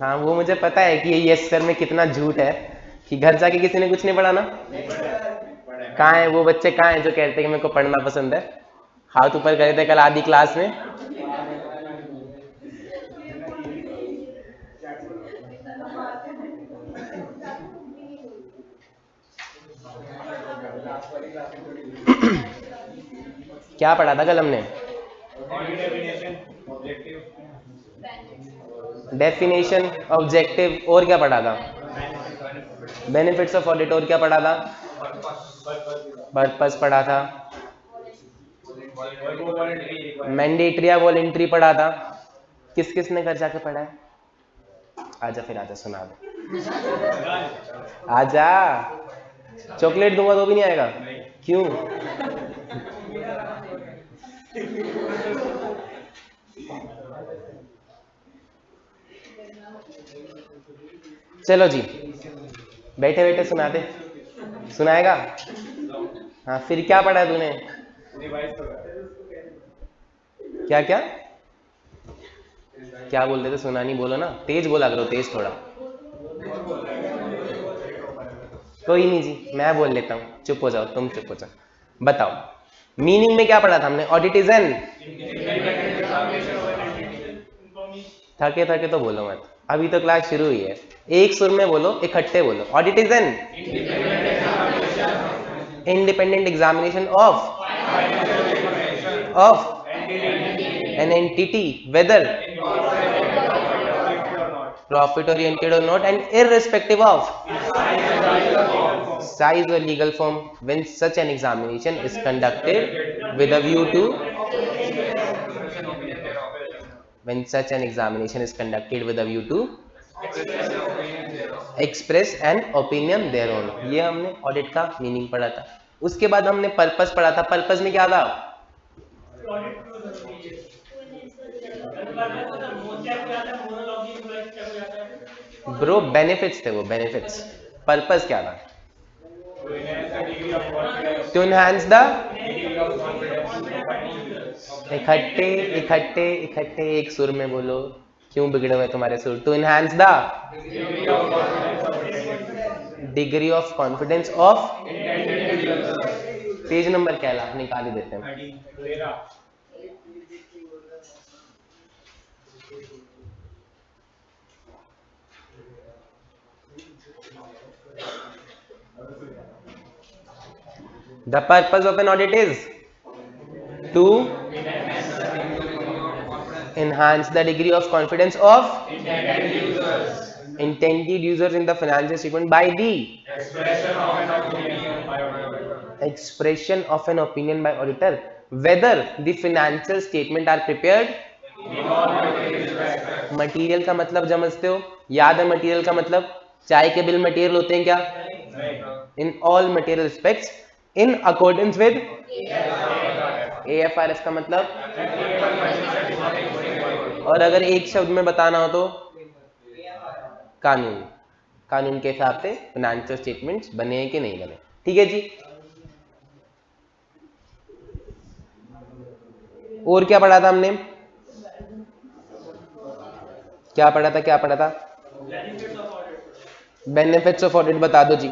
हाँ वो मुझे पता है कि ये यस सर में कितना झूठ है कि घर जाके किसी ने कुछ नहीं पढ़ा ना। कहाँ है वो बच्चे, कहाँ है जो कहते हैं कि मेरे को पढ़ना पसंद है? हाथ ऊपर करे थे कल आधी क्लास में। क्या पढ़ा था कल हमने? डेफिनेशन, ऑब्जेक्टिव, और क्या पढ़ा था? बेनिफिट्स ऑफ ऑडिट, और क्या पढ़ा था? पर्पस पढ़ा था। मैंडेटरी या वॉलेंट्री पढ़ा था। किस किस ने घर जाके पढ़ा है? आजा फिर, आजा सुना दो। आजा, चॉकलेट दूंगा तो भी नहीं आएगा? क्यों? चलो जी, बैठे बैठे सुना दे। सुनाएगा? हाँ फिर क्या पढ़ा तूने? क्या क्या क्या बोल रहे थे? सुना नहीं, बोलो ना, तेज बोला करो, तेज थोड़ा। कोई नहीं जी, मैं बोल लेता हूँ, चुप हो जाओ, तुम चुप हो जाओ। बताओ मीनिंग में क्या पढ़ा था हमने? ऑडिट इज एन, थके थके तो बोलो मत, अभी तो क्लास शुरू हुई है। एक सुर में बोलो, इकट्ठे बोलो। Audit is an independent examination of an entity, whether profit oriented or not, and irrespective of size or legal form, when such an examination is conducted with a view to when such an examination is conducted with a view to express an opinion thereon। ये हमने audit का meaning पढ़ा था। उसके बाद हमने purpose पढ़ा था। पर्पस में क्या था? ब्रो बेनिफिट्स थे वो, बेनिफिट्स। पर्पस क्या था? टू एनहांस द, इकट्ठे इकट्ठे इकट्ठे एक सुर में बोलो, क्यों बिगड़े हुए तुम्हारे सुर? To enhance the degree of confidence of, page number क्या है, निकाल ही देते हैं। The purpose of an audit is to enhance the degree of confidence of intended users in the financial statement by the expression of an opinion by auditor whether the financial statement are prepared। Material का मतलब समझते हो? याद है material का मतलब? चाय के बिल मटेरियल होते हैं क्या? In all material specs in accordance with AFRS का मतलब। और अगर एक शब्द में बताना हो तो कानून, कानून के हिसाब से फाइनेंशियल स्टेटमेंट्स बने हैं कि नहीं बने। ठीक है जी। और क्या पढ़ा था हमने? क्या पढ़ा था, क्या पढ़ा था? बेनिफिट्स ऑफ ऑडिट बता दो जी।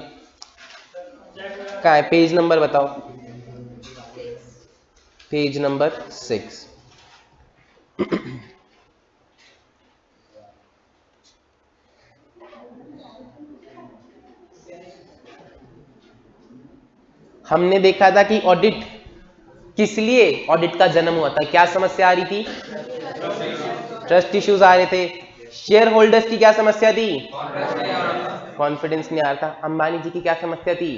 कहाँ है? पेज नंबर बताओ। Page number 6। हमने देखा था कि ऑडिट किस लिए ऑडिट का जन्म हुआ था। क्या समस्या आ रही थी? ट्रस्ट इश्यूज आ रहे थे। शेयर होल्डर्स की क्या समस्या थी? कॉन्फिडेंस नहीं आ रहा था। अंबानी जी की क्या समस्या थी?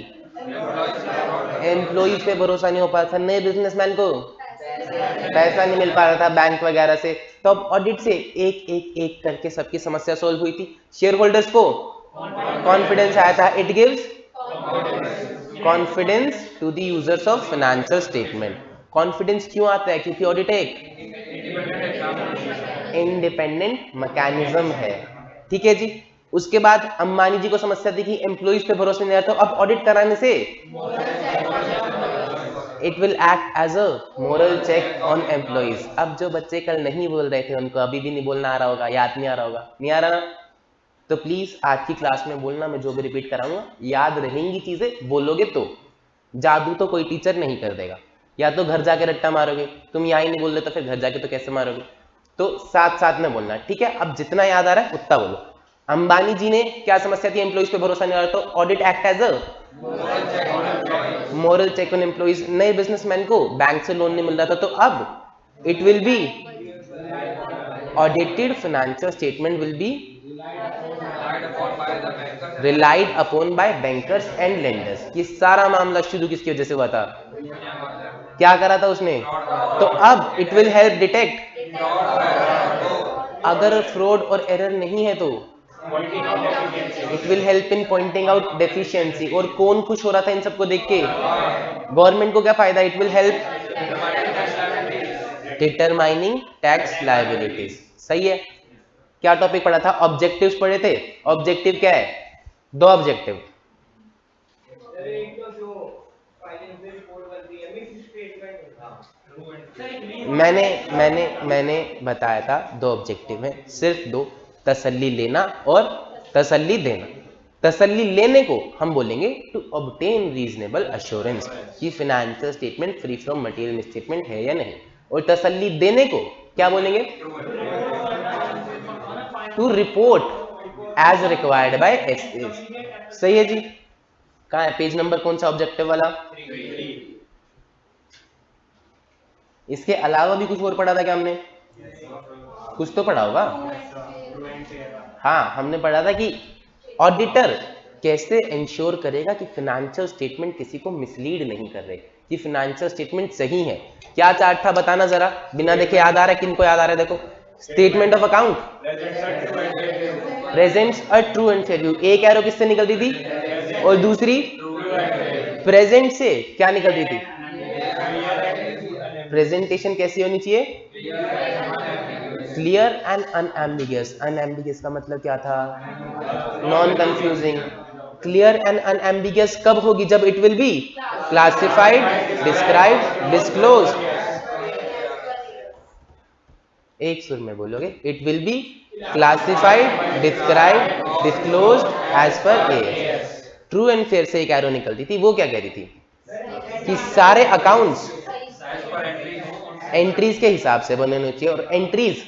एम्प्लॉइज पे भरोसा नहीं हो पा रहा था, नए बिजनेसमैन को पैसा नहीं मिल पा रहा था बैंक वगैरह से। तो अब ऑडिट से एक एक एक करके सबकी समस्या सोल्व हुई थी। शेयर होल्डर्स को कॉन्फिडेंस आया था। It gives confidence to the users of financial statement. Confidence क्यों आता है? क्योंकि ऑडिट एक इंडिपेंडेंट मैकेनिज्म है। ठीक है जी। उसके बाद अंबानी जी को समस्या थी कि एम्प्लॉइज पे भरोसा नहीं आता, तो अब ऑडिट कराने से it will act as a moral check on employees. अब जो बच्चे कल नहीं बोल रहे थे उनको अभी भी नहीं बोलना आ रहा होगा, याद नहीं आ रहा होगा, नहीं आ रहा ना? तो प्लीज आज की क्लास में बोलना, मैं जो भी रिपीट कराऊंगा याद रहेंगी चीजें, बोलोगे तो। जादू तो कोई टीचर नहीं कर देगा, या तो घर जाके रट्टा मारोगे, तुम यहाँ ही नहीं बोल रहे तो फिर घर जाके तो कैसे मारोगे? तो साथ साथ में बोलना, ठीक है? अब जितना याद आ रहा है उतना बोलो। अंबानी जी ने क्या समस्या थी? एम्प्लॉइज पे भरोसा नहीं आ रहा, तो audit act as a moral check on employees. नए बिजनेसमैन को बैंक से लोन नहीं मिल रहा था, तो अब it will be audited financial statement will be relied upon by bankers and lenders. ये सारा मामला शुरू किसकी वजह से हुआ था? क्या करा था उसने? तो अब इट विल हेल्प डिटेक्ट, अगर फ्रॉड और एरर नहीं है तो it will help in pointing out deficiency. और कौन खुश हो रहा था इन सबको देख के? गवर्नमेंट को क्या फायदा? It will help determining tax liabilities. सही है? क्या टॉपिक पढ़ा था? ऑब्जेक्टिव्स पढ़े थे। ऑब्जेक्टिव क्या है? दो ऑब्जेक्टिव। मैंने मैंने मैंने बताया था दो ऑब्जेक्टिव है, सिर्फ दो, तसल्ली लेना और तसल्ली देना। तसल्ली लेने को हम बोलेंगे टू ऑब्टेन रीजनेबल एश्योरेंस कि financial statement free from material misstatement है या नहीं। और तसल्ली देने को क्या बोलेंगे? To report as required by SS. सही है जी? कहाँ है पेज नंबर? कौन सा ऑब्जेक्टिव वाला? इसके अलावा भी कुछ और पढ़ा था क्या हमने? कुछ तो पढ़ा होगा। हाँ, हमने पढ़ा था कि ऑडिटर कैसे इंश्योर करेगा कि फाइनेंशियल स्टेटमेंट किसी को मिसलीड नहीं कर रहे, कि फाइनेंशियल स्टेटमेंट सही है। क्या चार्ट था बताना जरा, बिना देखे याद आ रहा है? किनको याद आ रहा है? देखो, statement of account presents a true and fair view. एक एरो किससे निकलती थी और दूसरी प्रेजेंट से क्या निकलती थी? प्रेजेंटेशन कैसी होनी चाहिए? Clear and unambiguous. अनएम्बिगियस का मतलब क्या था? Non confusing. Clear and unambiguous कब होगी? जब it will be classified, described, disclose. एक सुर में बोलोगे, it will be classified, described, disclose as per A. True and fair से एक एरो निकलती थी, वो क्या कह रही थी? कि सारे अकाउंट्स एंट्रीज के हिसाब से बने होने चाहिए, और एंट्रीज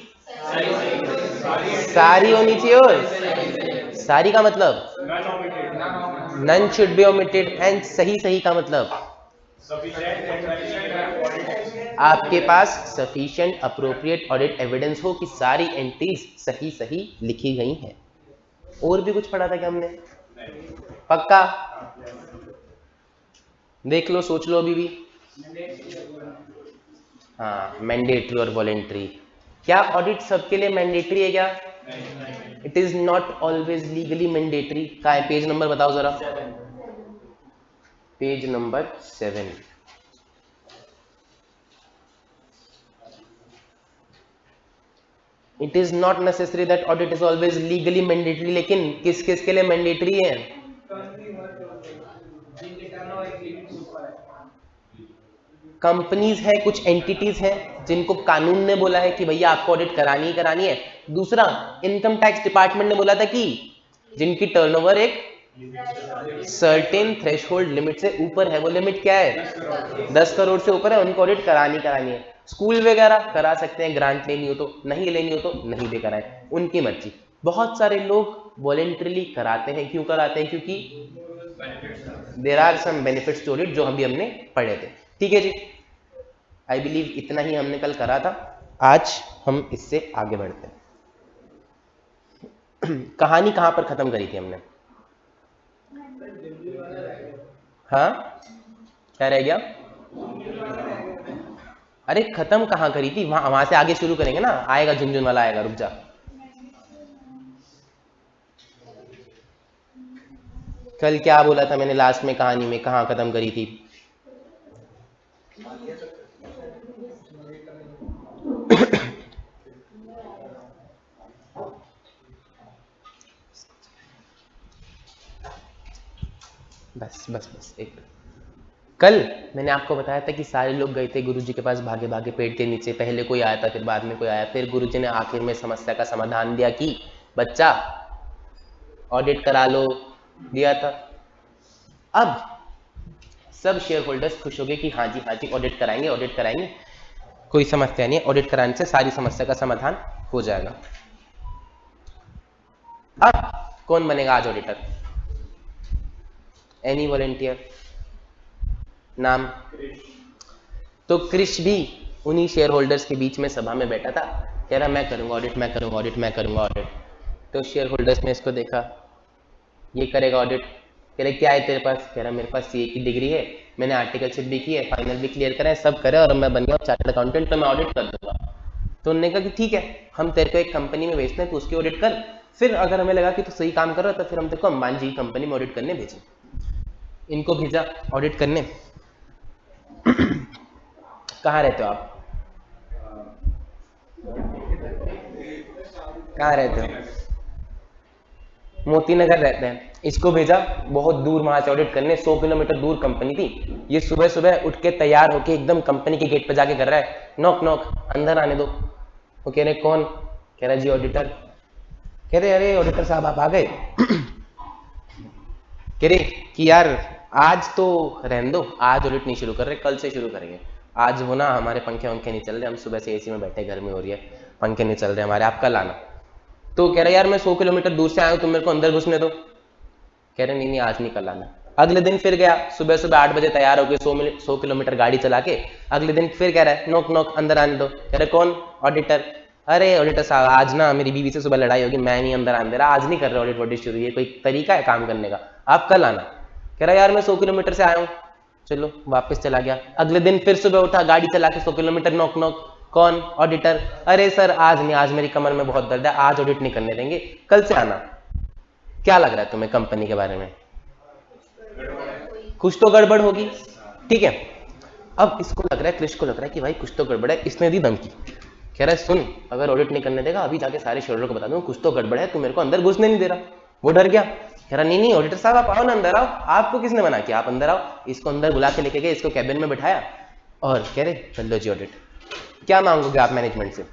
सारी होनी चाहिए। और सारी का मतलब none should be omitted. And सही सही का मतलब आपके पास सफिशिएंट अप्रोप्रिएट ऑडिट एविडेंस हो कि सारी एंट्रीज सही सही लिखी गई हैं। और भी कुछ पढ़ा था क्या हमने? पक्का? देख लो, सोच लो अभी भी। हाँ, मैंडेटरी और वॉलेंट्री। क्या ऑडिट सबके लिए मैंडेटरी है क्या? It is not always legally mandatory. का है पेज नंबर बताओ जरा? Page number 7। It is not necessary that audit is always legally mandatory. लेकिन किस किस के लिए मैंडेटरी है? कंपनीज है, कुछ एंटिटीज हैं जिनको कानून ने बोला है कि भैया आपको ऑडिट करानी ही करानी है। दूसरा, इनकम टैक्स डिपार्टमेंट ने बोला था कि जिनकी टर्नओवर एक सर्टेन थ्रेशहोल्ड लिमिट से ऊपर है। वो लिमिट क्या है? 10 करोड़ से ऊपर है, उनको ऑडिट करानी करानी है। स्कूल वगैरह करा सकते हैं, ग्रांट लेनी हो तो, नहीं लेनी हो तो नहीं भी कराएं, उनकी मर्जी। बहुत सारे लोग वॉलेंटरली कराते हैं। क्यों कराते हैं? क्योंकि there are some benefits to audit, जो हम भी हमने पढ़े थे। ठीक है जी? आई बिलीव इतना ही हमने कल करा था। आज हम इससे आगे बढ़ते हैं। कहानी कहां पर खत्म करी थी हमने? हाँ, क्या रह गया? अरे खत्म कहाँ करी थी? वहां वहां से आगे शुरू करेंगे ना, आएगा झुनझुन वाला आएगा, रुक जा। कल क्या बोला था मैंने लास्ट में कहानी में, कहाँ खत्म करी थी? बस बस बस एक कल मैंने आपको बताया था कि सारे लोग गए थे गुरुजी के पास भागे भागे पेड़ के नीचे, पहले कोई आया था, फिर बाद में कोई आया, फिर गुरुजी ने आखिर में समस्या का समाधान दिया कि बच्चा ऑडिट करा लो, दिया था। अब सब शेयर होल्डर्स खुश हो गए कि हाँ जी ऑडिट कराएंगे, ऑडिट कराएंगे, कोई समस्या नहीं है, ऑडिट कराने से सारी समस्या का समाधान हो जाएगा। अब कौन बनेगा आज ऑडिटर? Any volunteer? नाम? तो क्रिश भी उन्हीं शेयर होल्डर्स के बीच में सभा में बैठा था, कह रहा मैं करूंगा ऑडिट, मैं करूंगा ऑडिट, मैं करूंगा ऑडिट। तो शेयर होल्डर्स ने इसको देखा, ये करेगा ऑडिट, कह रहे क्या है तेरे पास? कह रहा मेरे पास सीए की डिग्री है, मैंने आर्टिकलशिप भी की है, फाइनल भी क्लियर करा है, सब करे और मैं बन गया चार्टर्ड अकाउंटेंट, तो मैं ऑडिट कर दूंगा। तो उन्होंने कहा कि ठीक है, हम तेरे को एक कंपनी में भेजते हैं, तो उसकी ऑडिट कर, फिर अगर हमें लगा कि तू सही काम कर रहा है तो फिर हम तेरे को अंबानी जी कंपनी में ऑडिट करने भेजें। इनको भेजा ऑडिट करने। कहाँ रहते हो आप? कहाँ रहते हो? मोती नगर रहते हैं। इसको भेजा बहुत दूर वहां से ऑडिट करने, 100 किलोमीटर दूर कंपनी थी। ये सुबह सुबह उठ के तैयार होके एकदम कंपनी के गेट पे जाके कर रहा है, नॉक नॉक, अंदर आने दो। वो कह रहे कौन? कह रहा जी ऑडिटर। कह रहे अरे ऑडिटर साहब आप आ गए। कह रहे कि यार आज तो रहने दो, आज ऑडिट नहीं शुरू कर रहे, कल से शुरू करेंगे। आज वो ना हमारे पंखे वंखे नहीं चल रहे, हम सुबह से एसी में बैठे, गर्मी हो रही है, पंखे नहीं चल रहे हमारे, आप कल आना। तो कह रहा यार मैं 100 किलोमीटर दूर से आया हूं, तुम मेरे को अंदर घुसने दो। कह रहे नहीं आज नहीं, कल आना। अगले दिन फिर गया, सुबह सुबह 8 बजे तैयार होकर 100 किलोमीटर गाड़ी चला के, अगले दिन फिर कह रहा है नॉक नॉक, अंदर आने दो। कह रहे कौन? ऑडिटर। अरे ऑडिटर साहब आज ना मेरी बीवी से सुबह लड़ाई होगी, मैं नहीं अंदर आने दे रहा, आज नहीं कर रहे ऑडिट वॉडिट शुरू, ये कोई तरीका है काम करने का, आप कल आना। कह रहा यार मैं 100 किलोमीटर से आया हूँ, चलो वापस चला गया। अगले दिन फिर सुबह उठा, गाड़ी चला के 100 किलोमीटर, नॉक नॉक, कौन? ऑडिटर। अरे सर आज नहीं, आज मेरी कमर में बहुत दर्द है, आज ऑडिट नहीं करने देंगे, कल से आना। क्या लग रहा है तुम्हें कंपनी के बारे में? कुछ तो गड़बड़ होगी, ठीक है। अब इसको लग रहा है, क्रिश को लग रहा है कि भाई कुछ तो गड़बड़ है, इसने दी धमकी। कह रहा है सुन, अगर ऑडिट नहीं करने देगा अभी जाके सारे शेयरहोल्डर को बता दूं कुछ तो गड़बड़ है, तू मेरे को अंदर घुसने नहीं दे रहा। वो डर गया, कह रहा नहीं ऑडिटर साहब आप आओ ना, अंदर आओ, आपको किसने मना किया, आप अंदर आओ। इसको अंदर बुला के लेके गए, इसको कैबिन में बिठाया और कह रहे चल लो जी ऑडिट। क्या मांगोगे आप मैनेजमेंट से?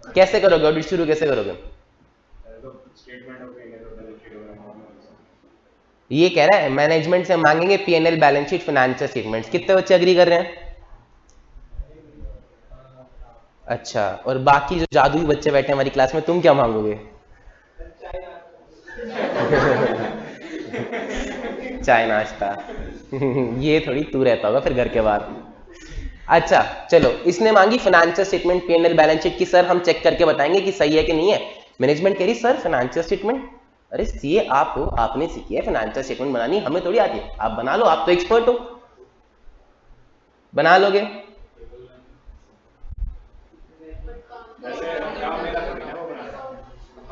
कैसे करोगे ऑडिट शुरू, कैसे करोगे? ये कह रहा है मैनेजमेंट से मांगेंगे PNL, balance sheet, financial statements. कितने बच्चे एग्री कर रहे हैं? अच्छा, और बाकी जो जादुई बच्चे बैठे हैं हमारी क्लास में, तुम क्या मांगोगे? चाय नाश्ता। ये थोड़ी तू रहता होगा फिर घर के बाहर। अच्छा चलो, इसने मांगी financial statement, PNL, balance sheet की सर हम चेक करके बताएंगे कि सही है कि नहीं है। मैनेजमेंट कह रही सर फाइनेंशियल स्टेटमेंट, अरे सीए आप हो, आपने सीखी है फाइनेंशियल स्टेटमेंट बनानी, हमें थोड़ी आती है, आप बना लो, आप तो एक्सपर्ट हो, बना लोगे।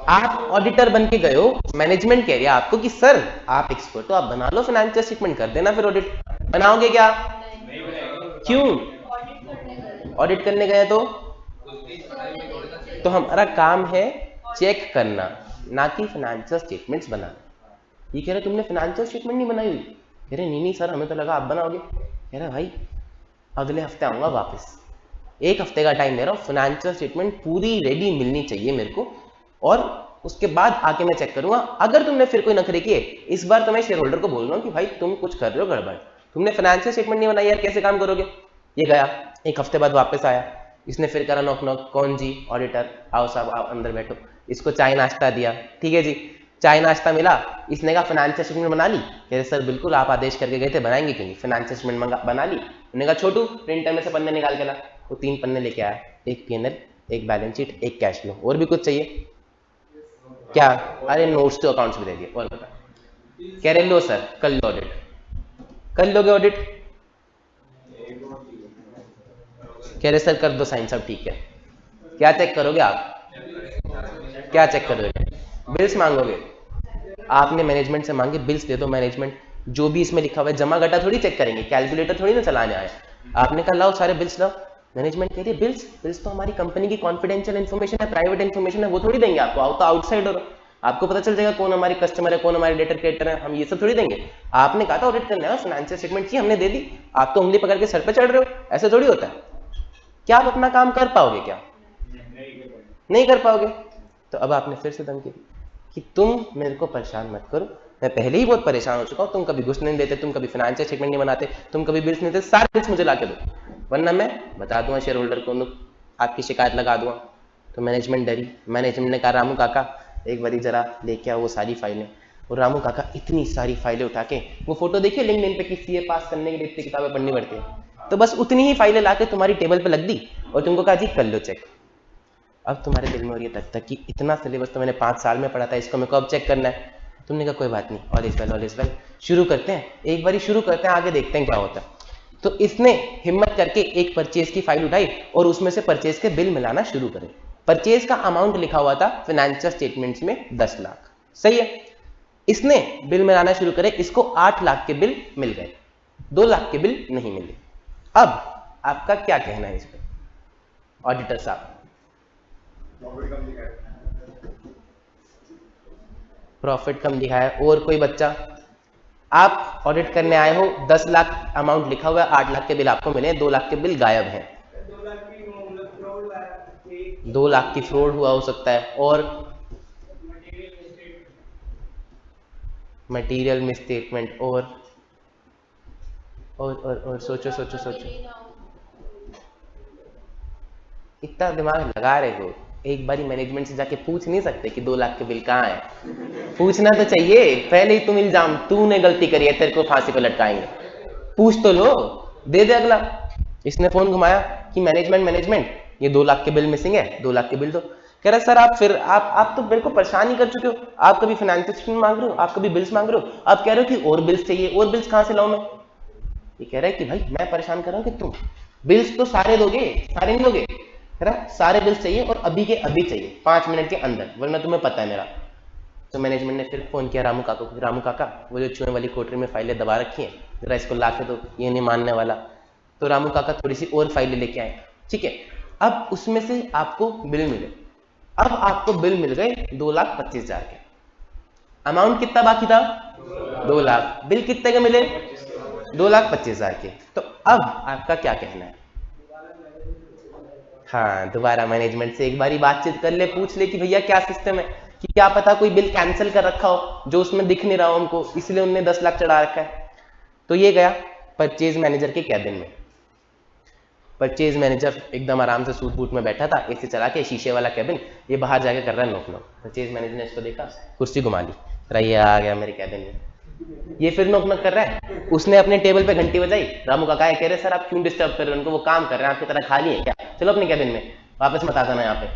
आप ऑडिटर बन के गए हो, मैनेजमेंट कह रही है आपको कि सर आप एक्सपर्ट हो, आप बना लो फाइनेंशियल स्टेटमेंट, कर देना फिर ऑडिट। बनाओगे क्या? क्यों? ऑडिट करने गए तो हमारा काम है चेक करना, ना कि फाइनेंशियल स्टेटमेंट्स बनाना। ये कह रहे तुमने फाइनेंशियल स्टेटमेंट नहीं बनाई हुई? कह रहे नहीं सर हमें तो लगा आप बनाओगे। कह रहे भाई अगले हफ्ते आऊंगा वापस, 1 हफ्ते का टाइम दे रहा हूँ, फाइनेंशियल स्टेटमेंट पूरी रेडी मिलनी चाहिए मेरे को, और उसके बाद आके मैं चेक करूंगा। अगर तुमने फिर कोई नखरे किए, इस बार तो मैं शेयर होल्डर को बोल रहा हूँ कि भाई तुम कुछ कर रहे हो गड़बड़, तुमने फाइनेंशियल स्टेटमेंट नहीं बनाई यार, कैसे काम करोगे। ये गया, 1 हफ्ते बाद वापस आया, इसने फिर करा नॉक नॉक, कौन जी? ऑडिटर। आओ साहब आओ अंदर बैठो। इसको चाय नाश्ता दिया, ठीक है जी, चाय नाश्ता मिला। इसने कहा फाइनेंशियल स्टेटमेंट बना ली? कह रहे सर बिल्कुल, आप आदेश करके गए थे, बनाएंगे क्यों नहीं, फाइनेंशियल स्टेटमेंट बना ली। उन्होंने कहा छोटू प्रिंटर में से पन्ने निकाल के ला। वो 3 पन्ने लेके आया, एक पीएनएल, एक बैलेंस शीट, एक कैश फ्लो। और भी कुछ चाहिए क्या? अरे नोट्स तो अकाउंट्स भी दे दिए। और बता, कह रहे लो सर कल लो ऑडिट। कल लोगे ऑडिट? कह रहे सर कर दो साइन, सब ठीक है। क्या चेक करोगे आप? क्या चेक करोगे? बिल्स मांगोगे? आपने मैनेजमेंट से मांगे बिल्स दे दो, मैनेजमेंट जो भी इसमें लिखा हुआ है, जमा घटा थोड़ी चेक करेंगे, कैलकुलेटर थोड़ी ना चलाने आए। आपने कहा लाओ सारे बिल्स लाओ। मैनेजमेंट कह रही है बिल्स तो हमारी कंपनी की कॉन्फिडेंशियल इन्फॉर्मेशन है, प्राइवेट इन्फॉर्मेशन है, वो थोड़ी देंगे आपको, आओ तो आउटसाइडर हो। आपको पता चल जाएगा कौन हमारे कस्टमर है, कौन हमारे डेटर क्रिएटर है, हम ये सब थोड़ी देंगे। आपने कहा था ऑडिट करना है, फाइनेंशियल स्टेटमेंट की हमने दे दी, आप तो उंगली पकड़ के सर पे चढ़ रहे हो, ऐसा थोड़ी होता है। क्या आप अपना काम कर पाओगे? क्या नहीं कर पाओगे? तो अब आपने फिर से धमकी दी कि तुम मेरे को परेशान मत करो, मैं पहले ही बहुत परेशान हो चुका हूं, तुम कभी घुस नहीं देते, तुम कभी फाइनेंशियल स्टेटमेंट नहीं बनाते, तुम कभी बिल्स नहीं देते, सारे बिल्स मुझे लाके दो, वरना मैं बता दूंगा शेयर होल्डर को, आपकी शिकायत लगा दूंगा। तो मैनेजमेंट डरी, मैनेजमेंट ने कहा रामू काका एक बारी जरा लेके आओ वो सारी फाइलें। और रामू काका इतनी सारी फाइलें उठा के, वो फोटो देखिए लिंक्डइन पे कि सीए पास करने के लिए इतनी किताबें पढ़नी पड़ती है, तो बस उतनी ही फाइलें लाके तुम्हारी टेबल पे लग दी और तुमको कहा जी कर लो चेक। अब तुम्हारे दिल में हो रही है तक कि इतना सिलेबस तो मैंने 5 साल में पढ़ा था, इसको मेरे को अब चेक करना है। तुमने कहा कोई बात नहीं, all is well, all is well, शुरू करते हैं, एक बारी शुरू करते हैं, आगे देखते हैं क्या होता है। तो इसने हिम्मत करके एक परचेज की फाइल उठाई और उसमें से परचेज के बिल मिलाना शुरू करे। परचेज का अमाउंट लिखा हुआ था फाइनेंशियल स्टेटमेंट्स में 10 लाख, सही है। इसने बिल मिलाना शुरू करे, इसको 8 लाख के बिल मिल गए, 2 लाख के बिल नहीं मिले। अब आपका क्या कहना है इस पर ऑडिटर साहब? प्रॉफिट कम दिखाया। और कोई बच्चा? आप ऑडिट करने आए हो, 10 लाख अमाउंट लिखा हुआ है, 8 लाख के बिल आपको मिले, 2 लाख के बिल गायब हैं। 2 लाख की फ्रॉड हुआ हो सकता है, और मटेरियल मिसस्टेटमेंट, और सोचो सोचो सोचो, इतना दिमाग लगा रहे हो, एक बारी मैनेजमेंट से जाके पूछ नहीं सकते कि 2 लाख के बिल कहाँ है? पूछना तो चाहिए, पहले ही तुम इल्जाम, तूने गलती करी है, तेरे को फांसी पे लटकाएंगे, पूछ तो लो, दे दे अगला। इसने फोन घुमाया कि मैनेजमेंट ये 2 लाख के बिल मिसिंग है, 2 लाख के बिल दो। कह रहा सर आप फिर आप तो मेरे को परेशान ही कर चुके हो, आप कभी फाइनेंशियल स्टेटमेंट मांग रहे हो, आप कभी बिल्स मांग रहे हो, आप कह रहे हो कि और बिल्स चाहिए, और बिल्स कहां से लाऊं मैं? ये कह रहा है कि भाई मैं परेशान कर रहा हूं कि तुम बिल्स तो सारे दोगे, सारे नहीं दोगे, कह रहा सारे बिल्स चाहिए और अभी के अभी चाहिए, 5 मिनट के अंदर, वरना तुम्हें पता है मेरा। तो मैनेजमेंट ने फिर फोन किया रामू काका को, रामू काका वो जो चूहे वाली कोठरी में फाइलें दबा रखी हैं, जरा इसको ला के दो, ये नहीं मानने वाला। तो रामू काका थोड़ी सी और फाइलें लेके आए, ठीक है। अब उसमें से आपको बिल मिले, अब आपको बिल मिल गए 2,25,000 के। अमाउंट कितना बाकी था? 2 लाख। बिल कितने के मिले? 2,25,000 के। तो अब आपका क्या कहना है? हाँ, दोबारा मैनेजमेंट से एक बारी बातचीत कर ले, पूछ ले कि भैया क्या सिस्टम है, कि क्या पता कोई बिल कैंसिल कर रखा हो जो उसमें दिख नहीं रहा हो हमको, इसलिए उनने 10 लाख चढ़ा रखा है। तो ये गया परचेज मैनेजर के कैबिन में। परचेज मैनेजर एकदम आराम से सूट बूट में बैठा था, एसी चला के, शीशे वाला कैबिन, ये बाहर जाके कर रहा है नोक नोक। परचेज मैनेजर ने इसको देखा, कुर्सी घुमा ली, ये आ गया मेरे कैबिन में, ये फिर नोक नोक कर रहा है। उसने अपने टेबल पे घंटी बजाई, रामू काका कह रहे सर आप क्यों डिस्टर्ब कर रहे हो उनको, वो काम कर रहे हैं, आपकी तरह खाली है क्या, चलो अपने कैबिन में, वापस मत आना यहाँ पे।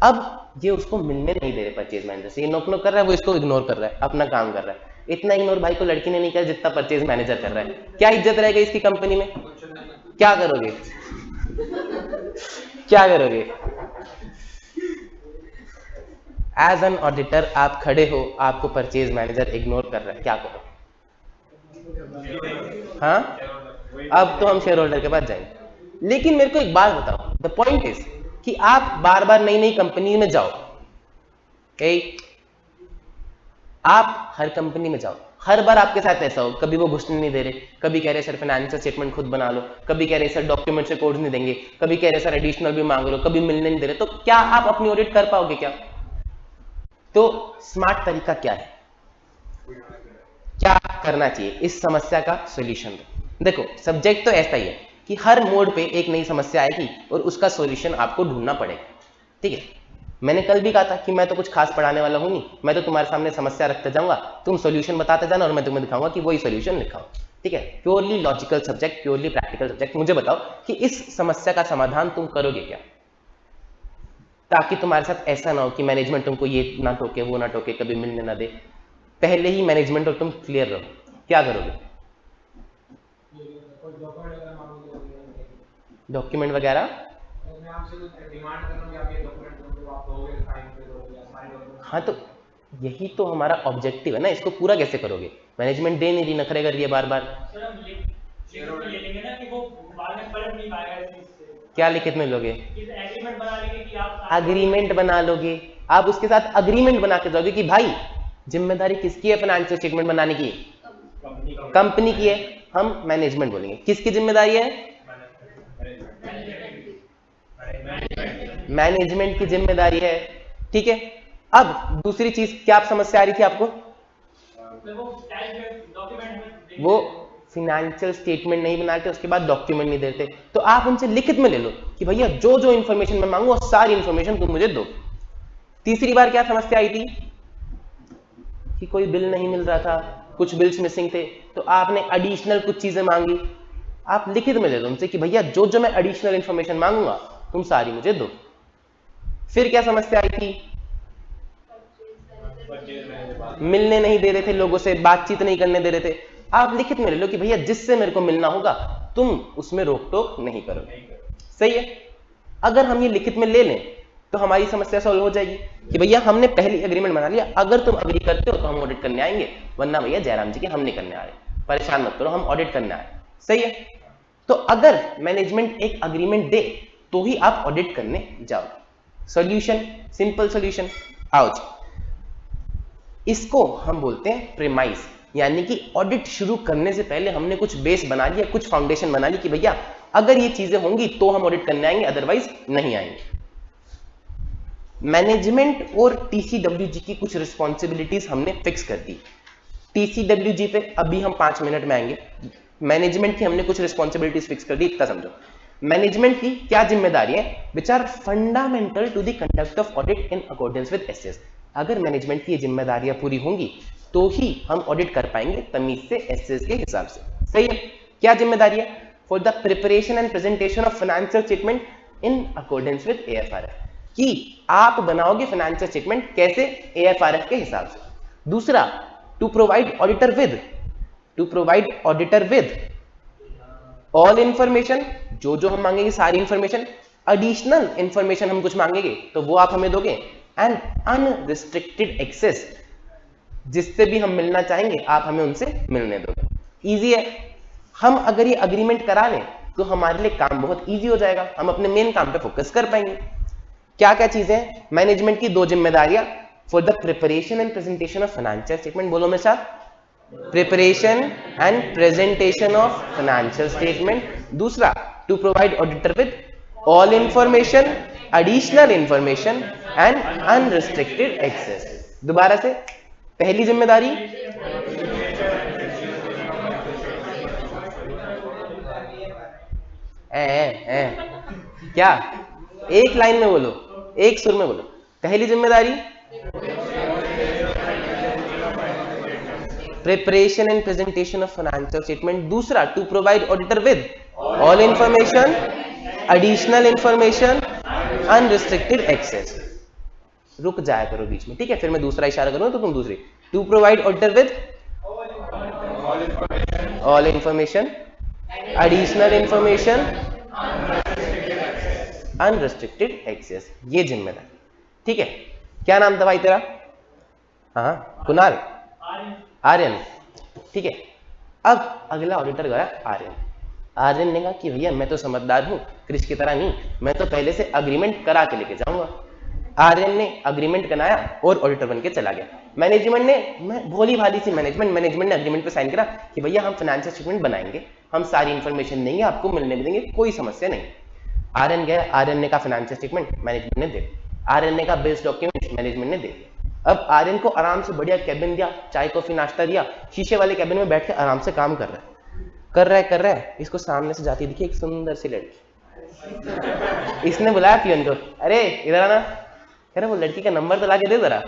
अब ये उसको मिलने नहीं दे रहे परचेज मैनेजर से, ये नोक नोक कर रहा है, वो इसको इग्नोर कर रहा है, अपना काम कर रहा है। इतना इग्नोर भाई को लड़की ने नहीं किया जितना परचेज मैनेजर कर रहा है। क्या इज्जत रहेगी इसकी कंपनी में? क्या करोगे? क्या करोगे? एज एन ऑडिटर आप खड़े हो, आपको परचेज मैनेजर इग्नोर कर रहा है, क्या करो? हाँ, अब तो हम शेयर होल्डर के पास जाएंगे। लेकिन मेरे को एक बात बताओ, द पॉइंट इज कि आप बार बार नई नई कंपनी में जाओ, आप हर कंपनी में जाओ, हर बार आपके साथ ऐसा हो, कभी वो घुसने नहीं दे रहे, कभी कह रहे सर फाइनेंशियल स्टेटमेंट खुद बना लो, कभी कह रहे सर डॉक्यूमेंट से कोड्स नहीं देंगे, कभी कह रहे सर एडिशनल भी मांग रहे हो, कभी मिलने नहीं दे रहे, तो क्या आप अपनी ऑडिट कर पाओगे क्या? तो स्मार्ट तरीका क्या है, क्या करना चाहिए? इस समस्या का सॉल्यूशन देखो, सब्जेक्ट तो ऐसा ही है कि हर मोड पे एक नई समस्या आएगी और उसका सॉल्यूशन आपको ढूंढना पड़ेगा, ठीक है। मैंने कल भी कहा था कि मैं तो कुछ खास पढ़ाने वाला हूं नहीं, मैं तो तुम्हारे सामने समस्या रखते जाऊंगा, तुम सॉल्यूशन बताते जाना और मैं तुम्हें दिखाऊंगा कि वही सॉल्यूशन लिखा हो, ठीक है। Purely logical subject, purely practical subject. मुझे बताओ कि इस समस्या का समाधान तुम करोगे क्या, ताकि तुम्हारे साथ ऐसा ना हो कि मैनेजमेंट तुमको ये ना टोके, वो ना टोके, कभी मिलने ना दे, पहले ही मैनेजमेंट और तुम क्लियर रहो। क्या करोगे? डॉक्यूमेंट वगैरह? हाँ, तो यही तो हमारा ऑब्जेक्टिव है ना, इसको पूरा कैसे करोगे? मैनेजमेंट दे नहीं रही, नखरे कर रही है बार बार। क्या लिखित में लोगे? एग्रीमेंट बना लोगे, आप उसके साथ अग्रीमेंट बना के जाओगे कि भाई जिम्मेदारी किसकी है फाइनेंशियल स्टेटमेंट बनाने की, कंपनी की है, हम मैनेजमेंट बोलेंगे। किसकी जिम्मेदारी है, मैनेजमेंट की जिम्मेदारी है, ठीक है। अब दूसरी चीज क्या समस्या आ रही थी आपको, वो फिनेंशियल स्टेटमेंट नहीं बनाते, उसके बाद डॉक्यूमेंट नहीं देते, तो आप उनसे लिखित में ले लो कि भैया जो जो इंफॉर्मेशन मैं मांगू वो सारी इंफॉर्मेशन तुम मुझे दो। तीसरी बार क्या समस्या आई थी कि कोई बिल नहीं मिल रहा था, कुछ बिल्स मिसिंग थे, तो आपने एडिशनल कुछ चीजें मांगी, आप लिखित में ले लो उनसे कि भैया जो जो मैं एडिशनल इंफॉर्मेशन मांगूंगा तुम सारी मुझे दो। फिर क्या समस्या आई थी, मिलने नहीं दे रहे थे लोगों से, बातचीत नहीं करने दे रहे थे, आप लिखित में ले लो कि भैया जिससे मेरे को मिलना होगा तुम उसमें रोक टोक नहीं करो, सही है। अगर हम ये लिखित में ले लें तो हमारी समस्या सॉल्व हो जाएगी कि भैया हमने पहली एग्रीमेंट बना लिया, अगर तुम अग्री करते हो तो हम ऑडिट करने आएंगे, वरना भैया जयराम जी के हम नहीं करने आ रहे, परेशान मत करो, हम ऑडिट करने आए, सही है। तो अगर मैनेजमेंट एक अग्रीमेंट दे तो ही आप ऑडिट करने जाओ। सॉल्यूशन, सिंपल सॉल्यूशन, आओ जी। इसको हम बोलते हैं प्रीमाइस, यानी कि ऑडिट शुरू करने से पहले हमने कुछ बेस बना लिया, कुछ फाउंडेशन बना ली कि भैया अगर ये चीजें होंगी तो हम ऑडिट करने आएंगे, अदरवाइज नहीं आएंगे। मैनेजमेंट और टीसीडब्ल्यूजी की कुछ रिस्पॉन्सिबिलिटीज हमने फिक्स कर दी। टीसीडब्ल्यूजी पे अभी हम 5 मिनट में आएंगे। मैनेजमेंट की हमने कुछ रिस्पॉन्सिबिलिटीज फिक्स कर दी, इतना समझो। मैनेजमेंट की क्या जिम्मेदारी है, which are fundamental to the conduct of audit in accordance with SS. अगर मैनेजमेंट की ये जिम्मेदारियां पूरी होंगी तो ही हम ऑडिट कर पाएंगे तमीज से, एसएस के हिसाब से, सही है। क्या जिम्मेदारी है, for the preparation and presentation of financial statement in accordance with AFRF, कि आप बनाओगे फाइनेंशियल स्टेटमेंट कैसे, एएफआरएफ के हिसाब से। दूसरा, to provide auditor with all information, जो जो हम मांगेंगे सारी इंफॉर्मेशन, एडिशनल इंफॉर्मेशन हम कुछ मांगेंगे तो वो आप हमें दोगे, एंड अनरिस्ट्रिक्टेड एक्सेस, जिससे भी हम मिलना चाहेंगे आप हमें उनसे मिलने दोगे। इजी है। हम अगर ये अग्रीमेंट करा लें तो हमारे लिए काम बहुत इजी हो जाएगा, हम अपने मेन काम पे फोकस कर पाएंगे। क्या क्या चीजें, मैनेजमेंट की 2 जिम्मेदारियां, for the preparation and presentation of financial statement, बोलो मेरे साथ, preparation and presentation of financial statement. दूसरा, to provide auditor with all information, additional information and unrestricted access. दोबारा से, पहली जिम्मेदारी क्या, एक लाइन में बोलो, एक सुर में बोलो। पहली जिम्मेदारी preparation and presentation of financial statement. दूसरा, to provide auditor with all information, additional information, unrestricted access. रुक जाया करो बीच में, ठीक है, फिर मैं दूसरा इशारा करूंगा तो तुम दूसरी। To provide auditor with all information, additional information, unrestricted access, ये जिम्मेदारी, ठीक है। क्या नाम था भाई तेरा? हाँ, कुणाल, आर्यन, ठीक है। अब अगला ऑडिटर गया आर्यन। आर्यन ने कहा कि भैया मैं तो समझदार हूं, क्रिश की तरह नहीं, मैं तो पहले से अग्रीमेंट करा के लेके जाऊंगा। आर्यन ने अग्रीमेंट बनाया और ऑडिटर बन के चला गया। मैनेजमेंट ने, भोली भाली सी मैनेजमेंट ने अग्रीमेंट पे साइन करा कि भैया हम फाइनेंशियल स्टेटमेंट बनाएंगे, हम सारी इंफॉर्मेशन देंगे, आपको मिलने भी देंगे, कोई समस्या नहीं। आर्यन गया, आर्यन ने कहा फाइनेंशियल स्टेटमेंट, मैनेजमेंट ने दे दिया। आर्यन ने कहा बिल्स डॉक्यूमेंट्स, मैनेजमेंट ने दे दिया। अब आर्यन को आराम से बढ़िया कैबिन दिया, चाय कॉफी नाश्ता दिया, शीशे वाले कैबिन में बैठ के आराम से काम कर रहा है। इसको सामने से जाती दिखी एक सुंदर सी लड़की। इसने बुलाया पियन को, अरे इधर आना। कह रहा वो लड़की का नंबर तो लाके दे जरा।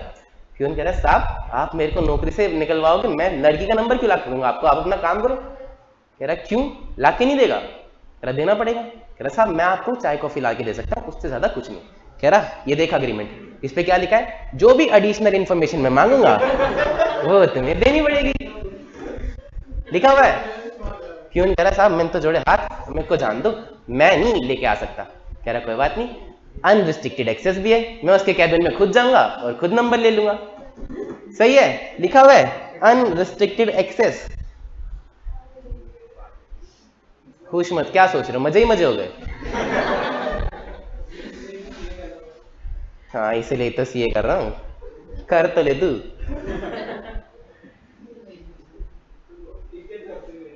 पियन कह रहा साहब आप मेरे को नौकरी से निकलवाओगे, मैं लड़की का नंबर क्यों ला के दूंगा आपको, आप अपना काम करो। कह रहा क्यों, ला के नहीं देगा? कह रहा देना पड़ेगा। कह रहा साहब मैं आपको चाय कॉफी ला के दे सकता हूँ, उससे ज्यादा कुछ नहीं। कह रहा ये देखा अग्रीमेंट, इस पे क्या लिखा है, जो भी एडिशनल इंफॉर्मेशन मैं मांगूंगा वो तुम्हें देनी पड़ेगी, लिखा हुआ है। क्यों? कह रहा साहब मैंने तो जोड़े हाथ, मेरे को जान दो, मैं नहीं लेके आ सकता। कह रहा कोई बात नहीं, अनरिस्ट्रिक्टेड एक्सेस भी है, मैं उसके कैबिन में खुद जाऊंगा और खुद नंबर ले लूंगा। सही है, लिखा हुआ है अनरिस्ट्रिक्टेड एक्सेस। खुश मत, क्या सोच रहे हो, मजे ही मजे हो गए। हाँ इसीलिए तो सीए कर रहा हूँ, कर तो ले तू।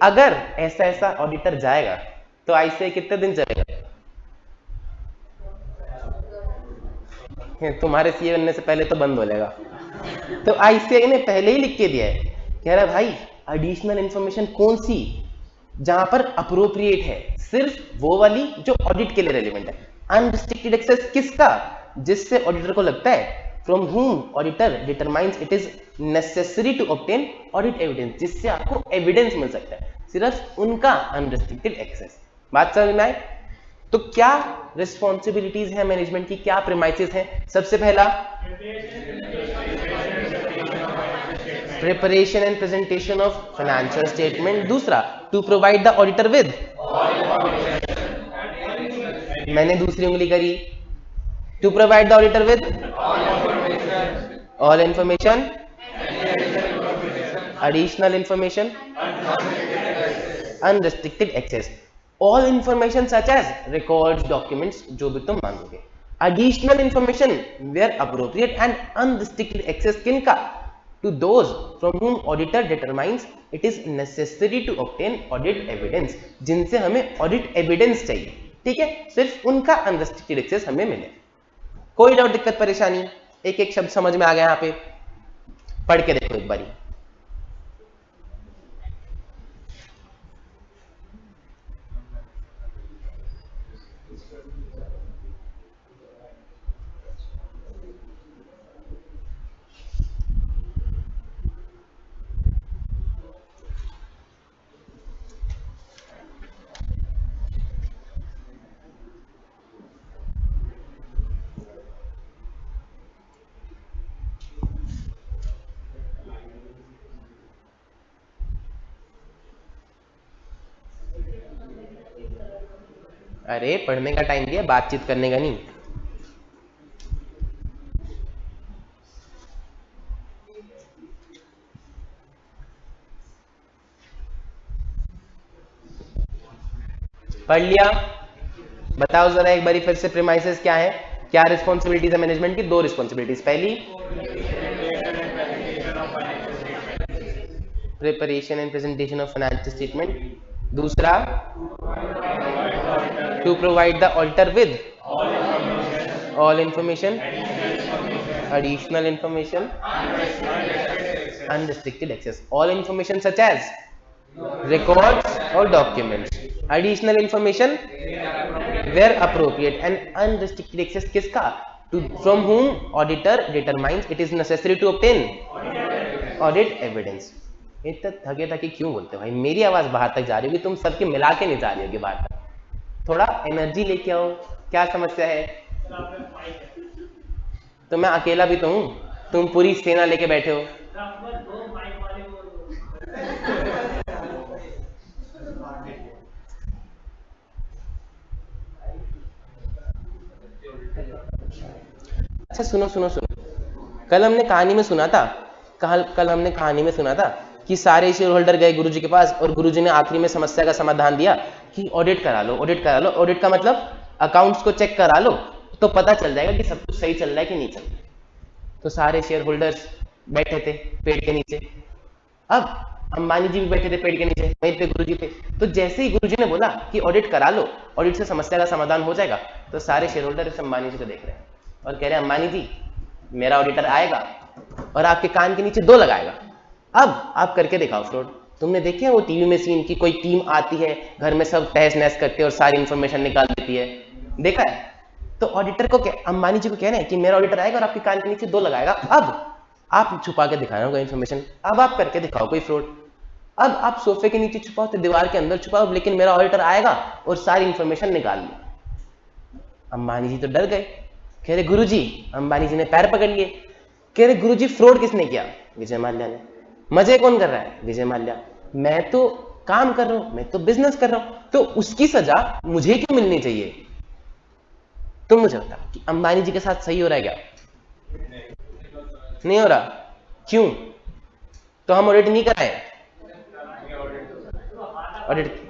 अगर ऐसा ऐसा ऑडिटर जाएगा तो आईसीआई कितने दिन चलेगा? तुम्हारे सीए बनने से पहले तो बंद हो जाएगा। तो आईसीआई ने पहले ही लिख के दिया है, कह रहा है भाई एडिशनल इंफॉर्मेशन कौन सी जहां पर अप्रोप्रिएट है, सिर्फ वो वाली जो ऑडिट के लिए रेलिवेंट है। अनरिस्ट्रिक्टेड एक्सेस किसका? जिससे ऑडिटर को लगता है from whom auditor determines it is necessary to obtain audit evidence, जिससे आपको एविडेंस मिल सकता है, सिर्फ उनका अनरिस्ट्रिक्टेड एक्सेस। बात समझ में आए? तो क्या रिस्पॉन्सिबिलिटीज है मैनेजमेंट की, क्या प्रीमाइसेस हैं? सबसे पहला preparation and presentation of financial statement, दूसरा to provide the auditor with, मैंने दूसरी उंगली करी, to provide the auditor with all information, additional information, unrestricted access, all information such as records, documents, जो भी तुम मांगोगे, additional information where appropriate, and unrestricted access किनका? To those from whom auditor determines it is necessary to obtain audit evidence, जिनसे हमें audit evidence चाहिए, ठीक है, सिर्फ उनका अनरिस्ट्रिक्टेड एक्सेस हमें मिले। कोई डाउट, दिक्कत, परेशानी? एक एक शब्द समझ में आ गया? यहाँ पे पढ़ के देखो एक बारी। अरे पढ़ने का टाइम दिया, बातचीत करने का नहीं। पढ़ लिया? बताओ जरा एक बारी फिर से प्रीमाइसेस क्या है, क्या रिस्पॉन्सिबिलिटीज है मैनेजमेंट की? दो रिस्पॉन्सिबिलिटीज, पहली preparation and presentation of financial statement, दूसरा to provide the auditor with all information, additional information, unrestricted access, all information such as records और documents, additional information where appropriate, and unrestricted access किसका? To from whom auditor determines it is necessary to obtain audit evidence. इतना थके थके क्यों बोलते हो भाई? मेरी आवाज बाहर तक जा रही होगी, तुम सबके मिला के नहीं जा रही होगी बाहर तक। थोड़ा एनर्जी लेके आओ। क्या समस्या है? तो मैं अकेला भी तो हूं, तुम पूरी सेना लेके बैठे हो। अच्छा सुनो सुनो सुनो, कल हमने कहानी में सुना था, कल हमने कहानी में सुना था कि सारे शेयर होल्डर गए गुरुजी के पास और गुरुजी ने आखिरी में समस्या का समाधान दिया कि ऑडिट करा लो, ऑडिट करा लो। ऑडिट का मतलब अकाउंट्स को चेक करा लो तो पता चल जाएगा कि सब कुछ सही चल रहा है कि नहीं चल रहा। तो सारे शेयर होल्डर्स बैठे थे पेड़ के नीचे। अब अंबानी जी भी बैठे थे पेड़ के नीचे, वहीं पे गुरुजी थे। तो जैसे ही गुरुजी ने बोला कि ऑडिट करा लो, ऑडिट से समस्या का समाधान हो जाएगा, तो सारे शेयर होल्डर इस अंबानी जी को देख रहे हैं और कह रहे हैं अंबानी जी मेरा ऑडिटर आएगा और आपके कान के नीचे 2 लगाएगा, अब आप करके दिखाओ फ्रॉड। तुमने देखे हैं वो टीवी में सीन की कोई टीम आती है घर में, सब तहस नहस करते और सारी इंफॉर्मेशन निकाल देती है, देखा है? तो ऑडिटर को अंबानी जी को कह रहे हैं कि मेरा ऑडिटर आएगा और आपके कान के नीचे 2 लगाएगा, अब आप छुपा के दिखाना होगा इन्फॉर्मेशन, अब आप करके दिखाओ कोई फ्रॉड। अब आप सोफे के नीचे छुपाओ तो दीवार के अंदर छुपाओ, लेकिन मेरा ऑडिटर आएगा और सारी इंफॉर्मेशन निकाल ली। अंबानी जी तो डर गए, कह रहे गुरुजी, अंबानी जी ने पैर पकड़ लिए, कह रहे गुरुजी फ्रॉड किसने किया? विजय माल्या ने। मजे कौन कर रहा है? विजय माल्या। मैं तो काम कर रहा हूं, मैं तो बिजनेस कर रहा हूं, तो उसकी सजा मुझे क्यों मिलनी चाहिए? तुम मुझे बता कि अंबानी जी के साथ सही हो रहा है क्या? नहीं हो रहा। क्यों? तो हम ऑडिट नहीं कराए, ऑडिट।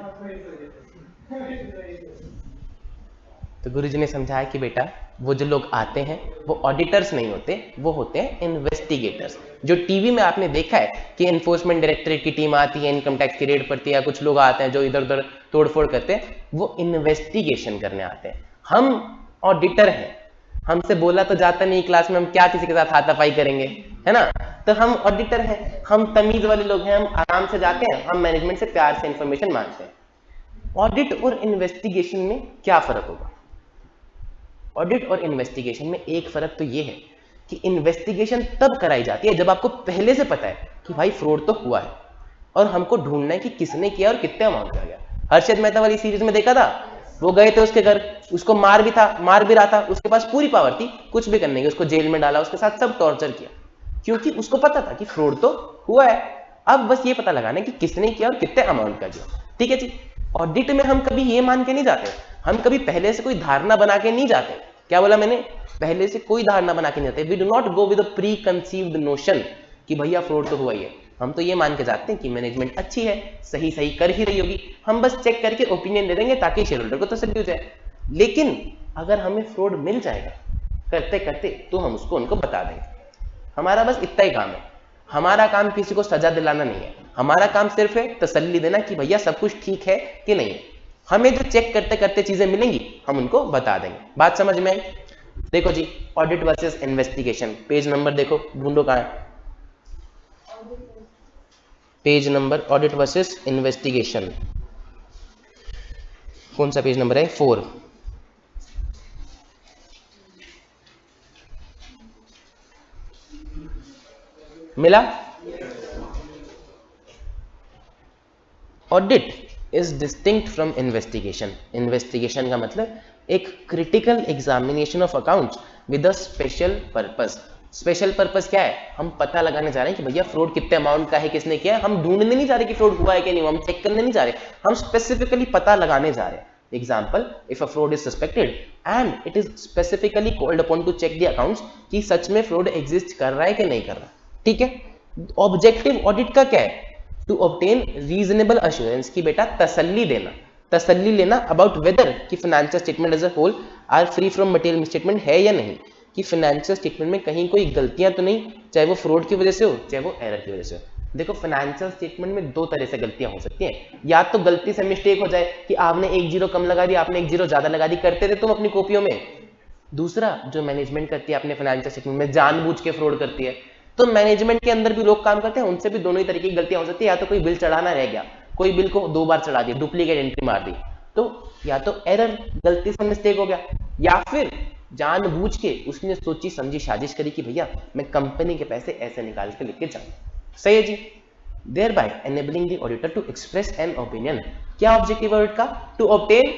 तो गुरुजी ने समझाया कि बेटा वो जो लोग आते हैं वो ऑडिटर्स नहीं होते, वो होते हैं इन्वेस्टिगेटर्स। जो टीवी में आपने देखा है कि एनफोर्समेंट डायरेक्टरेट की टीम आती है, इनकम टैक्स की रेड पड़ती है, या कुछ लोग आते हैं जो इधर उधर तोड़फोड़ करते हैं, वो इन्वेस्टिगेशन करने आते हैं। हम ऑडिटर हैं, हमसे बोला तो जाता नहीं क्लास में, हम क्या किसी के साथ हाथापाई करेंगे, है ना। तो हम ऑडिटर हैं, हम तमीज वाले लोग हैं, हम आराम से जाते हैं, हम मैनेजमेंट से प्यार से इंफॉर्मेशन मांगते हैं। ऑडिट और इन्वेस्टिगेशन में क्या फर्क होगा? ऑडिट और इन्वेस्टिगेशन में एक फर्क तो ये है कि इन्वेस्टिगेशन तब कराई जाती है जब आपको पहले से पता है कि भाई फ्रॉड तो हुआ है और हमको ढूंढना है कि किसने किया और कितने अमाउंट का गया। हर्षद मेहता वाली सीरीज में देखा था, वो गए थे उसके घर, उसको मार भी रहा था, उसके पास पूरी पावर थी, कुछ भी करने की, उसको जेल में डाला, उसके साथ सब टॉर्चर किया, क्योंकि उसको पता था कि फ्रॉड तो हुआ है। अब बस ये पता लगाना है कि किसने किया और कितने अमाउंट का किया। ठीक है जी। ऑडिट में हम कभी ये मान के नहीं जाते, हम कभी पहले से कोई धारणा बना के नहीं जाते। क्या बोला मैंने? पहले से कोई धारणा बना के नहीं जाते। We do not go with a preconceived notion कि भैया फ्रॉड तो हुआ ही है। हम तो ये मान के जाते हैं कि मैनेजमेंट अच्छी है, सही सही कर ही रही होगी, हम बस चेक करके ओपिनियन दे देंगे ताकि शेयर होल्डर को तसल्ली हो जाए। लेकिन अगर हमें फ्रॉड मिल जाएगा करते करते तो हम उसको उनको बता देंगे। हमारा बस इतना ही काम है। हमारा काम किसी को सजा दिलाना नहीं है, हमारा काम सिर्फ है तसल्ली देना कि भैया सब कुछ ठीक है कि नहीं है। हमें जो चेक करते करते चीजें मिलेंगी हम उनको बता देंगे। बात समझ में आई? देखो जी, audit versus investigation, page number देखो, ढूंढो कहां है page number. Audit versus investigation कौन सा पेज नंबर है? 4। मिला? Audit is distinct from investigation. Investigation का मतलब एक critical examination of accounts with a special purpose. Special purpose क्या है? हम पता लगाने जा रहे हैं कि भैया फ्रॉड कितने अमाउंट का है, किसने किया है। हम ढूंढने नहीं जा रहे कि फ्रॉड हुआ है कि नहीं, हम चेक करने नहीं जा रहे, हम स्पेसिफिकली पता लगाने जा रहे हैं। Example, if a fraud is suspected and it is specifically called upon to check the accounts कि सच में फ्रॉड एग्जिस्ट कर रहा है कि नहीं कर रहा। ठीक है। ऑब्जेक्टिव ऑडिट का क्या है? टू ऑब्टेन रीजनेबल अश्योरेंस की बेटा तसल्ली देना, तसल्ली लेना अबाउट वेदर कि financial statement as a whole are free from material misstatement है या नहीं, कि फाइनेंशियल स्टेटमेंट में कहीं कोई गलतियां तो नहीं, चाहे वो फ्रॉड की वजह से हो चाहे वो एरर की वजह से हो। देखो, फाइनेंशियल स्टेटमेंट में दो तरह से गलतियां हो सकती हैं। या तो गलती से मिस्टेक हो जाए कि आपने एक जीरो कम लगा दी, आपने एक जीरो ज्यादा लगा दी, करते थे तुम अपनी कॉपियों में। दूसरा जो मैनेजमेंट करती है अपने फाइनेंशियल स्टेटमेंट में जानबूझ के फ्रॉड करती है। तो मैनेजमेंट के अंदर भी लोग काम करते हैं, उनसे भी दोनों ही तरीके की गलतियां हो सकती है। या तो कोई बिल चढ़ाना रह गया, कोई बिल को 2 बार चढ़ा दिया, डुप्लीकेट एंट्री मार दी, तो या तो एरर, गलती से मिस्टेक हो गया, या फिर जानबूझ के उसने सोची समझी साजिश करी कि भैया मैं कंपनी के पैसे ऐसे निकाल के लेके जाऊं। सही है जी। thereby enabling the auditor to express an opinion। क्या ऑब्जेक्टिव ऑडिट का? टू ऑब्टेन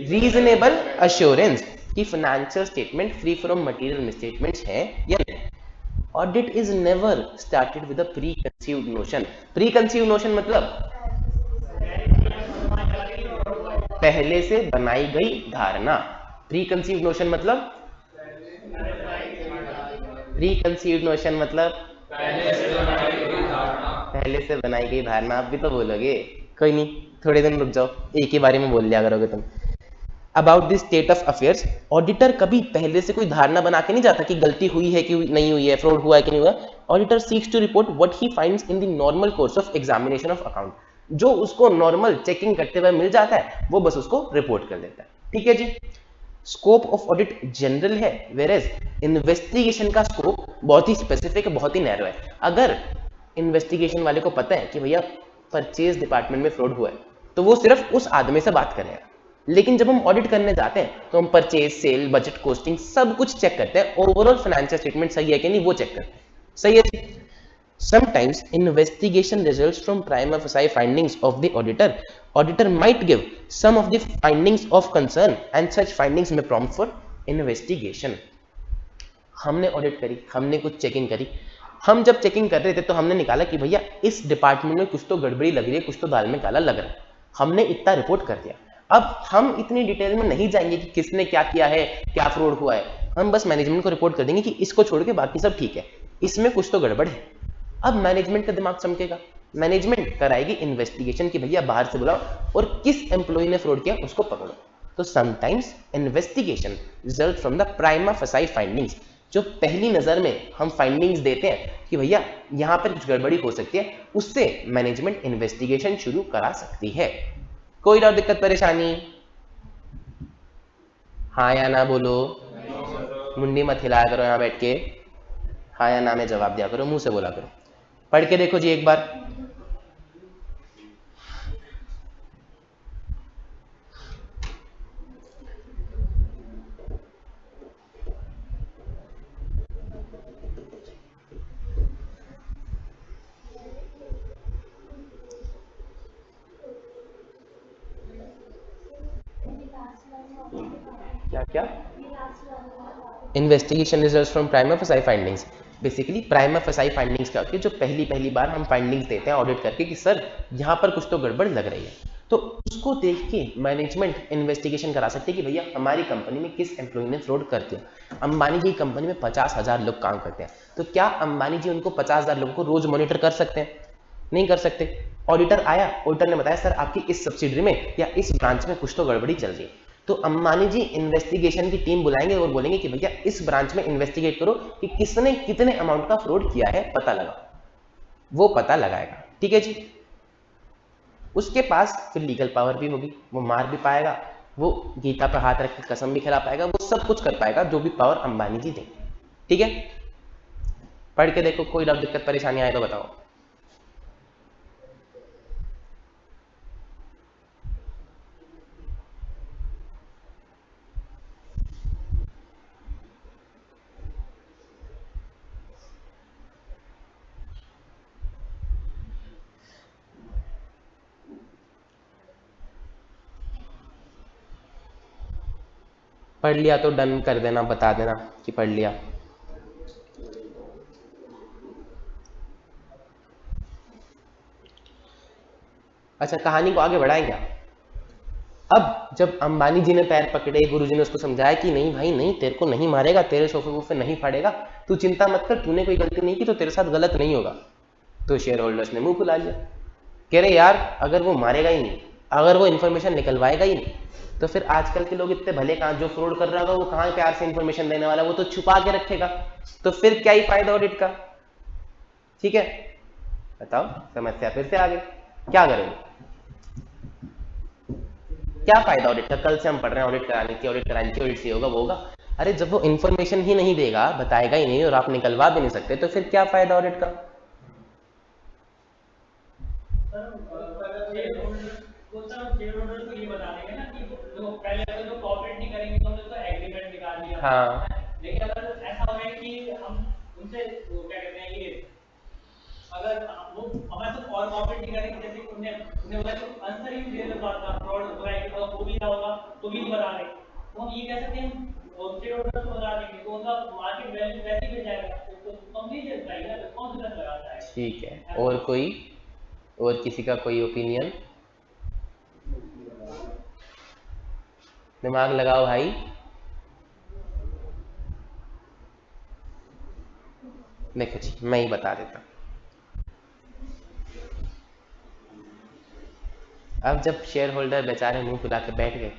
रीजनेबल अश्योरेंस कि financial statement free from material misstatements है या नहीं। Audit is never started with a preconceived notion. Pre conceived notion मतलब पहले से बनाई गई धारणा। प्री कंसीव्ड नोशन मतलब पहले से बनाई गई धारणा। आप भी तो बोलोगे, कोई नहीं, थोड़े दिन रुक जाओ, एक ही बारे में बोल लिया करोगे तुम। About this state of affairs, auditor कभी पहले से कोई धारणा बना के नहीं जाता कि गलती हुई है कि नहीं हुई है, फ्रॉड हुआ है कि नहीं हुआ। Auditor seeks to report what he finds in the normal course of examination of account. जो उसको नॉर्मल चेकिंग करते हुए मिल जाता है वो बस उसको रिपोर्ट कर देता है। ठीक है जी। स्कोप ऑफ ऑडिट जनरल है, वेयरएज इन्वेस्टिगेशन का स्कोप बहुत ही स्पेसिफिक है, बहुत ही नैरो है। अगर इन्वेस्टिगेशन वाले को पता है कि भैया परचेज डिपार्टमेंट में फ्रॉड हुआ है तो वो सिर्फ उस आदमी से बात करेगा। लेकिन जब हम ऑडिट करने जाते हैं तो हम परचेज, सेल, बजट, कॉस्टिंग सब कुछ चेक करते हैं, ओवरऑल फाइनेंशियल स्टेटमेंट सही है कि नहीं वो चेक करते हैं। सही है। Sometimes investigation results from prima facie findings of the auditor. Auditor might give some of the findings of concern and such findings may prompt for investigation. हमने ऑडिट करी, हमने कुछ चेकिंग करी, हम जब चेकिंग कर रहे थे तो हमने निकाला कि भैया इस डिपार्टमेंट में कुछ तो गड़बड़ी लग रही है, कुछ तो दाल में काला लग रहा है, हमने इतना रिपोर्ट कर दिया। अब हम इतनी डिटेल में नहीं जाएंगे कि किसने क्या किया है, क्या फ्रॉड हुआ है, हम बस मैनेजमेंट को रिपोर्ट कर देंगे कि इसको छोड़ के बाकी सब ठीक है, इसमें कुछ तो गड़बड़ है। अब मैनेजमेंट का दिमाग चमकेगा, मैनेजमेंट कराएगी इन्वेस्टिगेशन कि भैया बाहर से बुलाओ और किस एम्प्लॉय ने फ्रॉड किया उसको पकड़ो। तो sometimes investigation result from the prima facie findings, जो पहली नजर में हम फाइंडिंग्स देते हैं कि भैया यहाँ पर कुछ गड़बड़ी हो सकती है, उससे मैनेजमेंट इन्वेस्टिगेशन शुरू करा सकती है। कोई और दिक्कत परेशानी? हाँ या ना बोलो, मुंडी मत हिलाया करो यहाँ बैठ के, हाँ या ना में जवाब दिया करो, मुंह से बोला करो। पढ़ के देखो जी एक बार। क्या क्या? Investigation results from prima facie findings. Basically prima facie findings क्या होती है, जो पहली बार हम फाइंडिंग्स देते हैं ऑडिट करके कि सर यहाँ पर कुछ तो गड़बड़ लग रही है, तो उसको देख के मैनेजमेंट इन्वेस्टिगेशन करा सकते हैं कि भैया हमारी कंपनी में किस एम्प्लॉय ने फ्रॉड कर दिया। अंबानी जी की कंपनी में 50,000 लोग काम करते हैं, तो क्या अंबानी जी उनको 50,000 लोगों को रोज मॉनिटर कर सकते हैं? नहीं कर सकते। ऑडिटर आया, ऑडिटर ने बताया सर आपकी इस सब्सिडरी में या इस ब्रांच में कुछ तो गड़बड़ी चल रही है, तो अंबानी जी इन्वेस्टिगेशन की टीम बुलाएंगे और बोलेंगे कि भैया इस ब्रांच में इन्वेस्टिगेट करो कि किसने कितने अमाउंट का फ्रॉड किया है, पता लगा। वो पता लगाएगा, ठीक है जी। उसके पास फिर लीगल पावर भी होगी, वो मार भी पाएगा, वो गीता पर हाथ रख के कसम भी खिला पाएगा, वो सब कुछ कर पाएगा जो भी पावर अंबानी जी देंगे, ठीक है। पढ़ के देखो, कोई और दिक्कत परेशानी आए तो बताओ। पढ़ लिया तो डन कर देना, बता देना कि पढ़ लिया। अच्छा, कहानी को आगे बढ़ाएं क्या? अब जब अंबानी जी ने पैर पकड़े, गुरुजी ने उसको समझाया कि नहीं भाई नहीं, तेरे को नहीं मारेगा, तेरे सोफे वोफे नहीं फाड़ेगा, तू चिंता मत कर, तूने कोई गलती नहीं की तो तेरे साथ गलत नहीं होगा। तो शेयर होल्डर्स ने मुंह फुला लिया, कह रहे यार अगर वो मारेगा ही नहीं, अगर वो इन्फॉर्मेशन निकलवाएगा ही नहीं, तो फिर आजकल के लोग इतने भले कहाँ, जो फ्रॉड कर रहा होगा वो कहाँ प्यार से इन्फॉर्मेशन देने वाला, वो तो छुपा के रखेगा, तो फिर क्या ही फायदा ऑडिट का। ठीक है, बताओ, समस्या फिर से आ गई, क्या करेंगे? क्या फायदा ऑडिट का? कल से हम पढ़ रहे हैं ऑडिट कराने की, ऑडिट कराने की, ऑडिट से होगा वो होगा। अरे जब वो इन्फॉर्मेशन ही नहीं देगा, बताएगा ही नहीं और आप निकलवा भी नहीं सकते, तो फिर क्या फायदा ऑडिट का? हाँ, लेकिन अगर ऐसा हो कि हम उनसे वो क्या कहते हैं ये, अगर वो हमारे साथ और कॉपरेट नहीं करेंगे, जैसे उन्हें बोला तो आंसर ही दे दे, बात का फ्रॉड हो रहा है, अगर हो भी रहा होगा तो भी नहीं बता रहे, तो हम ये कह सकते हैं हम शेयर होल्डर को बता देंगे, तो उनका मार्केट वैल्यू वैसे ही गिर जाएगा, तो कंपनी से चाहिए ना, कौन सा लगाता है। ठीक है, और कोई, और किसी का कोई ओपिनियन? दिमाग लगाओ भाई। देखो जी, मैं ही बता देता हूं। अब जब शेयर होल्डर बेचारे मुंह फुला के बैठ गए,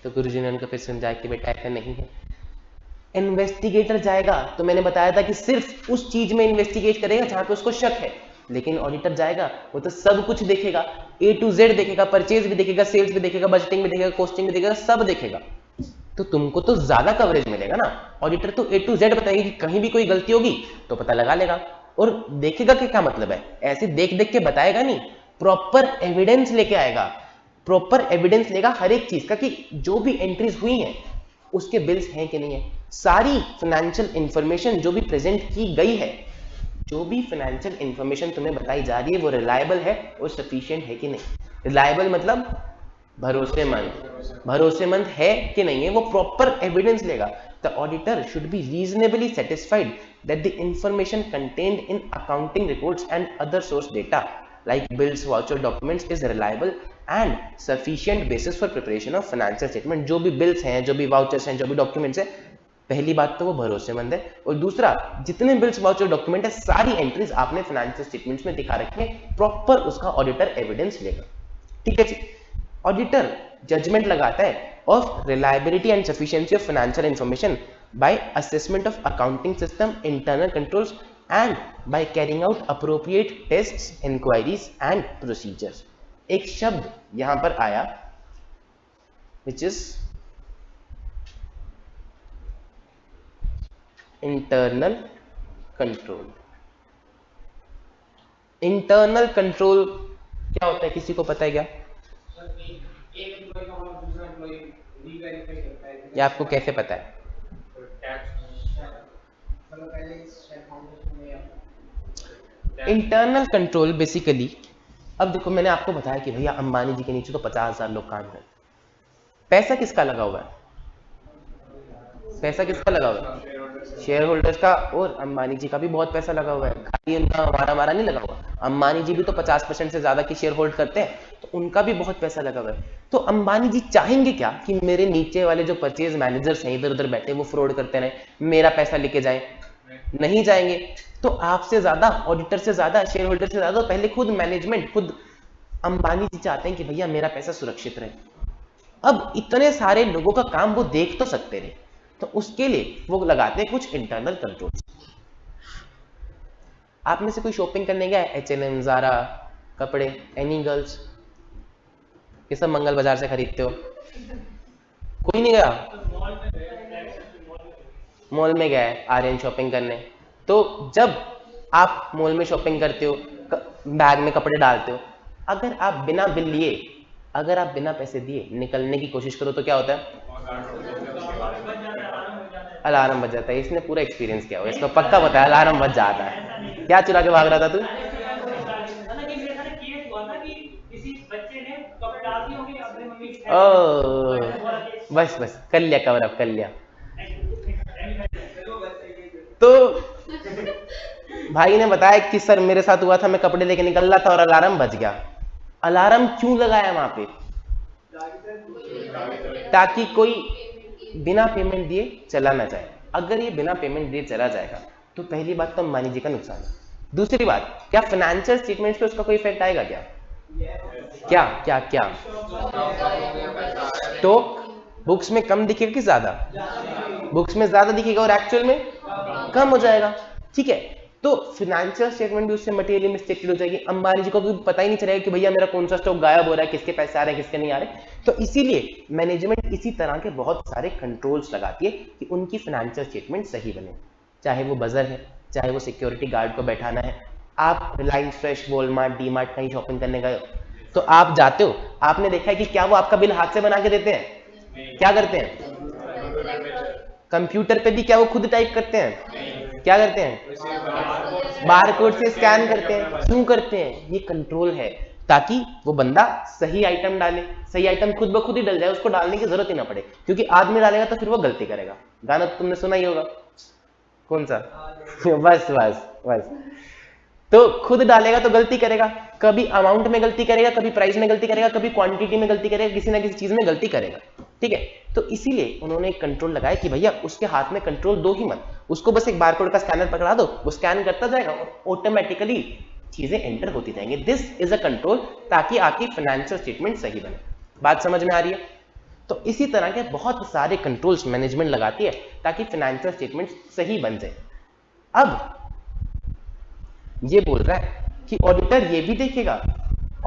तो गुरुजी ने उनको फिर समझाया कि बेटा ऐसा नहीं है। इन्वेस्टिगेटर जाएगा तो मैंने बताया था कि सिर्फ उस चीज में इन्वेस्टिगेट करेगा जहां पे उसको शक है, लेकिन ऑडिटर जाएगा वो तो सब कुछ देखेगा, A to Z देखेगा, परचेज भी देखेगा, सेल्स भी देखेगा, बजटिंग भी देखेगा, कॉस्टिंग भी देखेगा, सब देखेगा, तो तुमको तो ज्यादा कवरेज मिलेगा ना। ऑडिटर तो A to Z बताएगी कि कहीं भी कोई गलती होगी तो पता लगा लेगा, और देखेगा कि क्या मतलब है, ऐसे देख देख के बताएगा नहीं, प्रॉपर एविडेंस लेके आएगा, प्रॉपर एविडेंस लेगा हर एक चीज का कि जो भी एंट्रीज हुई हैं उसके बिल्स हैं कि नहीं है, सारी फाइनेंशियल इंफॉर्मेशन जो भी प्रेजेंट की गई है, जो भी फाइनेंशियल इंफॉर्मेशन तुम्हें बताई जा रही है वो रिलायबल है और सफिशिएंट है कि नहीं। रिलायबल मतलब भरोसेमंद, भरोसेमंद है कि नहीं है, वो प्रॉपर एविडेंस लेगा। The auditor should be reasonably satisfied that the information contained in accounting reports and other source data like bills, voucher, documents is reliable and sufficient basis for preparation of financial statement। जो भी bills हैं, जो भी vouchers हैं, जो भी documents हैं, पहली बात तो वो भरोसेमंद है, और दूसरा जितने बिल्स वाउचर डॉक्यूमेंट है सारी एंट्रीज आपने फाइनेंशियल स्टेटमेंट्स में दिखा रखी है, प्रॉपर उसका ऑडिटर एविडेंस लेगा। ठीक है जी। ऑडिटर जजमेंट लगाता है of reliability and sufficiency of financial information by assessment of accounting system, internal controls, and by carrying out appropriate tests, inquiries and procedures. एक शब्द यहां पर आया which is internal control. Internal control क्या होता है, किसी को पता है क्या? ये आपको कैसे पता है? इंटरनल कंट्रोल बेसिकली, अब देखो मैंने आपको बताया कि भैया अंबानी जी के नीचे तो 50,000 लोग काम करते हैं। पैसा किसका लगा हुआ है? पैसा किसका लगा हुआ है? शेयर होल्डर्स का, और अंबानी जी का भी बहुत पैसा लगा हुआ है, खाली उनका हमारा नहीं लगा हुआ। अंबानी जी भी तो 50% से ज्यादा की शेयर होल्ड करते हैं, तो उनका भी बहुत पैसा लगा हुआ है। तो अंबानी जी चाहेंगे क्या कि मेरे नीचे वाले जो परचेज मैनेजर्स हैं इधर उधर बैठे वो फ्रॉड करते रहे, मेरा पैसा लेके जाए? नहीं जाएंगे। तो आपसे ज्यादा, ऑडिटर से ज्यादा, शेयर होल्डर से ज्यादा पहले खुद मैनेजमेंट, खुद अंबानी जी चाहते हैं कि भैया मेरा पैसा सुरक्षित रहे। अब इतने सारे लोगों का काम वो देख तो सकते रहे, तो उसके लिए वो लगाते हैं कुछ इंटरनल कंट्रोल। आप में से कोई शॉपिंग करने गया है? H&M, ज़ारा, कपड़े, एनी गर्ल्स, ये सब मंगल बाजार से खरीदते हो? कोई नहीं गया? मॉल में गया है आर्यन शॉपिंग करने। तो जब आप मॉल में शॉपिंग करते हो, बैग में कपड़े डालते हो, अगर आप बिना बिल लिए, अगर आप बिना पैसे दिए निकलने की कोशिश करो तो क्या होता है? अलार्म बज जाता है। इसने पूरा एक्सपीरियंस किया हुआ, इसको पक्का पता है अलार्म बज जाता है। क्या चुरा के भाग रहा था तू? ओ बस बस कर लिया, कवर अप कर लिया। तो भाई ने बताया कि सर मेरे साथ हुआ था, मैं कपड़े लेके निकल रहा था और अलार्म बज गया। अलार्म क्यों लगाया वहां पे? ताकि कोई बिना पेमेंट दिए चला ना जाए। अगर ये बिना पेमेंट दिए चला जाएगा तो पहली बात तो अंबानी जी का नुकसान है। दूसरी बात, क्या फाइनेंशियल स्टेटमेंट्स पे उसका कोई इफेक्ट आएगा क्या? क्या क्या क्या? तो बुक्स में कम दिखेगा कि ज्यादा? बुक्स में ज्यादा दिखेगा और एक्चुअल में कम हो जाएगा। ठीक है, तो फाइनेंशियल स्टेटमेंट भी उससे मटेरियली मिस्टेकेड हो जाएगी। अंबानी जी को भी पता ही नहीं चलेगा कि भैया मेरा कौन सा स्टॉक गायब हो रहा है, किसके पैसे आ रहे हैं, किसके नहीं आ रहे। तो इसीलिए मैनेजमेंट इसी तरह के बहुत सारे कंट्रोल्स लगाती है कि उनकी फाइनेंशियल स्टेटमेंट सही बने। चाहे वो बजर है, चाहे वो सिक्योरिटी गार्ड को बैठाना है। आप Reliance fresh, Walmart, D mart कहीं शॉपिंग करने गए हो तो आप जाते हो, आपने देखा है कि क्या वो आपका बिल हाथ से बना के देते हैं? क्या करते हैं? कंप्यूटर पे भी क्या वो खुद टाइप करते हैं? क्या करते हैं? बारकोड से स्कैन करते हैं। क्यों करते हैं? ये कंट्रोल है ताकि वो बंदा सही आइटम डाले, सही आइटम खुद ब खुद ही डल जाए, उसको डालने की जरूरत ही ना पड़े। क्योंकि आदमी डालेगा तो फिर वो गलती करेगा। गाना तो तुमने सुना ही होगा, कौन सा? बस बस बस। तो खुद डालेगा तो गलती करेगा, कभी अमाउंट में गलती करेगा, कभी प्राइस में गलती करेगा, कभी क्वांटिटी में गलती करेगा, किसी ना किसी चीज में गलती करेगा। ठीक है, तो इसीलिए उन्होंने एक कंट्रोल लगाया कि भैया उसके हाथ में कंट्रोल दो ही मत, उसको बस एक बारकोड का स्कैनर पकड़ा दो, वो स्कैन करता जाएगा और ऑटोमेटिकली चीजें एंटर होती जाएंगी। दिस इज अ कंट्रोल, ताकि आपकी फाइनेंशियल स्टेटमेंट सही बने। बात समझ में आ रही है? तो इसी तरह के बहुत सारे कंट्रोल्स मैनेजमेंट लगाती है ताकि फाइनेंशियल स्टेटमेंट सही बन जाए। अब ये बोल रहा है कि ऑडिटर ये भी देखेगा,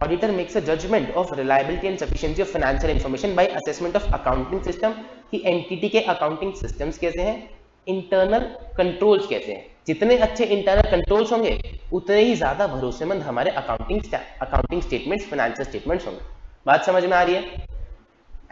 auditor makes a judgement of reliability and sufficiency of financial information by assessment of accounting system, कि एंटिटी के अकाउंटिंग सिस्टम्स कैसे हैं, इंटरनल कंट्रोल्स कैसे हैं। जितने अच्छे इंटरनल कंट्रोल्स होंगे उतने ही ज्यादा भरोसेमंद हमारे अकाउंटिंग स्टेटमेंट्स, फाइनेंशियल स्टेटमेंट्स होंगे। बात समझ में आ रही है?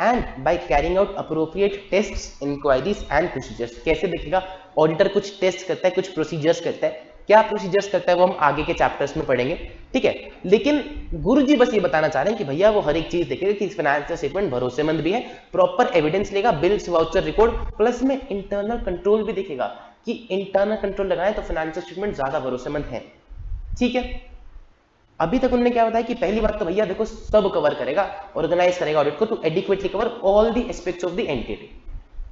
And by carrying out appropriate tests, inquiries and procedures. कैसे देखेगा? ऑडिटर कुछ टेस्ट करता है, कुछ प्रोसीजर्स करता है। क्या प्रोसीजर्स करता है वो हम आगे के चैप्टर्स में पढ़ेंगे। ठीक है, लेकिन गुरुजी बस ये बताना चाह रहे हैं कि भैया वो हर एक चीज देखेगा कि फाइनेंशियल स्टेटमेंट भरोसेमंद भी है, प्रॉपर एविडेंस लेगा, बिल्स, वाउचर, रिकॉर्ड, प्लस में इंटरनल कंट्रोल भी देखेगा कि इंटरनल कंट्रोल लगाए तो फाइनेंशियल स्टेटमेंट ज्यादा भरोसेमंद है। ठीक है, अभी तक उन्होंने क्या बताया कि पहली बात तो भैया देखो सब कवर करेगा, ऑर्गेनाइज करेगा ऑडिट को to adequately cover all the aspects of the entity.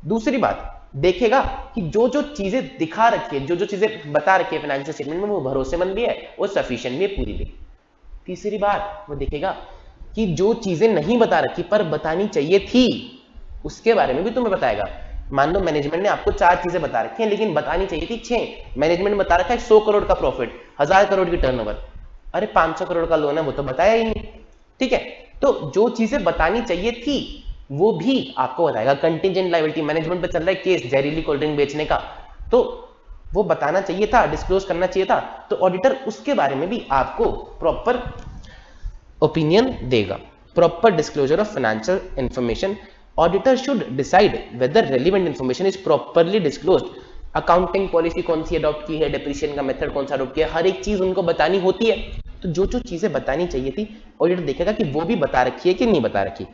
दूसरी बात देखेगा कि जो जो चीजें दिखा रखी है, जो जो चीजें बता रखी है फाइनेंशियल स्टेटमेंट में, वो भरोसेमंद भी है और सफिशिएंट भी है, पूरी भी। तीसरी बात वो देखेगा कि जो चीजें नहीं बता रखी पर बतानी चाहिए थी उसके बारे में भी तुम्हें बताएगा। मान लो मैनेजमेंट ने आपको 4 चीजें बता रखी हैं, लेकिन बतानी चाहिए थी 6। मैनेजमेंट बता रखा है 100 करोड़ का प्रॉफिट, 1000 करोड़ की टर्नओवर, अरे 500 करोड़ का लोन है, वो तो बताया ही नहीं। ठीक है, तो जो चीजें बतानी चाहिए थी वो भी आपको बताएगा। कंटिंजेंट लायबिलिटी, मैनेजमेंट पे चल रहा है केस जहरीली कोल्ड ड्रिंक बेचने का, तो वो बताना चाहिए था, डिस्क्लोज करना चाहिए था, तो ऑडिटर उसके बारे में भी आपको प्रॉपर ओपिनियन देगा। Proper disclosure of financial information, auditor should decide whether relevant information is properly disclosed. Accounting policy कौन सी अडॉप्ट की है, डेप्रिसिएशन का मेथड कौन सा अडॉप्ट किया है, हर एक चीज उनको बतानी होती है। तो जो जो चीजें बतानी चाहिए थी ऑडिटर देखेगा कि वो भी बता रखी है कि नहीं बता रखी।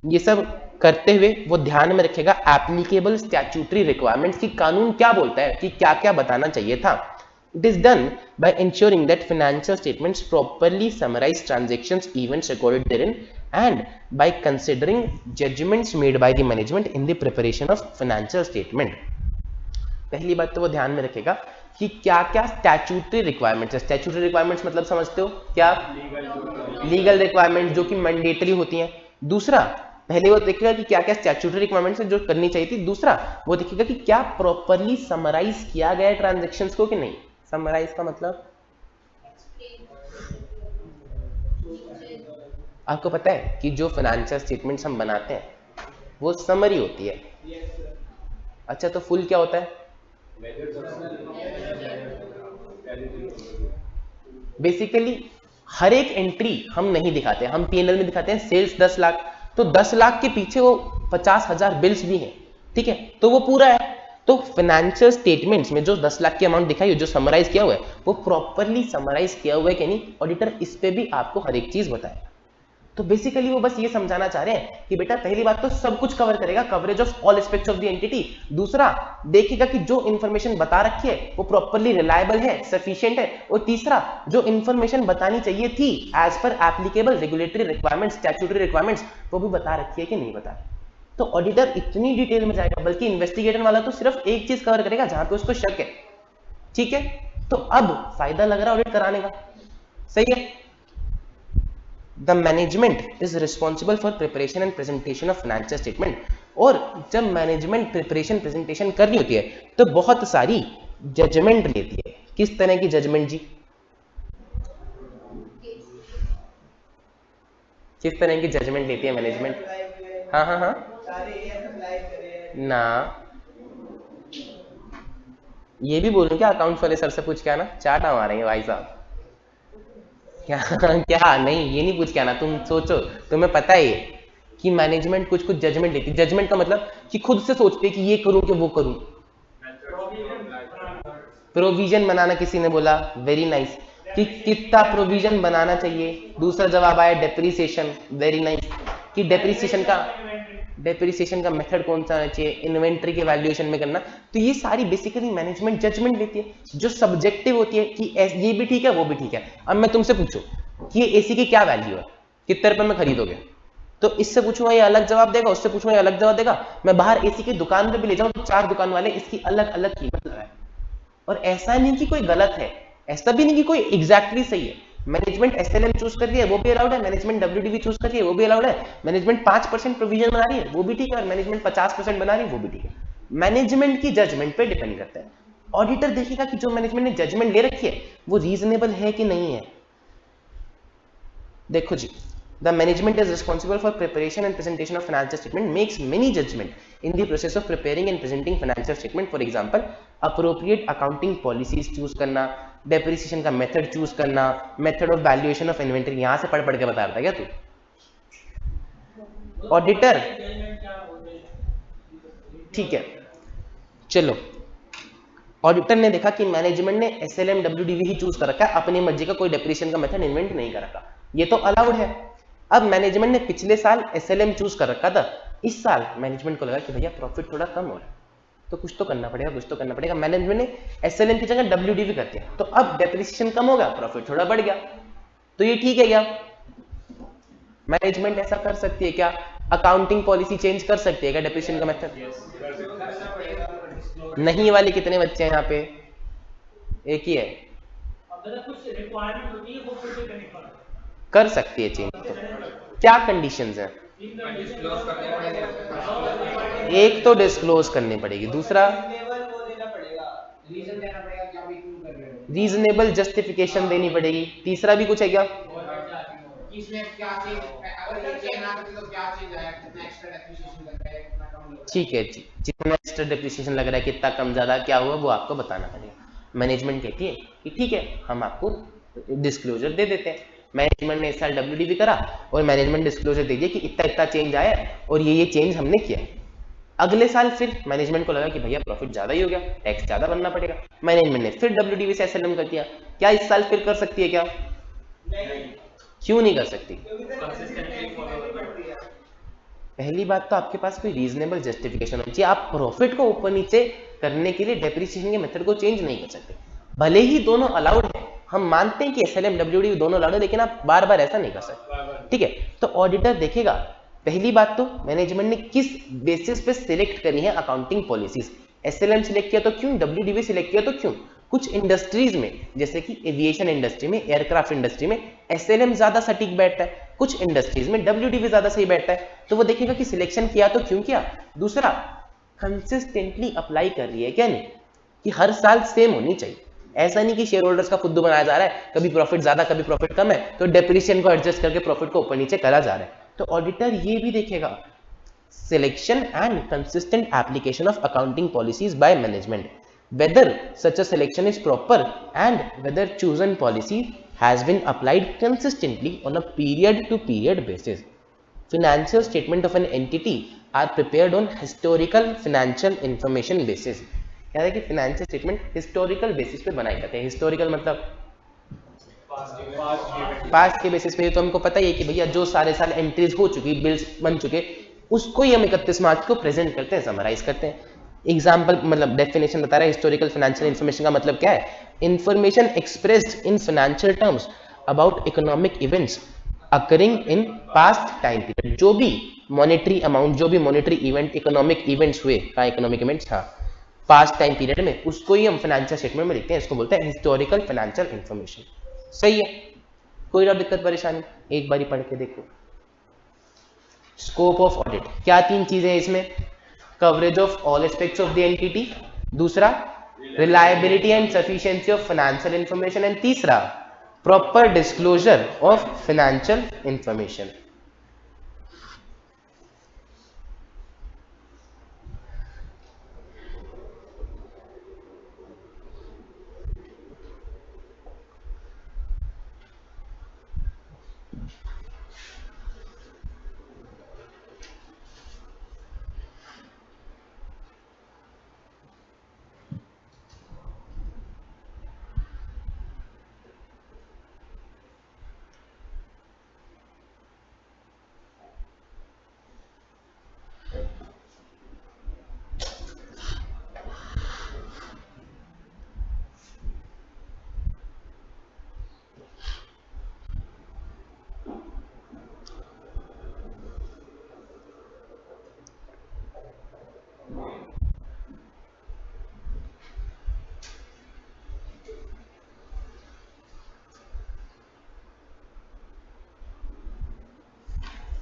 ये सब करते हुए वो ध्यान में रखेगा एप्लीकेबल स्टैट्यूटरी रिक्वायरमेंट्स की, कानून क्या बोलता है कि क्या क्या बताना चाहिए था। It is done by ensuring that financial statements properly summarize transactions, events recorded therein, and by considering judgments made by the management in the preparation of financial statement. पहली बात तो वो ध्यान में रखेगा कि क्या क्या स्टैट्यूटरी रिक्वायरमेंट्स है। स्टैट्यूटरी रिक्वायरमेंट्स मतलब समझते हो क्या? लीगल रिक्वायरमेंट जो कि मैंडेटरी होती हैं। दूसरा, पहले वो देखेगा कि क्या क्या स्टैट्यूटरी रिक्वायरमेंट्स है जो करनी चाहिए थी। दूसरा, वो देखेगा कि क्या प्रॉपरली समराइज किया गया है ट्रांजैक्शंस को कि नहीं। समराइज का मतलब आपको पता है कि जो फाइनेंशियल स्टेटमेंट्स हम बनाते हैं वो समरी होती है। अच्छा, तो फुल क्या होता है? बेसिकली हर एक एंट्री हम नहीं दिखाते, हम पीएनएल में दिखाते हैं सेल्स 10 लाख, तो 10 लाख के पीछे वो 50,000 बिल्स भी हैं। ठीक है, तो वो पूरा है। तो फाइनेंशियल स्टेटमेंट्स में जो 10 लाख की अमाउंट दिखाई है, जो समराइज किया हुआ है, वो प्रॉपरली समराइज किया हुआ है कि नहीं, ऑडिटर इस पे भी आपको हर एक चीज बताएगा। तो बेसिकली वो बस ये समझाना चाह रहे हैं कि बेटा पहली बात तो सब कुछ कवर करेगा, coverage of all aspects of the entity. दूसरा, देखेगा कि जो इंफॉर्मेशन बता रखी है वो प्रॉपरली रिलायबल है, सफिशिएंट है। और तीसरा, जो इंफॉर्मेशन बतानी चाहिए थी as per applicable regulatory requirements, statutory requirements, वो भी बता रखी है कि नहीं बता रही। तो ऑडिटर इतनी डिटेल में जाएगा, बल्कि इन्वेस्टिगेटर वाला तो सिर्फ एक चीज कवर करेगा जहां पे उसको शक है। ठीक है, तो अब फायदा लग रहा है ऑडिट कराने का। सही है। The management is responsible for preparation and presentation of financial statement. और जब मैनेजमेंट प्रिपरेशन प्रेजेंटेशन कर रही होती है तो बहुत सारी जजमेंट लेती है। किस तरह की जजमेंट जी? किस तरह की जजमेंट लेती है मैनेजमेंट? हाँ हाँ हाँ ना, ये भी बोलूं क्या? अकाउंट्स वाले सर से पूछ के आना, चाटा मारेंगे भाई साहब। क्या क्या नहीं, ये नहीं पूछ के आना, तुम सोचो, तुम्हें पता है कि मैनेजमेंट कुछ कुछ जजमेंट लेती है। जजमेंट का मतलब कि खुद से सोचते हैं कि ये करूं कि वो करूं। प्रोविजन बनाना किसी ने बोला, वेरी नाइस, कि कितना प्रोविजन बनाना चाहिए। दूसरा जवाब आया डेप्रिसिएशन, वेरी नाइस, कि डेप्रिसिएशन का मेथड कौन सा होना चाहिए, इन्वेंट्री के वैल्यूएशन में करना। तो ये सारी बेसिकली मैनेजमेंट जजमेंट लेती है जो सब्जेक्टिव होती है कि ये भी ठीक है वो भी ठीक है। अब मैं तुमसे पूछूं कि ये एसी की क्या वैल्यू है, कितने रुपए में खरीदोगे, तो इससे पूछूंगा ये अलग जवाब देगा, उससे पूछूंगा ये अलग जवाब देगा। मैं बाहर एसी की दुकान पे भी ले जाऊं तो 4 दुकान वाले इसकी अलग अलग कीमत लगाए। और ऐसा नहीं कि कोई गलत है, ऐसा भी नहीं कि कोई एग्जैक्टली सही है। मैनेजमेंट एसएलएम चूज कर रही है वो भी अलाउड है, मैनेजमेंट डब्ल्यूडीवी चूज कर रही है वो भी अलाउड है, मैनेजमेंट 5% प्रोविजन बना रही है वो भी ठीक है, और मैनेजमेंट 50% बना रही है वो भी ठीक है। मैनेजमेंट की जजमेंट पे डिपेंड करता है। ऑडिटर देखेगा कि जो मैनेजमेंट ने जजमेंट ले रखी है वो रीजनेबल है कि नहीं है। देखो जी, the management is responsible for preparation and presentation of financial statement, makes many judgment in the process of preparing and presenting financial statement. For example, appropriate accounting policies choose करना, depreciation का method choose करना, method of valuation of inventory। यहाँ से पढ़ के बता रहा था क्या तू? ऑडिटर, ठीक है, चलो, ऑडिटर ने देखा कि मैनेजमेंट ने एसएलएम डब्ल्यूडीवी ही चूज कर रखा है, अपनी मर्जी का कोई डेप्रिसिएशन का मेथड इन्वेंट नहीं कर रखा, ये तो अलाउड है। अब मैनेजमेंट ने पिछले साल एसएलएम चूज कर रखा था, इस साल मैनेजमेंट को लगा कि भैया प्रॉफिट थोड़ा कम हो रहा है तो कुछ तो करना पड़ेगा, कुछ तो करना पड़ेगा। मैनेजमेंट ने एसएलएम की जगह डब्ल्यूडीवी कर दिया, तो अब डेप्रिसिएशन कम हो गया, प्रॉफिट थोड़ा बढ़ गया, तो ये ठीक है क्या? मैनेजमेंट ऐसा कर सकती है क्या? अकाउंटिंग पॉलिसी चेंज कर सकती है क्या डेप्रिसिएशन का मेथड? नहीं वाले कितने बच्चे हैं यहाँ पे? एक ही है। कर सकती है चेंज, तो क्या कंडीशंस हैं? एक तो डिस्क्लोज करनी पड़ेगी, दूसरा रीजनेबल जस्टिफिकेशन देनी पड़ेगी, तीसरा भी कुछ है क्या? ठीक है जी, जितना एक्स्ट्रा डेप्रिसिएशन लग रहा है, कितना कम ज्यादा क्या हुआ वो आपको बताना पड़ेगा। मैनेजमेंट कहती है कि ठीक है हम आपको डिस्क्लोजर दे देते हैं। मैनेजमेंट ने इस साल डब्ल्यूडीवी करा और मैनेजमेंट डिस्क्लोजर दे दिया कि इतना इतना चेंज आया और ये चेंज हमने किया। अगले साल फिर मैनेजमेंट को लगा कि भैया प्रॉफिट ज्यादा ही हो गया, टैक्स ज्यादा बनना पड़ेगा, मैनेजमेंट ने फिर डब्ल्यूडीवी से एसएलएम कर दिया। क्या इस साल फिर कर सकती है क्या? नहीं। क्यों नहीं कर सकती? पहली बात तो आपके पास कोई रीजनेबल जस्टिफिकेशन होनी चाहिए। आप प्रॉफिट को ऊपर नीचे करने के लिए डेप्रिसिएशन के मेथड को चेंज नहीं कर सकते। भले ही दोनों अलाउड है, हम मानते हैं कि एसएलएम डब्ल्यूडी दोनों अलाउड है, लेकिन आप बार बार ऐसा नहीं कर सकते। ठीक है, तो ऑडिटर देखेगा पहली बात तो मैनेजमेंट ने किस बेसिस पे सिलेक्ट करी है अकाउंटिंग पॉलिसीज। एसएलएम सिलेक्ट किया तो क्यों, डब्ल्यूडीवी सिलेक्ट किया तो क्यों। कुछ इंडस्ट्रीज में जैसे कि एविएशन इंडस्ट्री में, एयरक्राफ्ट इंडस्ट्री में एसएलएम ज्यादा सटीक बैठता है, कुछ इंडस्ट्रीज में डब्ल्यूडीवी ज्यादा सही बैठता है, तो वो देखेगा कि सिलेक्शन किया तो क्यों किया। दूसरा, कंसिस्टेंटली अप्लाई कर रही है क्या नहीं, कि हर साल सेम होनी चाहिए। ऐसा नहीं कि शेयर होल्डर्स का फुद्दू बनाया जा रहा है, कभी प्रॉफिट ज्यादा कभी प्रॉफिट कम है तो डेप्रिसिएशन को एडजस्ट करके प्रॉफिट को ऊपर नीचे करा जा रहा है। तो ऑडिटर ये भी देखेगा selection and consistent application of accounting policies by management, whether such a selection is proper and whether chosen policy has been applied consistently on a period to period basis. Financial statement of an entity are prepared on historical financial information basis. कह रहा है कि financial statement historical basis पे बनाए जाते हैं। Historical मतलब past के बेसिस पे। तो हमको पता ही है कि भैया जो सारे साल एंट्रीज हो चुकी, बिल्स बन चुके, उसको ही हम 31 मार्च को प्रेजेंट करते हैं, समराइज करते हैं। एग्जाम्पल मतलब डेफिनेशन बता रहा है हिस्टोरिकल फाइनेंशियल इन्फॉर्मेशन का मतलब क्या है, information expressed in financial terms about economic events occurring in past time period. जो भी मॉनेटरी अमाउंट, जो भी मॉनेटरी इवेंट, इकोनॉमिक इवेंट्स हुए, का इकोनॉमिक इवेंट्स था पास्ट टाइम पीरियड में, उसको ही हम फाइनेंशियल स्टेटमेंट में लिखते हैं। इसको बोलते हैं हिस्टोरिकल फाइनेंशियल इन्फॉर्मेशन। सही है, कोई और दिक्कत परेशानी? एक बारी पढ़ के देखो। स्कोप ऑफ ऑडिट, क्या तीन चीजें हैं इसमें, coverage of all aspects of the entity, दूसरा reliability and sufficiency of financial information, and तीसरा proper disclosure of financial information.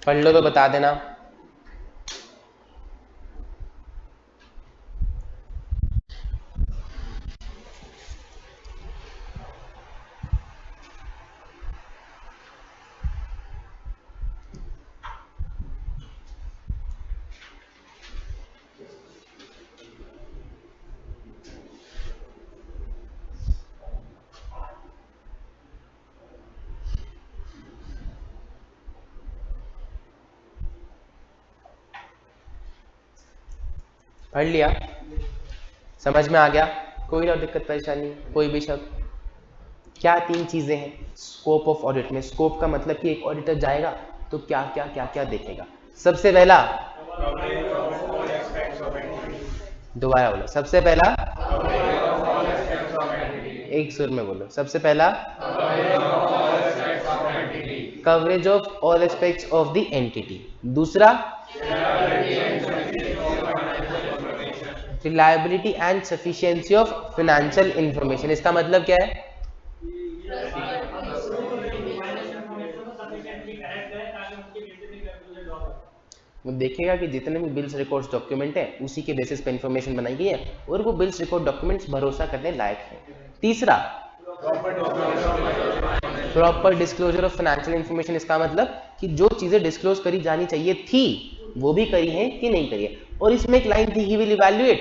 पढ़ लो तो बता देना। पढ़ लिया, समझ में आ गया? कोई और दिक्कत परेशानी, कोई भी शब्द? क्या तीन चीजें हैं स्कोप ऑफ ऑडिट में। स्कोप का मतलब कि एक ऑडिटर जाएगा तो क्या क्या क्या क्या देखेगा। सबसे पहला, दोबारा बोलो, सबसे पहला, एक सुर में बोलो, सबसे पहला coverage of all aspects of the entity, दूसरा reliability and sufficiency of financial information. इसका मतलब क्या है, वो देखेगा कि जितने भी बिल्स रिकॉर्ड्स डॉक्यूमेंट है उसी के बेसिस पे इंफॉर्मेशन बनाई गई है और वो बिल्स रिकॉर्ड डॉक्यूमेंट्स भरोसा करने लायक है। तीसरा, proper disclosure of financial information. इसका मतलब कि जो चीजें डिस्क्लोज करी जानी चाहिए थी वो भी करी है कि नहीं करी है। और इसमें एक लाइन थी, he will evaluate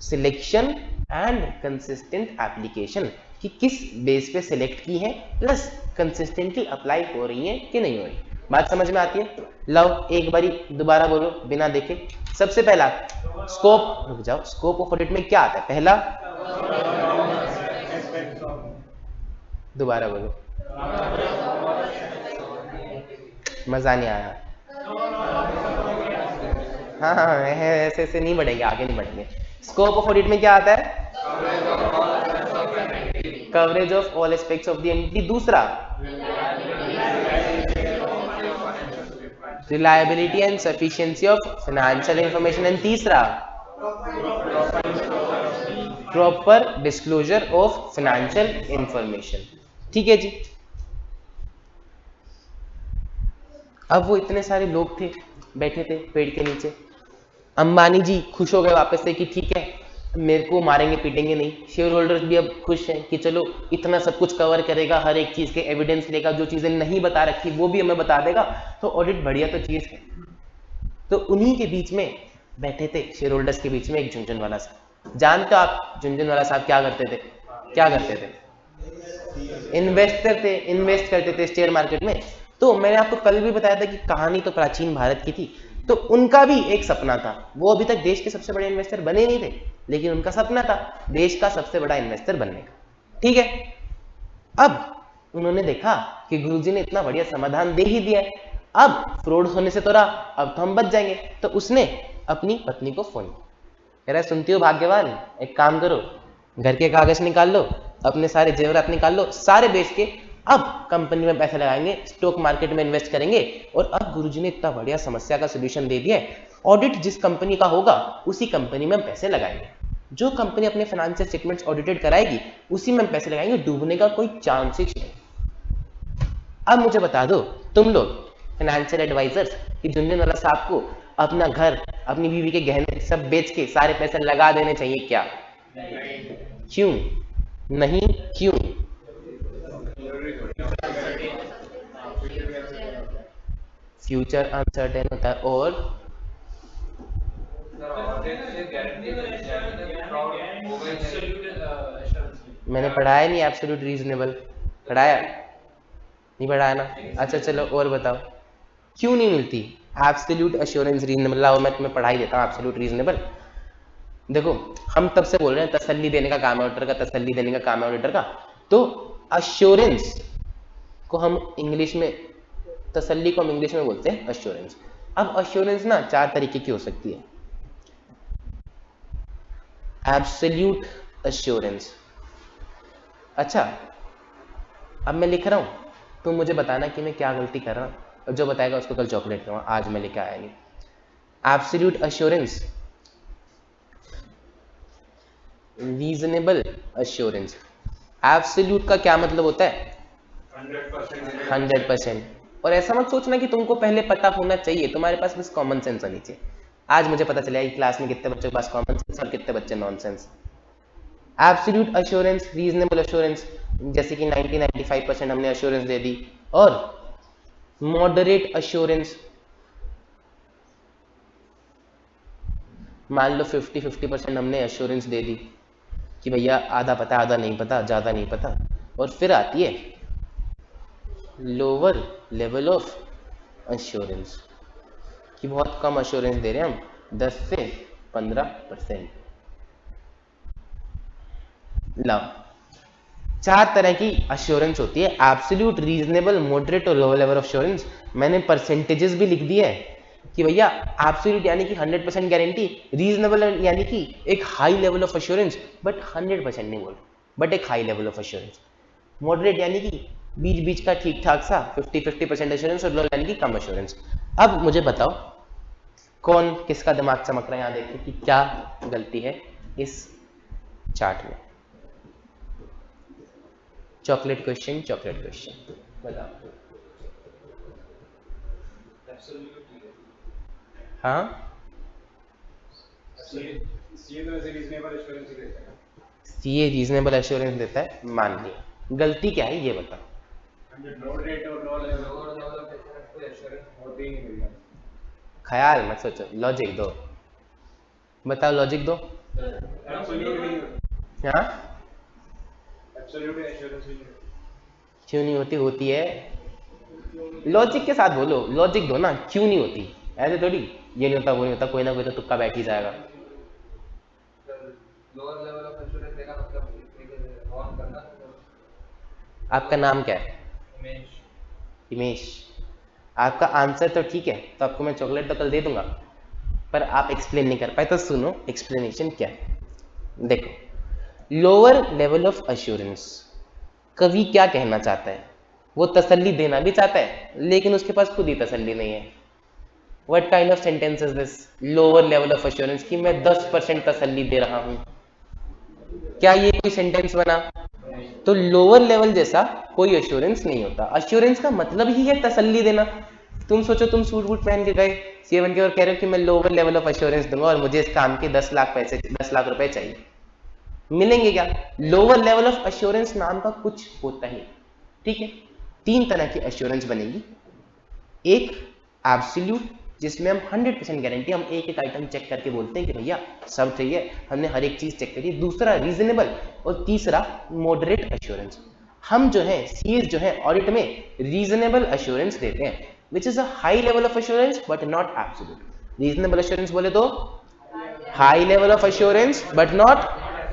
selection and consistent application, कि किस बेस पे सिलेक्ट की है प्लस कंसिस्टेंटली अप्लाई हो रही है कि नहीं हो रही। बात समझ में आती है? लव एक बारी दोबारा बोलो बिना देखे। सबसे पहला स्कोप, रुक जाओ, स्कोप ऑफ ऑडिट में क्या आता है? पहला, दोबारा बोलो, मजा नहीं आया। हाँ हाँ, ऐसे ऐसे नहीं बढ़ेंगे, आगे नहीं बढ़ेंगे। स्कोप ऑफ ऑडिट में क्या आता है? Coverage of all aspects of the entity. दूसरा, reliability and sufficiency of financial information. And तीसरा, proper disclosure of financial information. ठीक है जी। अब वो इतने सारे लोग थे, बैठे थे पेड़ के नीचे। अंबानी जी खुश हो गए वापस से कि ठीक है, मेरे को मारेंगे पीटेंगे नहीं। शेयर होल्डर्स भी अब खुश हैं कि चलो इतना सब कुछ कवर करेगा, हर एक चीज के एविडेंस लेगा, जो चीजें नहीं बता रखी वो भी हमें बता देगा, तो ऑडिट बढ़िया तो चीज है। तो उन्हीं के बीच में बैठे थे, शेयर होल्डर्स के बीच में एक झुंझुनवाला साहब। जानते हो आप झुंझुनवाला साहब क्या करते थे? क्या करते थे? इन्वेस्टर थे, इन्वेस्ट करते थे शेयर मार्केट में। तो मैंने आपको कल भी बताया था कि कहानी तो प्राचीन भारत की थी। तो उनका भी एक सपना था, वो अभी तक देश के सबसे बड़े इन्वेस्टर बने नहीं थे, लेकिन उनका सपना था देश का सबसे बड़ा इन्वेस्टर बनने का। ठीक है, अब उन्होंने देखा कि गुरुजी ने इतना बढ़िया समाधान दे ही दिया है, अब फ्रॉड होने से तो रहा, अब तो हम बच जाएंगे। तो उसने अपनी पत्नी को फोन किया, कह रहा है सुनती हो भाग्यवान, एक काम करो, घर के कागज निकाल लो, अपने सारे जेवरात निकाल लो, सारे बेच के अब कंपनी में पैसे लगाएंगे, स्टॉक मार्केट में इन्वेस्ट करेंगे। और अब गुरुजी ने इतना बढ़िया समस्या का सोल्यूशन दे दिया है, ऑडिट जिस कंपनी का होगा उसी कंपनी में पैसे लगाएंगे। जो कंपनी अपने फाइनेंशियल स्टेटमेंट्स ऑडिटेड कराएगी उसी में पैसे लगाएंगे, डूबने का कोई चांस ही नहीं। अब मुझे बता दो तुम लोग फाइनेंशियल एडवाइजर्स कि झुंझुनवाला साहब को अपना घर, अपनी बीवी के गहने सब बेच के सारे पैसे लगा देने चाहिए क्या? क्यों नहीं? क्यों? फ्यूचर अनसर्टेन होता है और मैंने पढ़ाया नहीं एब्सोल्यूट रीजनेबल, पढ़ाया नहीं? पढ़ाया ना? अच्छा चलो और बताओ क्यों नहीं मिलती एब्सोल्यूट एश्योरेंस रीजनेबल? लाओ मैं तुम्हें पढ़ाई देता हूँ एब्सोल्यूट रीजनेबल। देखो हम तब से बोल रहे हैं तसल्ली देने का काम है ऑडिटर का, तसल्ली देने का काम है ऑडिटर का। तो अश्योरेंस को हम इंग्लिश में, तसल्ली को हम इंग्लिश में बोलते हैं अश्योरेंस। अब अश्योरेंस ना चार तरीके की हो सकती है। एब्सोल्यूट अश्योरेंस, अच्छा अब मैं लिख रहा हूं, तुम मुझे बताना कि मैं क्या गलती कर रहा हूं, और जो बताएगा उसको कल चॉकलेट दूंगा, आज मैं लेके आया नहीं। Absolute assurance, reasonable assurance. Absolute का क्या मतलब होता है? 100%। और ऐसा मत सोचना कि तुमको पहले पता होना चाहिए, तुम्हारे पास बस कॉमन सेंस होनी चाहिए। आज मुझे पता चला कि क्लास में कितने बच्चों के पास कॉमन सेंस और कितने बच्चे nonsense. Absolute assurance, reasonable assurance, जैसे कि 90-95% हमने अश्योरेंस दे दी। और मॉडरेट अश्योरेंस, मान लो 50-50% हमने अश्योरेंस दे दी कि भैया आधा पता आधा नहीं पता, ज्यादा नहीं पता। और फिर आती है लोअर लेवल ऑफ अश्योरेंस, कि बहुत कम अश्योरेंस दे रहे हैं हम, 10 से 15%। ला, चार तरह की अश्योरेंस होती है, एब्सोल्यूट, रीजनेबल, मॉडरेट और लोअर लेवल ऑफ अश्योरेंस। मैंने परसेंटेजेस भी लिख दिए है कि भैया एब्सोल्यूट यानी कि 100% गारंटी, रीजनेबल यानी कि एक high level of assurance but 100% नहीं बोल, बट एक high level of assurance. Moderate यानी कि बीच बीच का ठीक ठाक सा 50-50% अश्योरेंस, और लोअर यानी कि कम अश्योरेंस। अब मुझे बताओ कौन किसका दिमाग चमक रहा है, यहाँ देखिए कि क्या गलती है इस चार्ट में। चॉकलेट क्वेश्चन, चॉकलेट क्वेश्चन बताओ। हाँ सीए रीजनेबल एश्योरेंस देता है, मान लिया, गलती क्या है ये बता। ख्याल मत सोचो, लॉजिक दो, बताओ लॉजिक दो। हाँ क्यों नहीं होती? होती है, लॉजिक के साथ बोलो, लॉजिक दो ना, क्यों नहीं होती? ऐसे थोड़ी ये नहीं होता वो नहीं होता, कोई ना कोई तो तुक्का बैठ ही जाएगा। आपका नाम क्या है? हिमेश। आपका आंसर तो ठीक है, तो आपको मैं चॉकलेट तो कल दे दूंगा, पर आप एक्सप्लेन नहीं कर पाए, तो सुनो एक्सप्लेनेशन क्या है। देखो, लोअर लेवल ऑफ अश्योरेंस, कवि क्या कहना चाहता है? वो तसल्ली देना भी चाहता है लेकिन उसके पास खुद ही तसल्ली नहीं है। What kind of sentence is this? Lower level of assurance, कि मैं 10% तसल्ली दे रहा हूं, क्या ये कोई सेंटेंस बना? तो लोअर लेवल जैसा कोई अश्योरेंस नहीं होता। अश्योरेंस का मतलब ही है तसल्ली देना। तुम सोचो, तुम सूट वूट पहन के गए C1 के और कह रहे हो कि मैं लोअर लेवल ऑफ अश्योरेंस दूंगा और मुझे इस काम के 10 लाख पैसे, 10 लाख रुपए चाहिए, मिलेंगे क्या? लोअर लेवल ऑफ अश्योरेंस नाम का कुछ होता ही, ठीक है। 3 तरह की अश्योरेंस बनेगी। एक एब्सोल्यूट, जिसमें हम 100% गारंटी, हम एक एक आइटम चेक करके बोलते हैं कि भैया सब सही है, हमने हर एक चीज चेक करी। दूसरा रीजनेबल, और तीसरा मॉडरेट अश्योरेंस। हम जो है सीएस जो है ऑडिट में रीजनेबल अश्योरेंस देते हैं, which is a high level of assurance but not absolute. Reasonable assurance बोले तो high level of assurance but not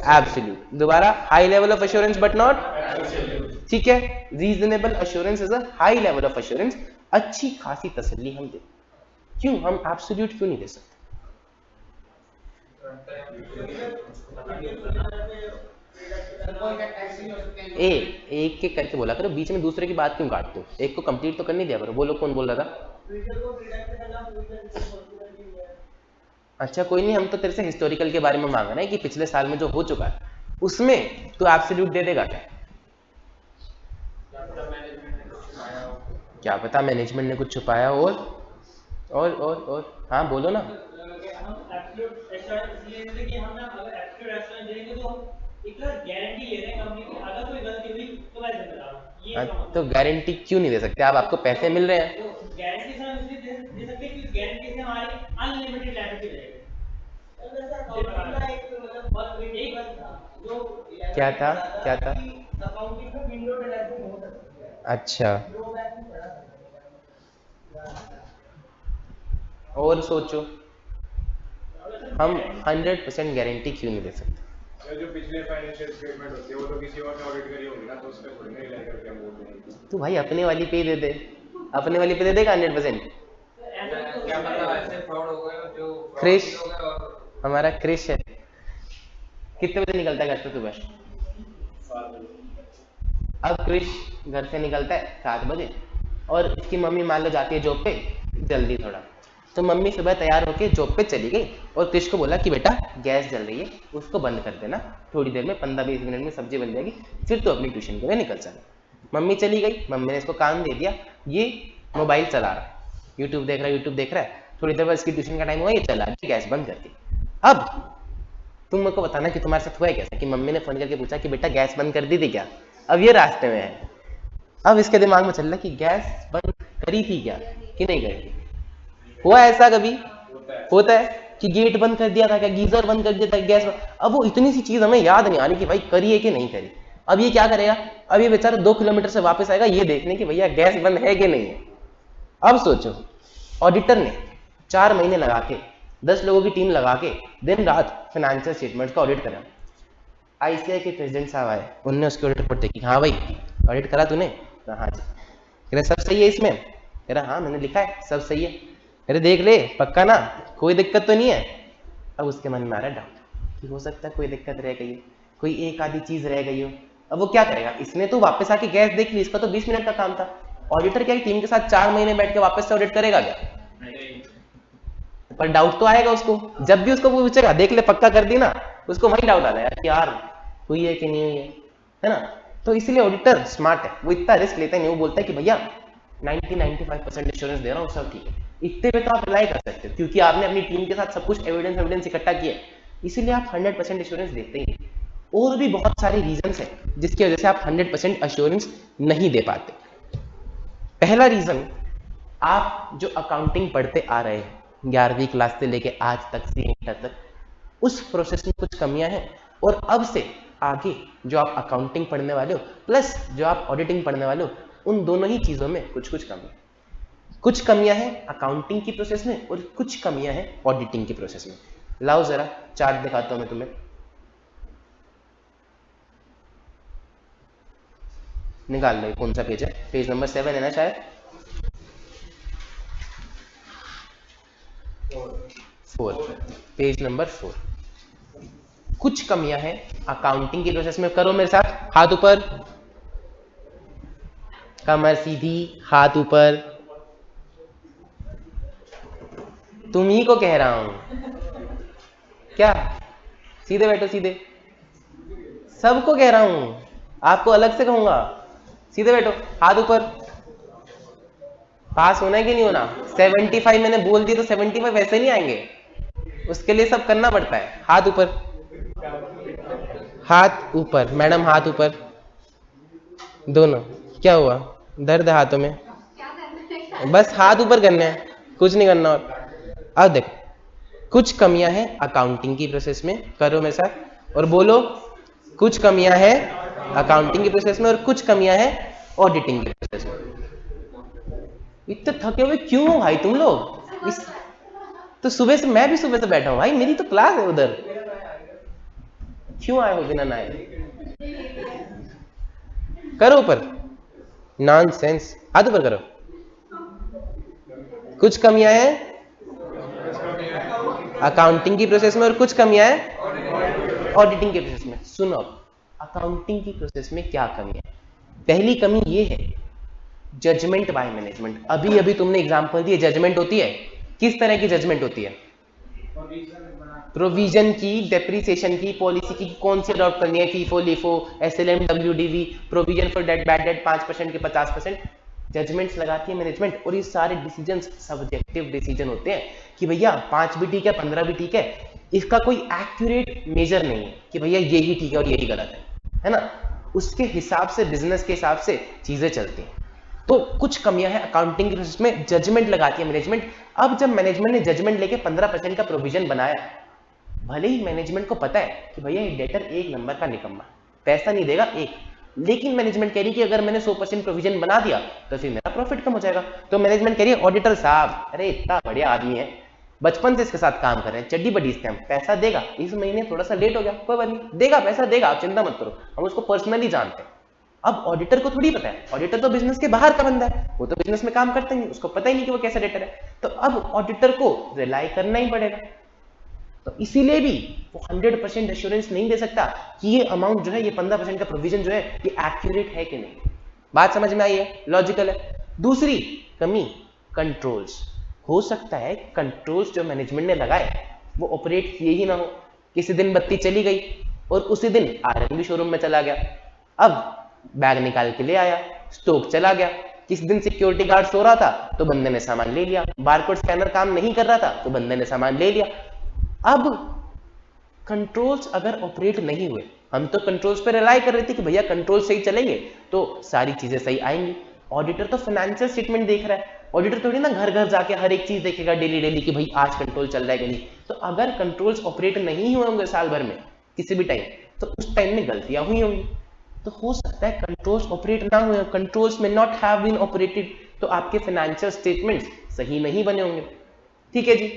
absolute. दोबारा, high level of assurance but not, ठीक है। Reasonable assurance is a high level of assurance, अच्छी खासी तसल्ली हम देते। क्यों हम एब्सोल्यूट क्यों नहीं दे सकते? एक के करके बोला करो, बीच में दूसरे की बात क्यों काटते हो? एक को कंप्लीट तो करने दिया करो। बोलो कौन बोल रहा था? अच्छा कोई नहीं, हम तो तेरे से हिस्टोरिकल के बारे में मांग रहे हैं कि पिछले साल में जो हो चुका है उसमें तो एब्सोल्यूट दे देगा क्या? क्या पता मैनेजमेंट ने कुछ छुपाया। और हाँ बोलो ना। तो गारंटी क्यों नहीं दे सकते आप? आपको पैसे मिल रहे हैं। क्या था? क्या था? अच्छा, और सोचो, हम 100% गारंटी क्यों नहीं दे सकते? जो पिछले फाइनेंशियल स्टेटमेंट होते हैं वो तो किसी और ने ऑडिट करी होगी ना, तो उस पे थोड़ी ना रिलाई करके हम बोल रहे हैं। तो भाई अपने वाली पे दे दे, अपने वाली पे दे देगा 100%। क्या पता ऐसे फ्रॉड हो गए जो क्रिश, हमारा क्रिश है, कितने बजे निकलता है घर से सुबह? अब क्रिश घर से निकलता है 7 बजे और इसकी मम्मी मान लो जाती है जॉब पे जल्दी थोड़ा, तो मम्मी सुबह तैयार होकर जॉब पे चली गई और क्रिश को बोला कि बेटा गैस जल रही है, उसको बंद कर देना, थोड़ी देर में 15-20 मिनट में सब्जी बन जाएगी, फिर तो अपनी ट्यूशन के लिए निकल जाना। मम्मी चली गई, मम्मी ने इसको काम दे दिया, ये मोबाइल चला रहा है, यूट्यूब देख रहा है, थोड़ी देर बाद इसकी ट्यूशन का टाइम हुआ, ये चला गया गैस बंद करके। अब तुम मेरे को बताना कि तुम्हारे साथ हुआ है कैसा, कि मम्मी ने फोन करके पूछा कि बेटा गैस बंद कर दी थी क्या? अब ये रास्ते में है, अब इसके दिमाग में चल रहा है कि गैस बंद करी थी क्या कि नहीं करी? हुआ ऐसा कभी? होता है कि गेट बंद कर दिया था क्या, गीजर बंद कर दिया था, गैस बंद। अब वो इतनी सी चीज हमें याद नहीं आ रही कि भाई करी है कि नहीं करी। अब ये क्या करेगा? अब ये बेचारा 2 किलोमीटर से वापस आएगा ये देखने कि भैया गैस बंद है कि नहीं है। अब सोचो, ऑडिटर ने 4 महीने लगा के 10 लोगों की टीम लगा के दिन रात फाइनेंशियल स्टेटमेंट्स का ऑडिट करा। आईसीआई के प्रेसिडेंट साहब आए, उन्होंने उसकी ऑडिट रिपोर्ट देखी, हाँ भाई ऑडिट करा तूने? हाँ जी। कह रहे सब सही है इसमें? कह रहा हाँ मैंने लिखा है सब सही है। कह रहे देख ले पक्का ना, कोई दिक्कत तो नहीं है? अब उसके मन में आ रहा है डाउट कि हो सकता है कोई दिक्कत रह गई हो, कोई एक आधी चीज रह गई हो। अब वो क्या करेगा? इसने तो वापस आके गैस देख ली, इसका तो 20 मिनट का काम था। ऑडिटर क्या टीम के साथ 4 महीने बैठ के वापस से ऑडिट करेगा क्या? पर डाउट तो आएगा उसको, जब भी उसको पूछेगा देख ले पक्का कर दी ना, उसको वही डाउट आता है यार हुई है कि नहीं हुई है ना। तो इसलिए ऑडिटर स्मार्ट है, वो इतना रिस्क लेता है नहीं, वो बोलता है कि भैया 90-95% इंश्योरेंस दे रहा हूँ सब ठीक है, इतने पे तो आप रिलाई कर सकते हो क्योंकि आपने अपनी टीम के साथ सब कुछ एविडेंस इकट्ठा किया, इसीलिए आप 100% एश्योरेंस देते ही नहीं। और भी बहुत सारी रीजंस हैं जिसकी वजह से आप 100% एश्योरेंस नहीं दे पाते। पहला रीजन, आप जो अकाउंटिंग पढ़ते आ रहे हैं 11वीं क्लास से लेके आज तक सी इंटर तक, उस प्रोसेस में कुछ कमियां हैं, और अब से आगे जो आप अकाउंटिंग पढ़ने वाले हो प्लस जो आप ऑडिटिंग पढ़ने वाले हो, उन दोनों ही चीजों में कुछ कमियां हैं अकाउंटिंग की प्रोसेस में और कुछ कमियां हैं ऑडिटिंग की प्रोसेस में। लाओ जरा चार्ट दिखाता हूं मैं तुम्हें, निकाल लो कौन सा पेज है, पेज नंबर 7 है ना शायद, 4, पेज नंबर 4। कुछ कमियां हैं अकाउंटिंग की प्रोसेस में। करो मेरे साथ, हाथ ऊपर, कमर सीधी, हाथ ऊपर। तुम ही को कह रहा हूं क्या, सीधे बैठो, सीधे, सबको कह रहा हूं, आपको अलग से कहूंगा, सीधे बैठो, हाथ ऊपर। पास होना है कि नहीं होना? 75 मैंने बोल दिया तो 75 वैसे नहीं आएंगे, उसके लिए सब करना पड़ता है। हाथ ऊपर, हाथ ऊपर, मैडम हाथ ऊपर, दोनों। क्या हुआ, दर्द है हाथों में? बस हाथ ऊपर करने हैं, कुछ नहीं करना। और अब देखो, कुछ कमियां हैं अकाउंटिंग की प्रोसेस में, करो मेरे साथ और बोलो, कुछ कमियां हैं अकाउंटिंग की प्रोसेस में और कुछ कमियां हैं ऑडिटिंग की प्रोसेस में। इतने थके हुए क्यों हो भाई तुम लोग? तो सुबह से, मैं भी सुबह से बैठा हूं भाई, मेरी तो क्लास है उधर, क्यों आए हो बिना नहाए? करो ऊपर, नॉनसेंस, हाथ ऊपर करो। कुछ कमियां हैं अकाउंटिंग की प्रोसेस में और कुछ कमियां हैं ऑडिटिंग की प्रोसेस में। सुनो, अकाउंटिंग की प्रोसेस में क्या कमी है? पहली कमी ये है, जजमेंट बाय मैनेजमेंट। अभी अभी तुमने एग्जांपल दिए, जजमेंट होती है, किस तरह की जजमेंट होती है? प्रोविजन की, डेप्रिसिएशन की, पॉलिसी की, कौन सी अडॉप्ट करनी है, FIFO LIFO, SLM, WDV, provision for debt, bad debt 5% के 50%, जजमेंट्स लगाती है मैनेजमेंट। और ये सारे डिसीजंस सब्जेक्टिव डिसीजन होते हैं कि भैया 5 भी ठीक है, 15 भी ठीक है, इसका कोई एक्यूरेट मेजर नहीं है कि भैया यही ठीक है और यही गलत है ना? उसके हिसाब से, बिजनेस के हिसाब से चीजें चलती हैं। तो कुछ कमियां हैं अकाउंटिंग की प्रोसेस में, जजमेंट लगाती है मैनेजमेंट। अब जब मैनेजमेंट ने जजमेंट लेके 15% का प्रोविजन बनाया, भले ही मैनेजमेंट को पता है कि भैया ये डेटर एक नंबर का निकम्मा, पैसा नहीं देगा एक, लेकिन मैनेजमेंट कह रही कि अगर मैंने 100% प्रोविजन बना दिया तो फिर मेरा प्रॉफिट कम हो जाएगा। तो मैनेजमेंट कह रही है, ऑडिटर साहब, अरे इतना बढ़िया आदमी है, बचपन से इसके साथ काम कर रहे हैं, चड्डी बडीजते हैं, पैसा देगा। इस महीने थोड़ा सा लेट हो गया, कोई बात नहीं, देगा, पैसा देगा, आप चिंता मत करो, हम उसको पर्सनली जानते हैं। अब ऑडिटर को थोड़ी पता है, ऑडिटर तो बिजनेस के बाहर का बंदा है, वो तो बिजनेस में काम करते नहीं, उसको पता ही नहीं कि वो कैसा डेटर है। तो अब ऑडिटर को रिलाई करना ही पड़ेगा। तो इसीलिए भी वो 100% एश्योरेंस नहीं दे सकता कि ये अमाउंट जो है, ये 15% का प्रोविजन जो है, ये एक्यूरेट है कि नहीं। बात समझ में आई है? लॉजिकल है। दूसरी कमी, कंट्रोल्स। हो सकता है कंट्रोल्स जो मैनेजमेंट ने लगाए वो ऑपरेट किए ही ना हो, किसी दिन बत्ती चली गई और उसी दिन आरएमबी शोरूम में चला गया, अब बैग निकाल के ले आया, स्टॉक चला गया, किसी दिन सिक्योरिटी गार्ड सो रहा था तो बंदे ने सामान ले लिया, बारकोड स्कैनर काम नहीं कर रहा था तो बंदे ने सामान ले लिया। अब कंट्रोल्स अगर ऑपरेट नहीं हुए, हम तो कंट्रोल्स पे रिलाई कर रहे थे कि भैया कंट्रोल सही चलेंगे तो सारी चीजें सही आएंगी। ऑडिटर तो फाइनेंशियल स्टेटमेंट देख रहा है, ऑडिटर थोड़ी ना घर घर जाके हर एक चीज देखेगा डेली डेली कि भाई आज कंट्रोल चल रहा है कि नहीं। तो अगर कंट्रोल्स ऑपरेट नहीं हुए होंगे साल भर में किसी भी टाइम, तो उस टाइम में गलतियां हुई होंगी। तो हो सकता है कंट्रोल्स ऑपरेट ना हुए, कंट्रोल्स में नॉट हैव बीन ऑपरेटेड, तो आपके फाइनेंशियल स्टेटमेंट्स सही नहीं बने होंगे। ठीक है जी।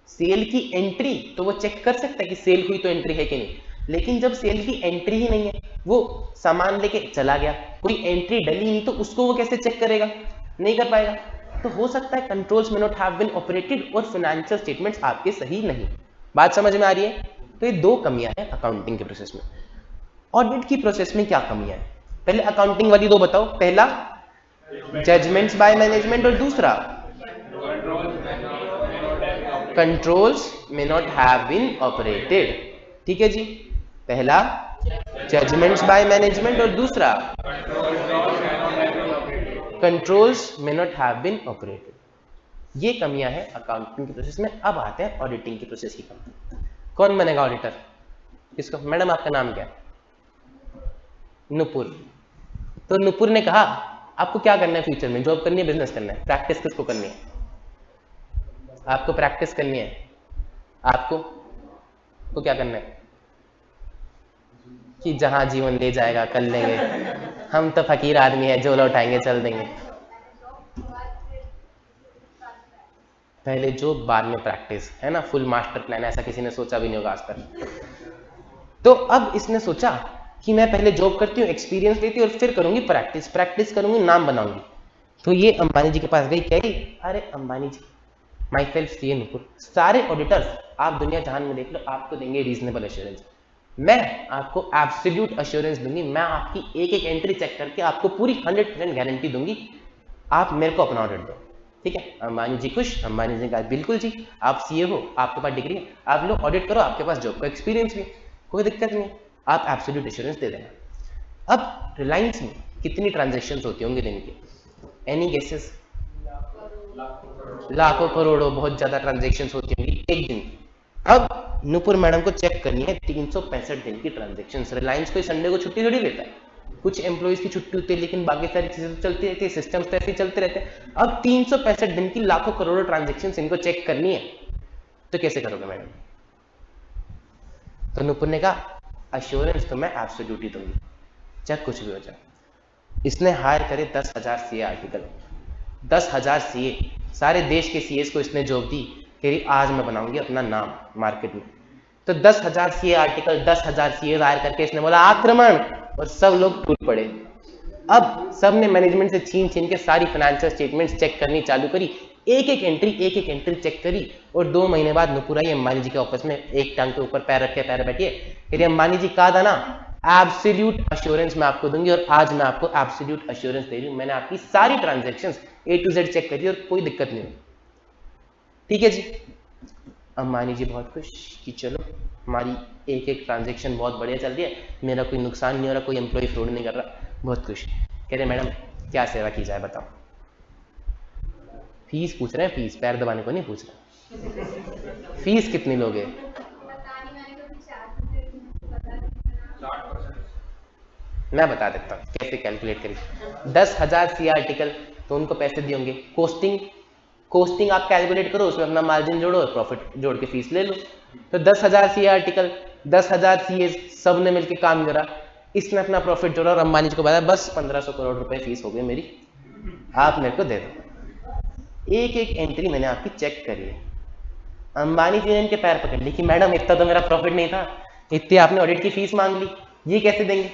सेल की एंट्री तो वो चेक कर सकता है कि सेल हुई तो एंट्री है कि नहीं, लेकिन जब सेल की एंट्री ही नहीं है, वो सामान लेके चला गया, कोई एंट्री डली नहीं, तो उसको वो कैसे चेक करेगा? नहीं कर पाएगा। तो हो सकता है कंट्रोल्स में नॉट हैव बीन ऑपरेटेड और फाइनेंशियल स्टेटमेंट्स आपके सही नहीं। बात समझ में आ रही है? तो ये दो कमियां हैं अकाउंटिंग के प्रोसेस में। ऑडिट की प्रोसेस में क्या कमियां हैं? पहले अकाउंटिंग वाली दो बताओ। पहला जजमेंट्स बाय मैनेजमेंट और दूसरा कंट्रोल्स में नॉट हैव बीन ऑपरेटेड। ठीक है जी। पहला जजमेंट्स बाय मैनेजमेंट और दूसरा कंट्रोल्स में नॉट हैव बीन ऑपरेटेड। ये कमियां हैं अकाउंटिंग की प्रोसेस में। अब आते हैं ऑडिटिंग की प्रोसेस की कमी। कौन बनेगा ऑडिटर? किसको? मैडम आपका नाम क्या है? नुपुर। तो नुपुर ने कहा आपको क्या करना है फ्यूचर में? जॉब करनी है, बिजनेस करना है? प्रैक्टिस किसको करनी है? आपको प्रैक्टिस करनी है। आपको तो क्या करना है कि जहां जीवन ले जाएगा कर लेंगे, हम तो फकीर आदमी है, झोला उठाएंगे चल देंगे। पहले जो बाद में प्रैक्टिस, है ना? फुल मास्टर प्लान ऐसा किसी ने सोचा भी नहीं होगा आज तक। तो अब इसने सोचा कि मैं पहले जॉब करती हूँ, एक्सपीरियंस लेती हूँ और फिर करूंगी प्रैक्टिस, प्रैक्टिस करूंगी, नाम बनाऊंगी। तो ये अंबानी जी के पास गई, कही अरे अंबानी जी, माई सेल्फ सी ए नुपुर, सारे ऑडिटर्स आप दुनिया जहान में देख लो, आपको देंगे रीजनेबल एश्योरेंस, मैं आपको एब्सोल्यूट एश्योरेंस दूंगी, मैं आपकी एक एक एंट्री चेक करके आपको पूरी 100% गारंटी दूंगी, आप मेरे को अपना ऑडिट दो। ठीक है? अंबानी जी खुश। अंबानी जी ने कहा बिल्कुल जी, आप सीए हो, आपके पास डिग्री है, आप लो ऑडिट करो, आपके पास जॉब का एक्सपीरियंस भी, कोई दिक्कत नहीं, आप एब्सोल्यूट एश्योरेंस दे देना। अब रिलायंस में कितनी ट्रांजेक्शन होती होंगे दिन के? Any guesses? लाखों करोड़ों, बहुत ज्यादा ट्रांजेक्शन होती होंगी एक दिन की। अब नुपुर मैडम को चेक करनी है 365 दिन की ट्रांजेक्शन। रिलायंस कोई संडे को छुट्टी थोड़ी लेता है, कुछ एम्प्लॉइज की छुट्टी होती है, लेकिन बाकी सारी चीजें तो चलती रहती है, सिस्टम्स तो ऐसे ही चलते रहते हैं। अब 365 दिन की लाखों करोड़ों ट्रांजेक्शन इनको चेक करनी है, तो कैसे करोगे मैडम? तो नुपुर ने कहा अश्योरेंस तो मैं एब्सोल्यूट ही दूंगी, चाहे कुछ भी हो जाए। इसने हायर करे 10,000 सीए आर्टिकल, 10,000 सीए, सारे देश के सीएस को इसने जॉब दी कि आज मैं बनाऊंगी अपना नाम मार्केट में। तो 10,000 सीए आर्टिकल, 10,000 सीए हायर करके इसने बोला आक्रमण, और सब लोग टूट पड़े। अब सब ने मैनेजमेंट से छीन छीन के सारी फाइनेंशियल स्टेटमेंट्स चेक करनी चालू करी, एक एक एंट्री चेक करी। और 2 महीने बाद नुपुर आई अंबानी जी के ऑफिस में, एक टांग के ऊपर पैर रखे, पैर बैठिए, फिर अंबानी जी कहा था ना एब्सोल्यूट एश्योरेंस मैं आपको दूंगी, और आज मैं आपको एब्सोल्यूट एश्योरेंस दे रही हूं, मैंने आपकी सारी transactions A to Z check करी और कोई दिक्कत नहीं हुई। ठीक है जी। अंबानी जी बहुत खुश कि चलो हमारी एक एक ट्रांजैक्शन बहुत बढ़िया चल रही है, मेरा कोई नुकसान नहीं हो रहा, कोई एम्प्लॉय फ्रॉड नहीं कर रहा, बहुत खुश। कह रहे मैडम क्या सेवा की जाए बताओ? फीस पूछ रहे हैं, फीस पैर दबाने को नहीं पूछ रहे। फीस कितनी लोगे? मैं बता देता हूँ कैसे कैलकुलेट करिए। 10,000 सी आर्टिकल तो उनको पैसे दिए होंगे, कोस्टिंग आप कैलकुलेट करो, उसमें अपना मार्जिन जोड़ो और प्रॉफिट जोड़ के फीस ले लो। तो 10,000 सी आर्टिकल, 10,000 सी सब ने मिलकर काम करा, इसने अपना प्रॉफिट जोड़ा और अंबानी जी को बताया बस 1500 करोड़ रुपए फीस हो गई मेरी, आप मेरे को दे दो। एक एक एंट्री मैंने आपकी चेक करी है। अंबानी जी ने इनके पैर पकड़ ली कि मैडम इतना तो मेरा प्रॉफिट नहीं था, इतनी आपने ऑडिट की फीस मांग ली, ये कैसे देंगे?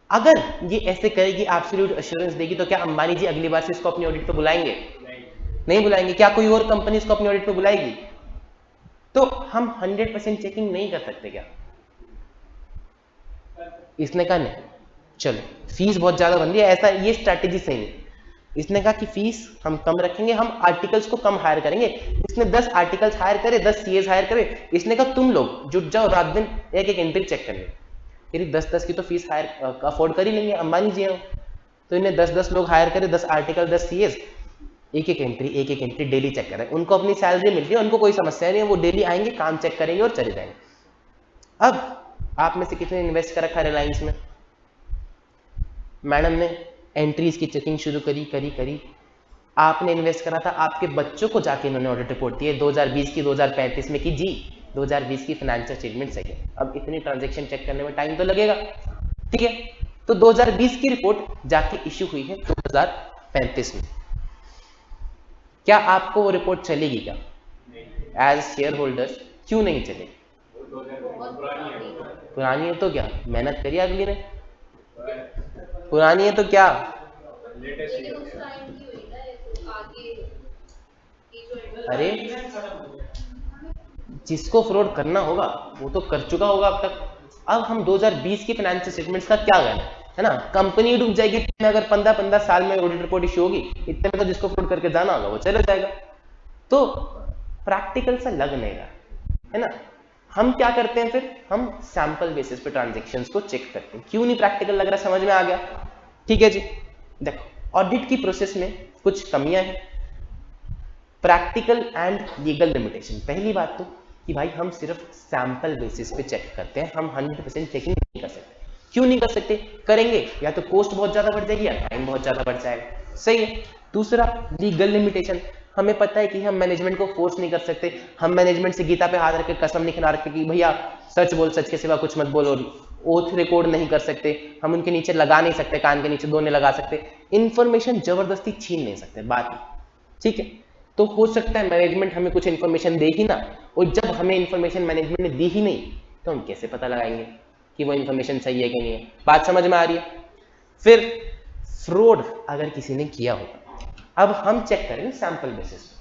अगर ये ऐसे करेगी, एब्सोल्यूट एश्योरेंस देगी, तो क्या अंबानी जी अगली बार से इसको अपनी ऑडिट पे बुलाएंगे? नहीं बुलाएंगे। क्या कोई और कंपनी इसको अपनी ऑडिट पे बुलाएगी? तो हम 100% चेकिंग नहीं कर सकते क्या? इसने कहा नहीं, चलो फीस बहुत ज्यादा बन रही है, ऐसा ये स्ट्रैटेजी सही नहीं। इसने कहा कि फीस हम कम रखेंगे, हम आर्टिकल्स को कम हायर करेंगे। इसने 10 आर्टिकल्स हायर करे, 10 सीएस हायर करे। इसने कहा तुम लोग जुट जाओ, रात दिन एक एक एंट्री चेक करने। यदि 10-10 की तो फीस हायर अफोर्ड कर ही लेंगे, अंबानी जी हैं। तो इन्हें 10-10 लोग हायर करे, 10 आर्टिकल, 10 सीएस, एक एक एंट्री डेली चेक करें। उनको अपनी सैलरी मिलती है, उनको कोई समस्या नहीं है, वो डेली आएंगे, काम चेक करेंगे और चले जाएंगे। अब आप में से कितने इन्वेस्ट कर रखा है रिलायंस में? मैडम ने एंट्रीज की चेकिंग शुरू करी, आपने इन्वेस्ट करा था, आपके बच्चों को जाके इन्होंने ऑडिट रिपोर्ट दी है 2020 की, 2035 में की जी, 2020 की फाइनेंशियल स्टेटमेंट सही है। अब इतनी ट्रांजैक्शन चेक करने में टाइम तो लगेगा, ठीक है? तो 2020 की रिपोर्ट जाके इश्यू हुई है 2035 में। क्या आपको वो रिपोर्ट चलेगी क्या एज शेयर होल्डर्स? क्यों नहीं चलेगी? पुरानी है तो क्या, मेहनत करिए अगली ने। पुरानी है तो क्या, अरे जिसको फ्रॉड करना होगा वो तो कर चुका होगा अब तक। अब हम 2020 की फाइनेंशियल स्टेटमेंट्स का क्या करना है ना? कंपनी डूब जाएगी अगर 15-15 साल में ऑडिट रिपोर्ट इश्यू होगी, इतने में तो जिसको फ्रॉड करके जाना होगा वो चला जाएगा। तो प्रैक्टिकल सा लग नहीं रहा है ना? हम क्या करते हैं फिर? हम सैंपल बेसिस पे ट्रांजैक्शंस को चेक करते हैं। क्यों नहीं प्रैक्टिकल लग रहा? समझ में आ गया? ठीक है जी। देखो ऑडिट की प्रोसेस में कुछ कमियां हैं, प्रैक्टिकल एंड लीगल लिमिटेशन। पहली बात तो कि भाई हम सिर्फ सैंपल बेसिस पे चेक करते हैं, हम 100% चेकिंग नहीं कर सकते। क्यों नहीं कर सकते? करेंगे या तो कॉस्ट बहुत ज्यादा बढ़ जाएगी या टाइम बहुत ज्यादा बढ़ जाएगा। सही है। दूसरा लीगल लिमिटेशन, हमें पता है कि हम मैनेजमेंट को फोर्स नहीं कर सकते, हम मैनेजमेंट से गीता पे हाथ रख के कसम नहीं खिला रखते कि भैया सच बोल, सच के सिवा कुछ मत बोलो, ओथ रिकॉर्ड नहीं कर सकते, हम उनके नीचे लगा नहीं सकते, कान के नीचे दोने लगा सकते, इंफॉर्मेशन जबरदस्ती छीन नहीं सकते, बात ठीक है। तो हो सकता है मैनेजमेंट हमें कुछ इंफॉर्मेशन दे ही ना, और जब हमें इंफॉर्मेशन मैनेजमेंट ने दी ही नहीं तो हम कैसे पता लगाएंगे कि वो इंफॉर्मेशन सही है कि नहीं है? बात समझ में आ रही है? फिर फ्रॉड अगर किसी ने किया होगा, अब हम चेक करेंगे सैंपल बेसिस पे।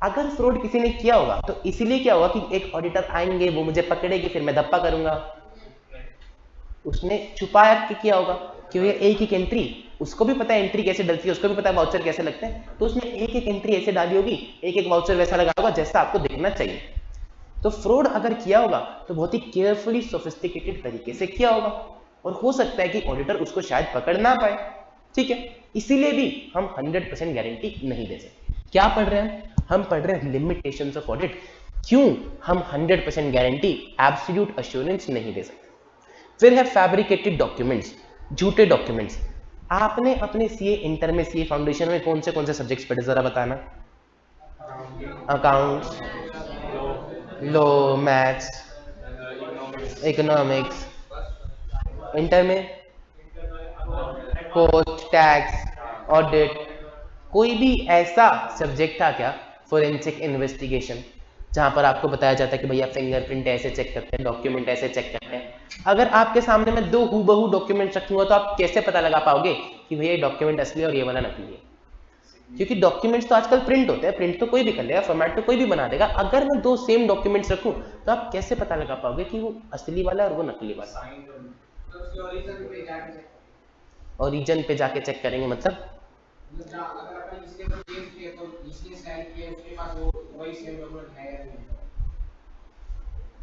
अगर फ्रॉड किसी ने किया होगा तो इसलिए क्या होगा कि एक ऑडिटर आएंगे, वो मुझे पकड़ेगी, फिर मैं धप्पा करूंगा। उसने छुपाया के किया होगा कि ये एक एक एंट्री, उसको भी पता है एंट्री कैसे डलती है, उसको भी पता है वाउचर कैसे लगते हैं, तो उसने एक एक एंट्री ऐसे डाली होगी, एक एक वाउचर वैसा लगा होगा जैसा आपको दिखना चाहिए। तो फ्रॉड अगर किया होगा तो बहुत ही केयरफुली सोफिस्टिकेटेड तरीके से किया होगा, और हो सकता है कि ऑडिटर उसको शायद पकड़ ना पाए। ठीक है, इसीलिए भी हम 100% गारंटी नहीं दे सकते। क्या पढ़ रहे हैं हम पढ़ रहे हैं लिमिटेशंस ऑफ ऑडिट। क्यों हम 100% गारंटी, एब्सोल्यूट अश्योरेंस नहीं दे सकते? फिर है फैब्रिकेटेड डॉक्यूमेंट्स, झूठे डॉक्यूमेंट्स। आपने अपने सीए इंटर में, सीए फाउंडेशन में कौन से सब्जेक्ट्स पढ़े, जरा बताना। Accounts, law, maths, economics. Inter में कॉस्ट, टैक्स, ऑडिट। कोई भी ऐसा सब्जेक्ट था क्या, फोरेंसिक इन्वेस्टिगेशन, जहां पर आपको बताया जाता है कि भैया फिंगरप्रिंट ऐसे चेक करते हैं, डॉक्यूमेंट ऐसे चेक करते हैं? अगर आपके सामने मैं दो हूबहू डॉक्यूमेंट रखूंगा तो आप कैसे पता लगा पाओगे कि भैया ये डॉक्यूमेंट असली और ये वाला नकली है? क्योंकि डॉक्यूमेंट्स तो आजकल प्रिंट होते हैं, प्रिंट तो कोई भी कर लेगा, फॉर्मेट तो कोई भी बना देगा। अगर मैं दो सेम डॉक्यूमेंट्स रखूं तो आप कैसे पता लगा पाओगे कि वो असली वाला और वो नकली वाला? ओरिजिन पे जाके चेक करेंगे, मतलब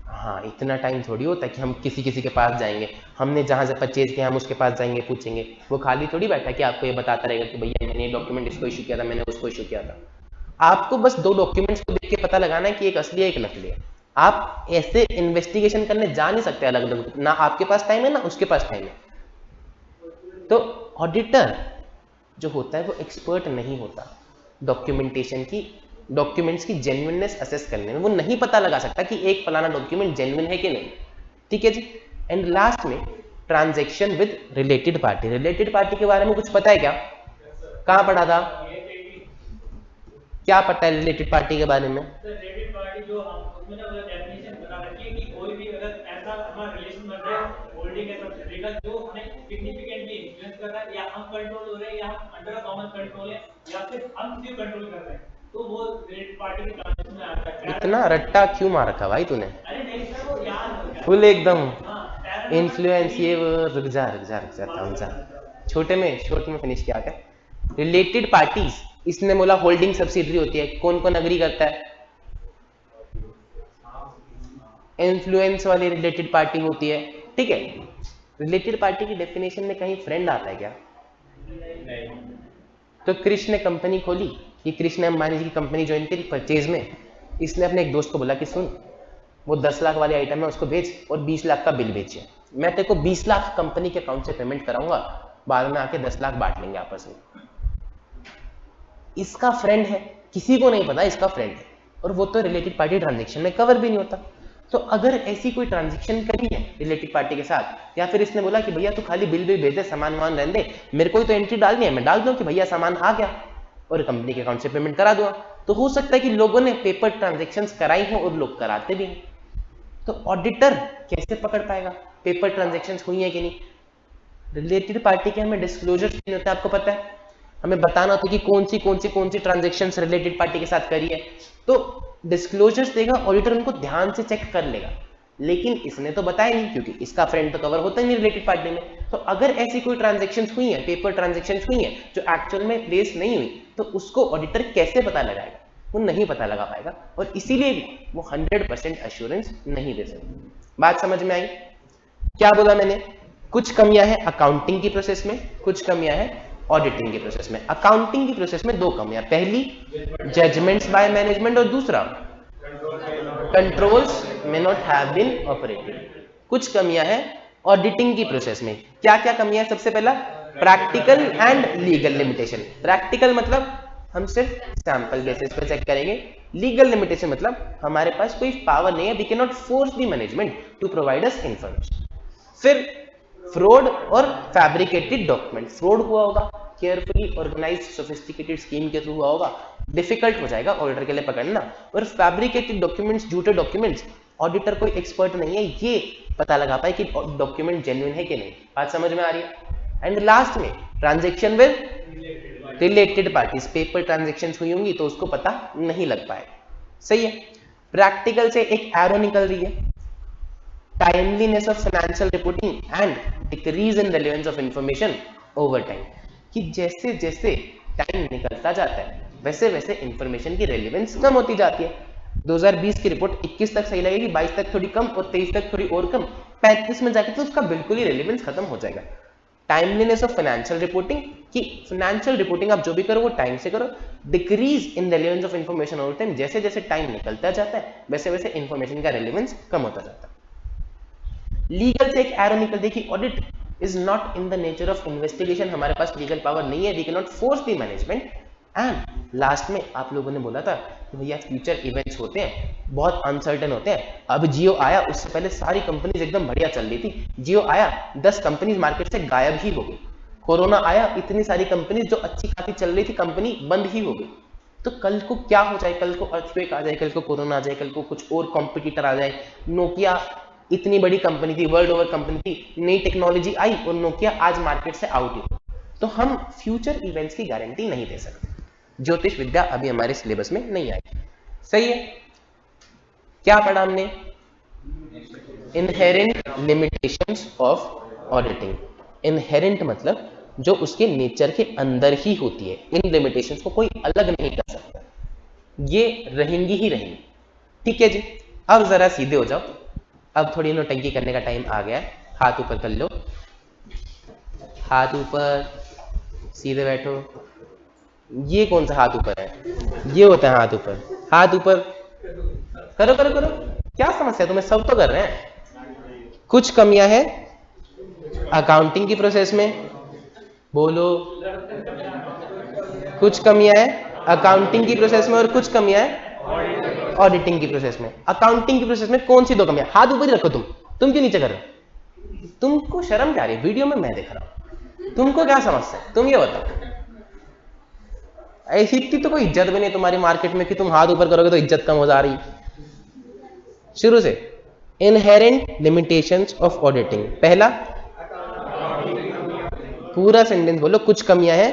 हाँ, इतना टाइम थोड़ी होता है कि हम किसी किसी के पास जाएंगे, हमने जहां से परचेज किया हम उसके पास जाएंगे, पूछेंगे। वो खाली थोड़ी बैठा है कि आपको ये बताता रहेगा कि भैया मैंने ये डॉक्यूमेंट इसको इशू किया था, मैंने उसको इशू किया था। आपको बस दो डॉक्यूमेंट्स को देख के पता लगाना है कि एक असली है एक नकली है। आप ऐसे इन्वेस्टिगेशन करने जा नहीं सकते अलग अलग, ना आपके पास टाइम है ना उसके पास टाइम है। तो ऑडिटर जो होता है वो एक्सपर्ट नहीं होता डॉक्यूमेंटेशन की, डॉक्यूमेंट्स की जेन्युइननेस असेस करने में। वो नहीं पता लगा सकता कि एक फलाना डॉक्यूमेंट जेन्युइन है कि नहीं। ठीक है जी। एंड लास्ट में transaction with related party. Related party के बारे में कुछ पता है क्या? कहां पढ़ा था? क्या पता है रिलेटेड पार्टी के बारे में? रिलेटेड पार्टी जो हम उसमें ना डेफिनेशन बता रखी है कि कोई भी अगर ऐसा हमारा रिलेशन बन रहा है होल्डिंग है सब्सिडी का जो हमें सिग्निफिकेंटली इन्फ्लुएंस कर रहा है, या हम कंट्रोल हो रहे हैं, या हम अंडर कॉमन कंट्रोल है, या फिर हम सिर्फ कंट्रोल कर रहे हैं, तो वो रिलेटेड पार्टी के ट्रांजेक्शन में आता है। इतना रट्टा क्यों मार रखा भाई तूने? अरे नहीं सर, वो याद फुल एकदम हाँ, इन्फ्लुएंस ये वो। रुक जा थाम जा, छोटे में शॉर्ट में फिनिश किया क्या? रिलेटेड पार्टीज, इसने बोला होल्डिंग सब्सिडरी होती है, कौन कौन अग्री करता है? इन्फ्लुएंस वाली रिलेटेड पार्टी होती है। ठीक है, रिलेटेड पार्टी की डेफिनेशन में कहीं फ्रेंड आता है क्या? तो कृष्ण ने कंपनी खोली, ये कृष्ण ने अंबानी जी की कंपनी ज्वाइन करी परचेज में, इसने अपने एक दोस्त को बोला कि सुन, वो 10 लाख वाली आइटम है उसको बेच और 20 लाख का बिल बेचे, मैं तेरे को 20 लाख कंपनी के अकाउंट से पेमेंट कराऊंगा, बाद में आके 10 लाख बांट लेंगे आपस में। इसका फ्रेंड है, किसी को नहीं पता इसका फ्रेंड है, और वो तो रिलेटेड पार्टी ट्रांजेक्शन में कवर भी नहीं होता। तो अगर ऐसी कोई ट्रांजेक्शन करी है रिलेटेड पार्टी के साथ, या फिर इसने बोला कि भैया तू खाली बिल भी भेज दे, सामान वामान रहने दे, मेरे को ही तो एंट्री डालनी है, मैं डाल दूं कि भैया सामान आ गया और कंपनी के अकाउंट से पेमेंट करा दूंगा, तो हो सकता है कि लोगों ने पेपर ट्रांजेक्शन्स कराई हो और लोग कराते भी हैं। तो ऑडिटर कैसे पकड़ पाएगा पेपर ट्रांजेक्शन्स हुई है कि नहीं? रिलेटेड पार्टी के हमें डिस्क्लोजर्स नहीं होते, आपको पता है, हमें बताना होता है कि कौन सी ट्रांजेक्शन्स रिलेटेड पार्टी के साथ करी है, तो डिस्क्लोजर्स देगा ऑडिटर, उनको ध्यान से चेक कर लेगा। लेकिन इसने तो बताया नहीं क्योंकि इसका फ्रेंड तो कवर होता ही नहीं रिलेटेड पार्टी में। तो अगर ऐसी कोई ट्रांजेक्शन्स हुई है, पेपर ट्रांजेक्शन्स हुई है जो एक्चुअल में प्लेस नहीं हुई, तो उसको ऑडिटर कैसे पता लगाएगा? वो नहीं पता लगा पाएगा, और इसीलिए भी वो 100% अश्योरेंस नहीं दे सकते। बात समझ में आई? क्या बोला मैंने? कुछ कमियां हैं अकाउंटिंग की प्रोसेस में, कुछ कमियां हैं ऑडिटिंग के प्रोसेस में। अकाउंटिंग की प्रोसेस में दो कमियां, पहली जजमेंट्स बाय मैनेजमेंट और दूसरा कंट्रोल्स में नॉट हैव बीन ऑपरेटेड। कुछ कमियां हैं ऑडिटिंग की प्रोसेस में। क्या क्या कमियां? सबसे पहला practical and legal limitation. Practical मतलब हम सिर्फ सैंपल बेसिस पे चेक करेंगे। लीगल लिमिटेशन मतलब हमारे पास कोई पावर नहीं है, we can not force the management to provide us information. फिर फ्रॉड और फैब्रिकेटेड डॉक्यूमेंट। फ्रॉड हुआ होगा, केयरफुली ऑर्गेनाइज्ड सोफिस्टिकेटेड स्कीम के थ्रू हुआ होगा, डिफिकल्ट हो जाएगा ऑडिटर के लिए पकड़ना। और फैब्रिकेटेड डॉक्यूमेंट्स, झूठे डॉक्यूमेंट्स, ऑडिटर कोई एक्सपर्ट नहीं है ये पता लगा पाए कि डॉक्यूमेंट जेन्युइन है कि नहीं। बात समझ में आ रही है? एंड लास्ट में transaction with related parties. Paper transactions हुई होंगी तो उसको पता नहीं लग पाए। सही है। प्रैक्टिकल से एक एरो निकल रही है, timeliness of financial reporting and decrease in relevance of information over time. कि जैसे जैसे टाइम निकलता जाता है वैसे वैसे इंफॉर्मेशन की रेलेवेंस कम होती जाती है। 2020 की रिपोर्ट 21 तक सही लगेगी, 22 तक थोड़ी कम और 23 तक थोड़ी और कम, 35 में जाके तो उसका बिल्कुल ही रेलेवेंस खत्म हो जाएगा। टाइमलीनेस ऑफ फाइनेंशियल रिपोर्टिंग, कि फाइनेंशियल रिपोर्टिंग आप जो भी करो वो टाइम से करो। Decrease in relevance of information over time, जैसे जैसे टाइम निकलता जाता है वैसे वैसे इंफॉर्मेशन का रेलेवेंस कम होता जाता है। लीगल से एक एरो निकलती है कि audit is not in the nature of investigation. हमारे पास लीगल पावर नहीं है, we can not force the management. And last में आप लोगों ने बोला था कि भैया फ्यूचर इवेंट्स होते हैं, बहुत अनसर्टेन होते हैं। अब जियो आया, उससे पहले सारी कंपनीज एकदम बढ़िया चल रही थी। जियो आया, 10 कंपनीज मार्केट से गायब ही हो गई। कोरोना आया, इतनी सारी कंपनीज जो अच्छी खासी चल रही थी कंपनी बंद ही हो गई। तो कल को क्या हो जाए? कल को अर्थक्वेक आ जाए, कल को कोरोना आ जाए, कल को कुछ और कॉम्पिटिटर आ जाए। नोकिया इतनी बड़ी कंपनी थी, वर्ल्ड ओवर कंपनी थी, नई टेक्नोलॉजी आई और नोकिया आज मार्केट से आउट ही। तो हम फ्यूचर इवेंट्स की गारंटी नहीं दे सकते। ज्योतिष विद्या अभी हमारे सिलेबस में नहीं आई। सही है। क्या पढ़ा हमने? Inherent limitations of auditing. Inherent मतलब जो उसके नेचर के अंदर ही होती है, इन लिमिटेशंस को कोई अलग नहीं कर सकता, ये रहेंगी ही रहेंगी। ठीक है जी। अब जरा सीधे हो जाओ, अब थोड़ी नौटंकी करने का टाइम आ गया है। हाथ ऊपर कर लो, हाथ ऊपर, सीधे बैठो। ये कौन सा हाथ ऊपर है? ये होता है हाथ ऊपर। हाथ ऊपर करो करो करो। क्या समस्या तुम्हें? सब तो कर रहे हैं। कुछ कमियां हैं अकाउंटिंग की प्रोसेस में, बोलो। कुछ कमियां हैं अकाउंटिंग की प्रोसेस में और कुछ कमियां हैं ऑडिटिंग की प्रोसेस में। अकाउंटिंग की प्रोसेस में कौन सी दो कमियां? हाथ ऊपर ही रखो। तुम क्यों नीचे कर रहे हो? तुमको शर्म क्या आ रही है? वीडियो में मैं देख रहा हूं, तुमको क्या समस्या है? तुम ये बताओ। ऐसी इतनी तो कोई इज्जत भी नहीं तुम्हारी मार्केट में कि तुम हाथ ऊपर करोगे तो इज्जत कम हो जा रही। शुरू से इनहेरेंट लिमिटेशंस ऑफ ऑडिटिंग। पहला पूरा सेंटेंस बोलो। कुछ कमियां हैं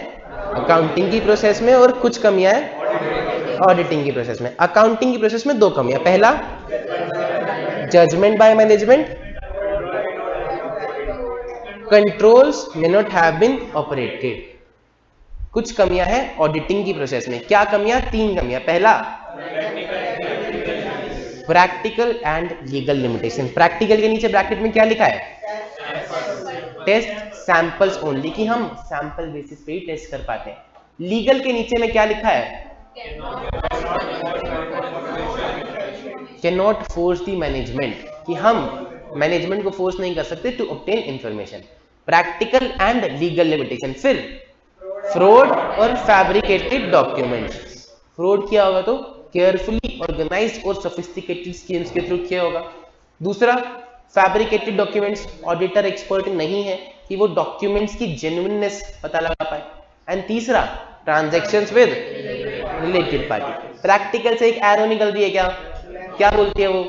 अकाउंटिंग की प्रोसेस में और कुछ कमियां हैं ऑडिटिंग की प्रोसेस में। अकाउंटिंग की प्रोसेस में दो कमियां। पहला judgement by management, controls may not have been operated. कुछ कमियां हैं ऑडिटिंग की प्रोसेस में। क्या कमियां? 3 कमियां। पहला practical and legal limitation. Practical के नीचे ब्रैकेट में क्या लिखा है? टेस्ट सैंपल्स ओनली, कि हम सैंपल बेसिस पे ही टेस्ट कर पाते हैं। लीगल के नीचे में क्या लिखा है? Can not force the management, कि हम मैनेजमेंट को फोर्स नहीं कर सकते to obtain information. Practical and legal limitation. फिर फ्रॉड और फैब्रिकेटेड डॉक्यूमेंट्स। फ्रॉड किया होगा तो केयरफुली ऑर्गेनाइज्ड और सोफिस्टिकेटेड स्कीम्स के थ्रू किया होगा। दूसरा फैब्रिकेटेड डॉक्यूमेंट्स, ऑडिटर एक्सपर्ट नहीं है कि वो डॉक्यूमेंट्स की जेन्युइननेस पता लगा पाए। एंड तीसरा transactions with related party. Practical से एक एरो निकल रही है, क्या क्या बोलती है वो?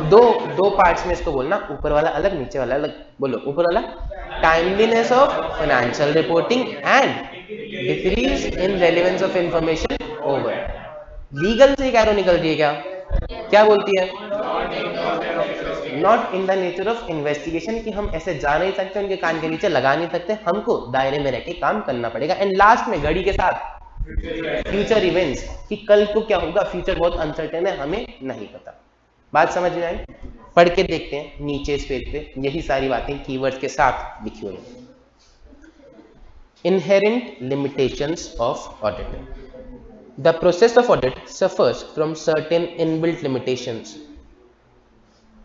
दो पार्ट्स में इसको बोलना, ऊपर वाला अलग नीचे वाला अलग। बोलो ऊपर वाला timeliness of financial reporting and decrease in relevance of information over. Legal से एक एरो निकल रही है, क्या क्या बोलती है? Not in the nature of investigation, कि हम ऐसे जा नहीं सकते, उनके कान के नीचे लगा नहीं सकते, हमको दायरे में रह के काम करना पड़ेगा। एंड लास्ट में घड़ी के साथ फ्यूचर इवेंट्स, कि कल को क्या होगा, फ्यूचर बहुत अनसर्टेन है, हमें नहीं पता। बात समझ में आई? पढ़ के देखते हैं नीचे इस पेज पे, यही सारी बातें कीवर्ड्स के साथ लिखी हुई हैं। inherent limitations of audit. The process of audit suffers from certain inbuilt limitations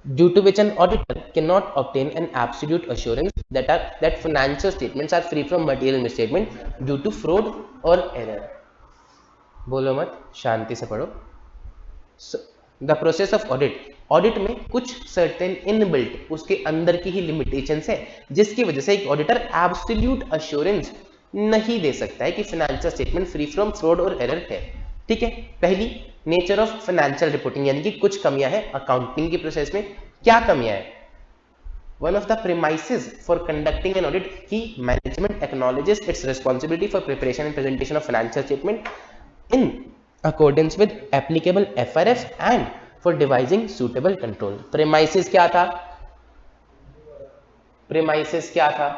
due to which an auditor cannot obtain an absolute assurance that financial statements are free from material misstatement due to fraud or error. बोलो मत, शांति से पढ़ो. The process of audit में कुछ certain inbuilt उसके अंदर की ही limitations है जिसकी वजह से एक ऑडिटर एब्सोल्यूट अश्योरेंस नहीं दे सकता है कि financial statement free from fraud और एरर है. ठीक है, पहली नेचर ऑफ फाइनेंशियल रिपोर्टिंग, यानी कि कुछ कमियां हैं अकाउंटिंग की प्रोसेस में. क्या कमियां है? One of the premises for conducting an audit, key management acknowledges its responsibility for preparation and presentation of financial statement in accordance with applicable FRS and for devising suitable control. Premises क्या था? Premises क्या था?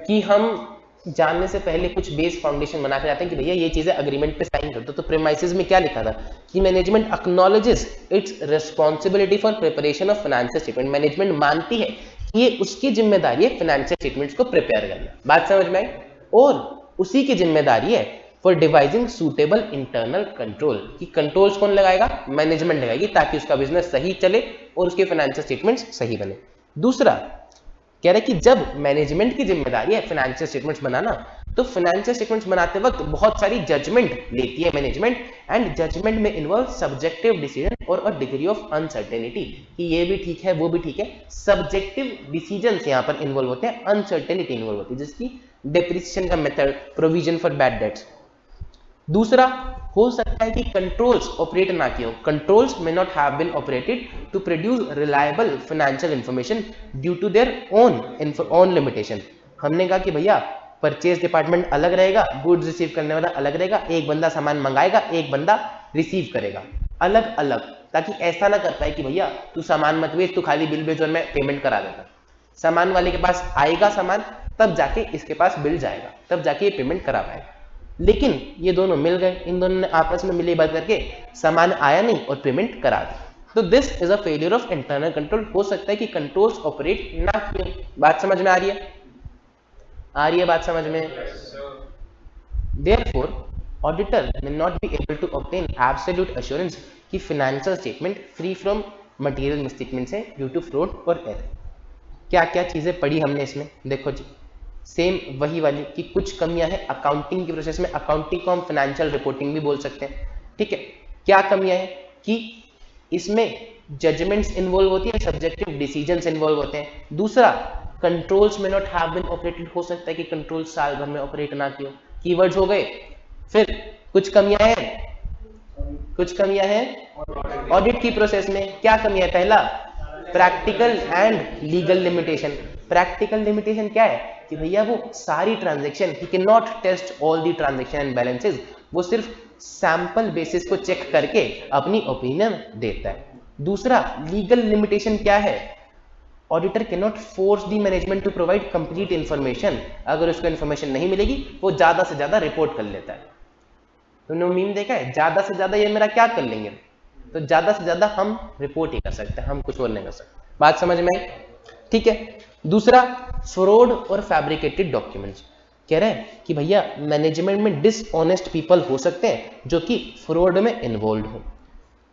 कि हम जानने से पहले कुछ बेस फाउंडेशन बना के जाते हैं कि भैया ये चीजें अग्रीमेंट पे साइन कर दो. तो प्रेमाइसेस में क्या लिखा था कि management acknowledges it's responsibility for preparation of financial statement. Management मानती है कि ये उसकी जिम्मेदारी है फाइनेंशियल स्टेटमेंट्स को प्रिपेयर करना. बात समझ में आई? और उसी की जिम्मेदारी है for devising suitable internal control, कि कंट्रोल्स कौन लगाएगा? मैनेजमेंट लगाएगी, ताकि उसका बिजनेस सही चले और उसके फाइनेंशियल स्टेटमेंट्स सही बने. दूसरा कह रहा है कि जब मैनेजमेंट की जिम्मेदारी है फाइनेंशियल स्टेटमेंट्स बनाना, तो फाइनेंशियल स्टेटमेंट्स बनाते वक्त बहुत सारी जजमेंट लेती है मैनेजमेंट, एंड जजमेंट में इन्वॉल्व सब्जेक्टिव डिसीजन और अ डिग्री ऑफ अनसर्टेनिटी, कि ये भी ठीक है वो भी ठीक है. सब्जेक्टिव डिसीजंस यहाँ पर इन्वॉल्व होते हैं, अनसर्टेनिटी इन्वॉल्व होती है, जिसकी डेप्रिसिएशन का method, provision for bad debts. दूसरा हो सकता है कि कंट्रोल्स ऑपरेट ना किए हो. Controls may not have been operated to produce reliable financial information due to their own limitation. हमने कहा कि भैया परचेज डिपार्टमेंट अलग रहेगा, गुड्स रिसीव करने वाला अलग रहेगा, एक बंदा सामान मंगाएगा, एक बंदा रिसीव करेगा, अलग अलग, ताकि ऐसा ना कर पाए कि भैया तू सामान मत भेज, तू खाली बिल भेज और मैं पेमेंट करा देता. सामान वाले के पास आएगा सामान, तब जाके इसके पास बिल जाएगा, तब जाके ये पेमेंट करा पाएगा. लेकिन ये दोनों मिल गए, इन दोनों ने आपस में मिली बात करके सामान आया नहीं और पेमेंट करा दी. तो this is a failure of internal control. हो सकता है कि कंट्रोल्स ऑपरेट ना किए. बात समझ में आ रही है? आ रही है बात समझ में? Therefore, auditor may not be able to obtain absolute assurance कि financial statement free from material misstatements है due to fraud और error. क्या क्या चीजें पढ़ी हमने इसमें? देखो जी, सेम वही वाली कि कुछ कमियां हैं अकाउंटिंग की प्रोसेस में. अकाउंटिंग को हम फाइनेंशियल रिपोर्टिंग भी बोल सकते हैं. ठीक है, क्या कमियां हैं कि इसमें जजमेंट्स इन्वॉल्व होती है, सब्जेक्टिव डिसीजंस इन्वॉल्व होते हैं. दूसरा, कंट्रोल्स में नॉट हैव बीन ऑपरेटेड. हो सकता है कि कंट्रोल साल भर में ऑपरेट ना किए. कीवर्ड्स हो गए. फिर कुछ कमियां हैं, कुछ कमियां हैं ऑडिट की प्रोसेस में. क्या कमियां है? पहला, practical and legal limitation. Practical limitation क्या है कि भैया वो सारी transaction, he can not test all the transaction and balances, वो सिर्फ सैंपल बेसिस को चेक करके अपनी ओपिनियन देता है. दूसरा, लीगल लिमिटेशन क्या है? Auditor can not force the management to provide complete information. अगर उसको इंफॉर्मेशन नहीं मिलेगी वो ज्यादा से ज्यादा रिपोर्ट कर लेता है. तुमने मीम देखा है? ज्यादा से ज्यादा ये मेरा क्या कर लेंगे, तो ज्यादा से ज्यादा हम रिपोर्ट ही कर सकते हैं, हम कुछ और नहीं कर सकते. बात समझ में आई? ठीक है. दूसरा, फ्रॉड और फैब्रिकेटेड डॉक्यूमेंट्स. कह रहे हैं कि भैया मैनेजमेंट में डिसऑनेस्ट पीपल हो सकते हैं जो कि फ्रॉड में इन्वॉल्व हो.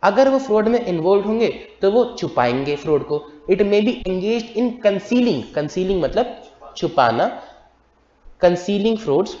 अगर वो फ्रॉड में इन्वॉल्व होंगे तो वो छुपाएंगे फ्रॉड को. It may be engaged in concealing. Concealing मतलब छुपाना. Concealing frauds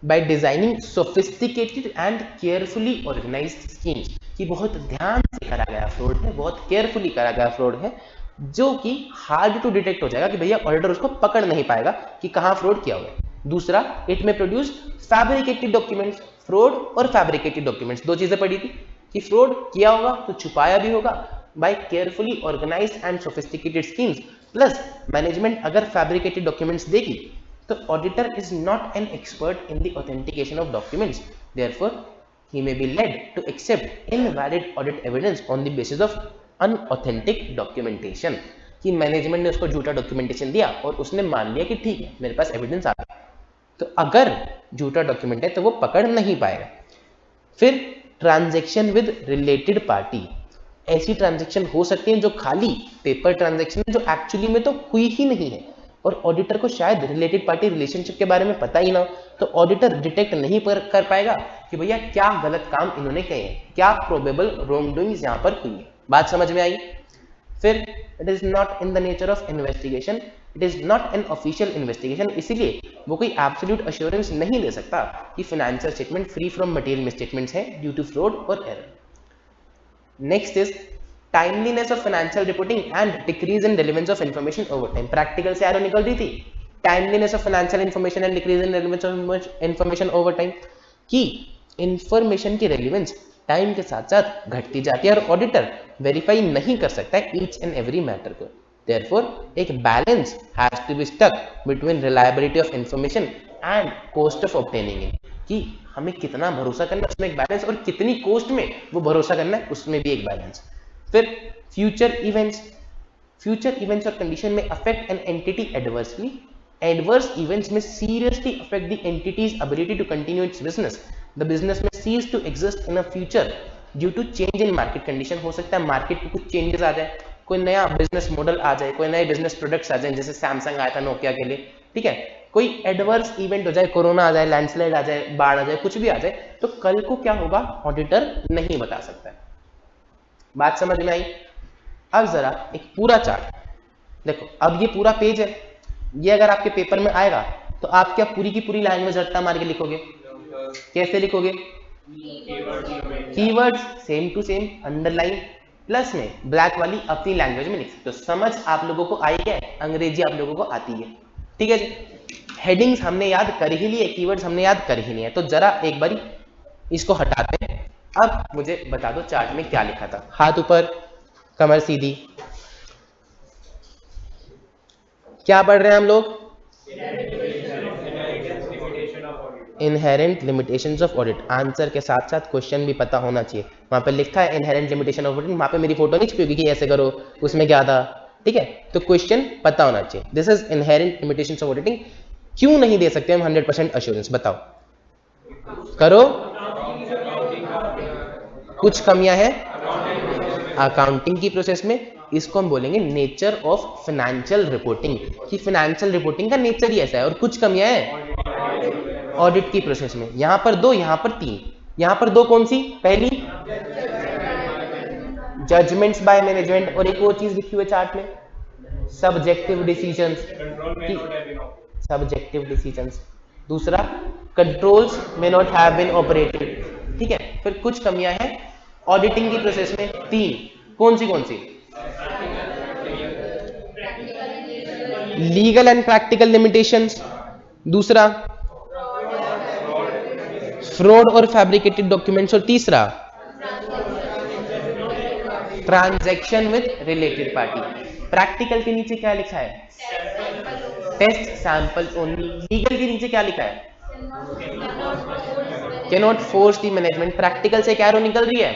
by designing sophisticated and carefully organized schemes. कि बहुत ध्यान से करा गया फ्रॉड है, बहुत केयरफुली करा गया फ्रॉड है, जो कि हार्ड टू डिटेक्ट हो जाएगा कि भैया ऑडिटर उसको पकड़ नहीं पाएगा कि कहां फ्रॉड किया हुआ है. दूसरा, इट में प्रोड्यूस फैब्रिकेटेड डॉक्यूमेंट्स. फ्रॉड और फैब्रिकेटेड डॉक्यूमेंट्स दो चीजें पड़ी थी कि फ्रॉड किया होगा तो छुपाया भी होगा by carefully organized and sophisticated schemes. Plus management अगर फैब्रिकेटेड डॉक्यूमेंट्स देगी तो auditor is not an expert in the authentication of documents. Therefore, he may be led to accept invalid audit evidence on the basis of unauthentic documentation. कि management ने उसको झूठा documentation दिया और उसने मान लिया कि ठीक है मेरे पास एविडेंस आ गया, तो अगर झूठा डॉक्यूमेंट है तो वो पकड़ नहीं पाएगा. फिर ट्रांजैक्शन विद रिलेटेड पार्टी. ऐसी ट्रांजैक्शन हो सकती हैं जो खाली पेपर ट्रांजैक्शन है, जो एक्चुअली में तो हुई ही नहीं है, और ऑडिटर को शायद रिलेटेड पार्टी रिलेशनशिप के बारे में पता ही ना हो, तो ऑडिटर डिटेक्ट नहीं कर पाएगा कि भैया क्या गलत काम इन्होंने किए हैं, क्या प्रोबेबल रॉन्ग डूइंग्स यहाँ पर हुई है। बात समझ में आई? फिर it is not in the nature of investigation, it is not an official investigation, इसीलिए वो कोई एब्सोल्यूट अश्योरेंस नहीं दे सकता कि financial statement free from material misstatements हैं ड्यू टू फ्रॉड और error. Next is timeliness of financial reporting and decrease in relevance of information over time. Practical से error निकल रही थी, timeliness of financial information and decrease in relevance of information over time, कि information की relevance time के साथ साथ घटती जाती है और ऑडिटर वेरीफाई नहीं कर सकता है ईच एंड एवरी मैटर को। Therefore, एक balance has to be stuck between reliability of information and cost of obtaining it, कि हमें कितना भरोसा करना है उसमें एक बैलेंस, और कितनी कॉस्ट में वो भरोसा करना है उसमें भी एक बैलेंस। फिर फ्यूचर इवेंट्स और condition may affect an entity adversely. Adverse events may seriously affect the entity's ability to continue its business. The business may cease to exist in a future due to change in market condition. हो सकता है market में कुछ changes आ जाए, कोई नया business model आ जाए, कोई नए बिजनेस प्रोडक्ट्स आ जाए, जैसे सैमसंग आया था नोकिया के लिए, ठीक है, कोई एडवर्स इवेंट हो जाए, कोरोना आ जाए, लैंडस्लाइड आ जाए, बाढ़ आ जाए, कुछ भी आ जाए, तो कल को क्या होगा ऑडिटर नहीं बता सकता है। बात समझ में आई? अब जरा एक पूरा चार्ट देखो, अब ये पूरा पेज है, ये अगर आपके पेपर में आएगा तो आप क्या पूरी की पूरी लैंग्वेज रट्टा मार के लिखोगे? कैसे लिखोगे? Keywords same to same, underline, plus में ब्लैक वाली अपनी लैंग्वेज में लिख सकते हो। समझ आप लोगों को आई है, अंग्रेजी आप लोगों को आती है, ठीक है जी। हेडिंग्स हमने याद कर ही लिए, कीवर्ड्स हमने याद कर ही लिए, तो जरा एक बारी इसको हटाते हैं। अब मुझे बता दो चार्ट में क्या लिखा था। हाथ ऊपर, कमर सीधी। क्या पढ़ रहे हैं हम लोग? Inherent limitations of audit. Answer के साथ साथ क्वेश्चन भी पता होना चाहिए। वहां पे लिखा है इनहेरेंट लिमिटेशन ऑफ ऑडिट, वहां पे मेरी फोटो नहीं छुपेगी कि ऐसे करो, उसमें क्या था, ठीक है, तो क्वेश्चन पता होना चाहिए। This is inherent limitations of auditing. क्यों नहीं दे सकते हम 100% अश्योरेंस? बताओ, करो। कुछ कमियां हैं अकाउंटिंग की प्रोसेस में, इसको हम बोलेंगे नेचर ऑफ फाइनेंशियल रिपोर्टिंग, कि फाइनेंशियल रिपोर्टिंग का नेचर ही ऐसा है, और कुछ कमियां हैं ऑडिट की प्रोसेस में। यहां पर 2, यहां पर 3, यहां पर 2 कौन सी? पहली जजमेंट्स बाय मैनेजमेंट, और एक और चीज लिखी हुई है चार्ट में, सब्जेक्टिव डिसीजंस, सब्जेक्टिव डिसीजंस। दूसरा, controls may not have been operated, ठीक है। फिर कुछ कमियां हैं ऑडिटिंग की प्रोसेस में, 3, कौन सी? लीगल एंड प्रैक्टिकल लिमिटेशंस, दूसरा फ्रॉड और फैब्रिकेटेड डॉक्यूमेंट्स, और तीसरा transaction with related party. Practical के नीचे क्या लिखा है? Test sample only. लीगल के नीचे क्या लिखा है? Can not force the management. Practical से क्या एरर निकल रही है?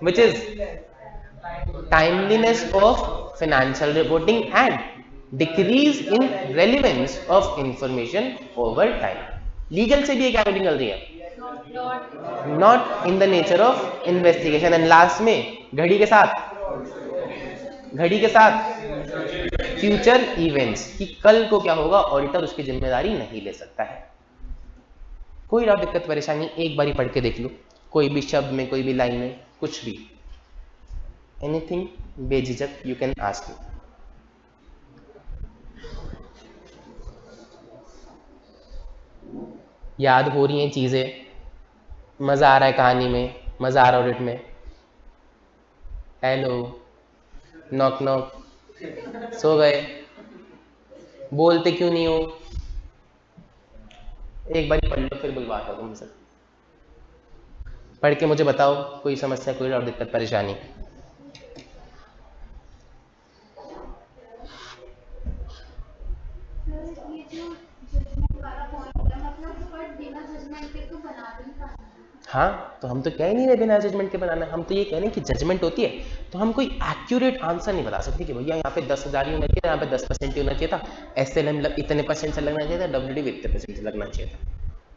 Which is timeliness of financial reporting and decrease in relevance of information over time. Legal से भी एक एरर निकल रही है, not in the nature of investigation. And last में घड़ी के साथ फ्यूचर इवेंट्स, कि कल को क्या होगा ऑडिटर उसकी जिम्मेदारी नहीं ले सकता है। कोई और दिक्कत परेशानी एक बारी पढ़ के देख लो, कोई भी शब्द में, कोई भी लाइन में, कुछ भी, एनीथिंग, बेझिझक यू कैन आस्क मी। याद हो रही हैं चीजें? मजा आ रहा है कहानी में, मजा आ रहा है ऑडिट में? हेलो, नॉक नॉक, सो गए? बोलते क्यों नहीं हो? एक बार पढ़ लो, फिर बुलवाता हूं तुमसे। पढ़ के मुझे बताओ कोई समस्या, कोई और दिक्कत परेशानी। हाँ, तो हम तो कह ही नहीं रहे बिना जजमेंट के बनाना, हम तो ये कह रहे हैं कि जजमेंट होती है तो हम कोई एक्यूरेट आंसर नहीं बता सकते कि भैया यहाँ पे 10,000 ही होना चाहिए था, यहाँ पे 10% ही होना चाहिए था, SLM इतने % से लगना चाहिए था, WD भी इतने % से लगना चाहिए था।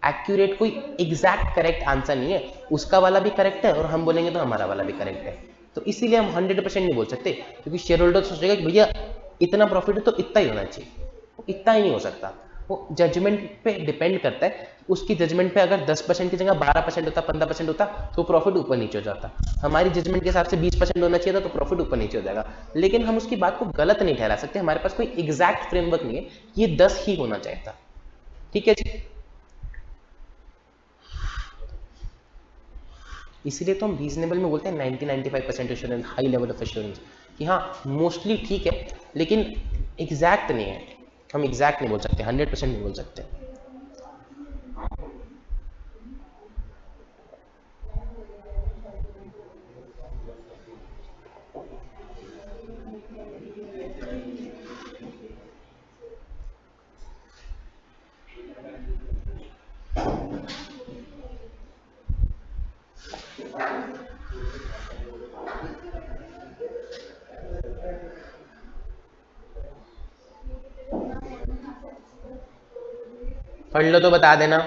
एक्यूरेट कोई एग्जैक्ट करेक्ट आंसर नहीं है, उसका वाला भी करेक्ट है और हम बोलेंगे तो हमारा वाला भी करेक्ट है। तो इसीलिए हम 100% नहीं बोल सकते, क्योंकि शेयर होल्डर सोचेगा कि भैया इतना प्रॉफिट है तो इतना ही होना चाहिए, वो इतना ही नहीं हो सकता। वो जजमेंट पे डिपेंड करता है, उसकी जजमेंट पे अगर 10% की जगह 12% होता, 15% होता, तो प्रॉफिट ऊपर नीचे हो जाता। हमारी जजमेंट के हिसाब से 20% होना चाहिए था, तो प्रॉफिट ऊपर नीचे हो जाएगा। लेकिन हम उसकी बात को गलत नहीं ठहरा सकते, हमारे पास कोई एग्जैक्ट फ्रेमवर्क नहीं है, ये 10 ही होना चाहिए था। ठीक है जी, इसीलिए तो हम रीजनेबल में बोलते हैं 90-95% assurance, high level of assurance, कि हाँ मोस्टली ठीक है, लेकिन एग्जैक्ट नहीं है। हम एग्जैक्ट नहीं बोल सकते, 100% नहीं बोल सकते। पढ़ लो तो बता देना।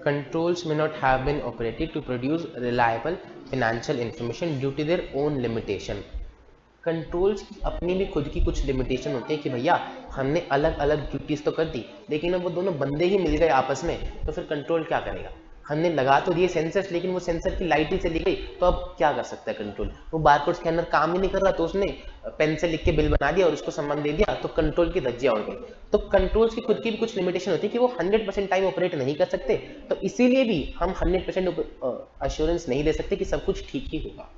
Controls may not have been operated to produce reliable financial information due to their own limitation. Controls की अपनी भी खुद की कुछ लिमिटेशन होती है कि भैया हमने अलग अलग ड्यूटीज तो कर दी, लेकिन अब वो दोनों बंदे ही मिल गए आपस में, तो फिर कंट्रोल क्या करेगा? हमने लगा तो दिए सेंसर्स, लेकिन वो सेंसर की लाइट ही चली गई, तो अब क्या कर सकता है कंट्रोल? वो बारकोड स्कैनर काम ही नहीं कर रहा, तो उसने पेन से लिख के बिल बना दिया और उसको सम्मान दे दिया, तो कंट्रोल की धज्जियां उड़ गई। तो कंट्रोल्स की खुद की भी कुछ लिमिटेशन होती है कि वो 100% टाइम ऑपरेट नहीं कर सकते, तो इसीलिए भी हम 100% अश्योरेंस नहीं दे सकते कि सब कुछ ठीक ही होगा।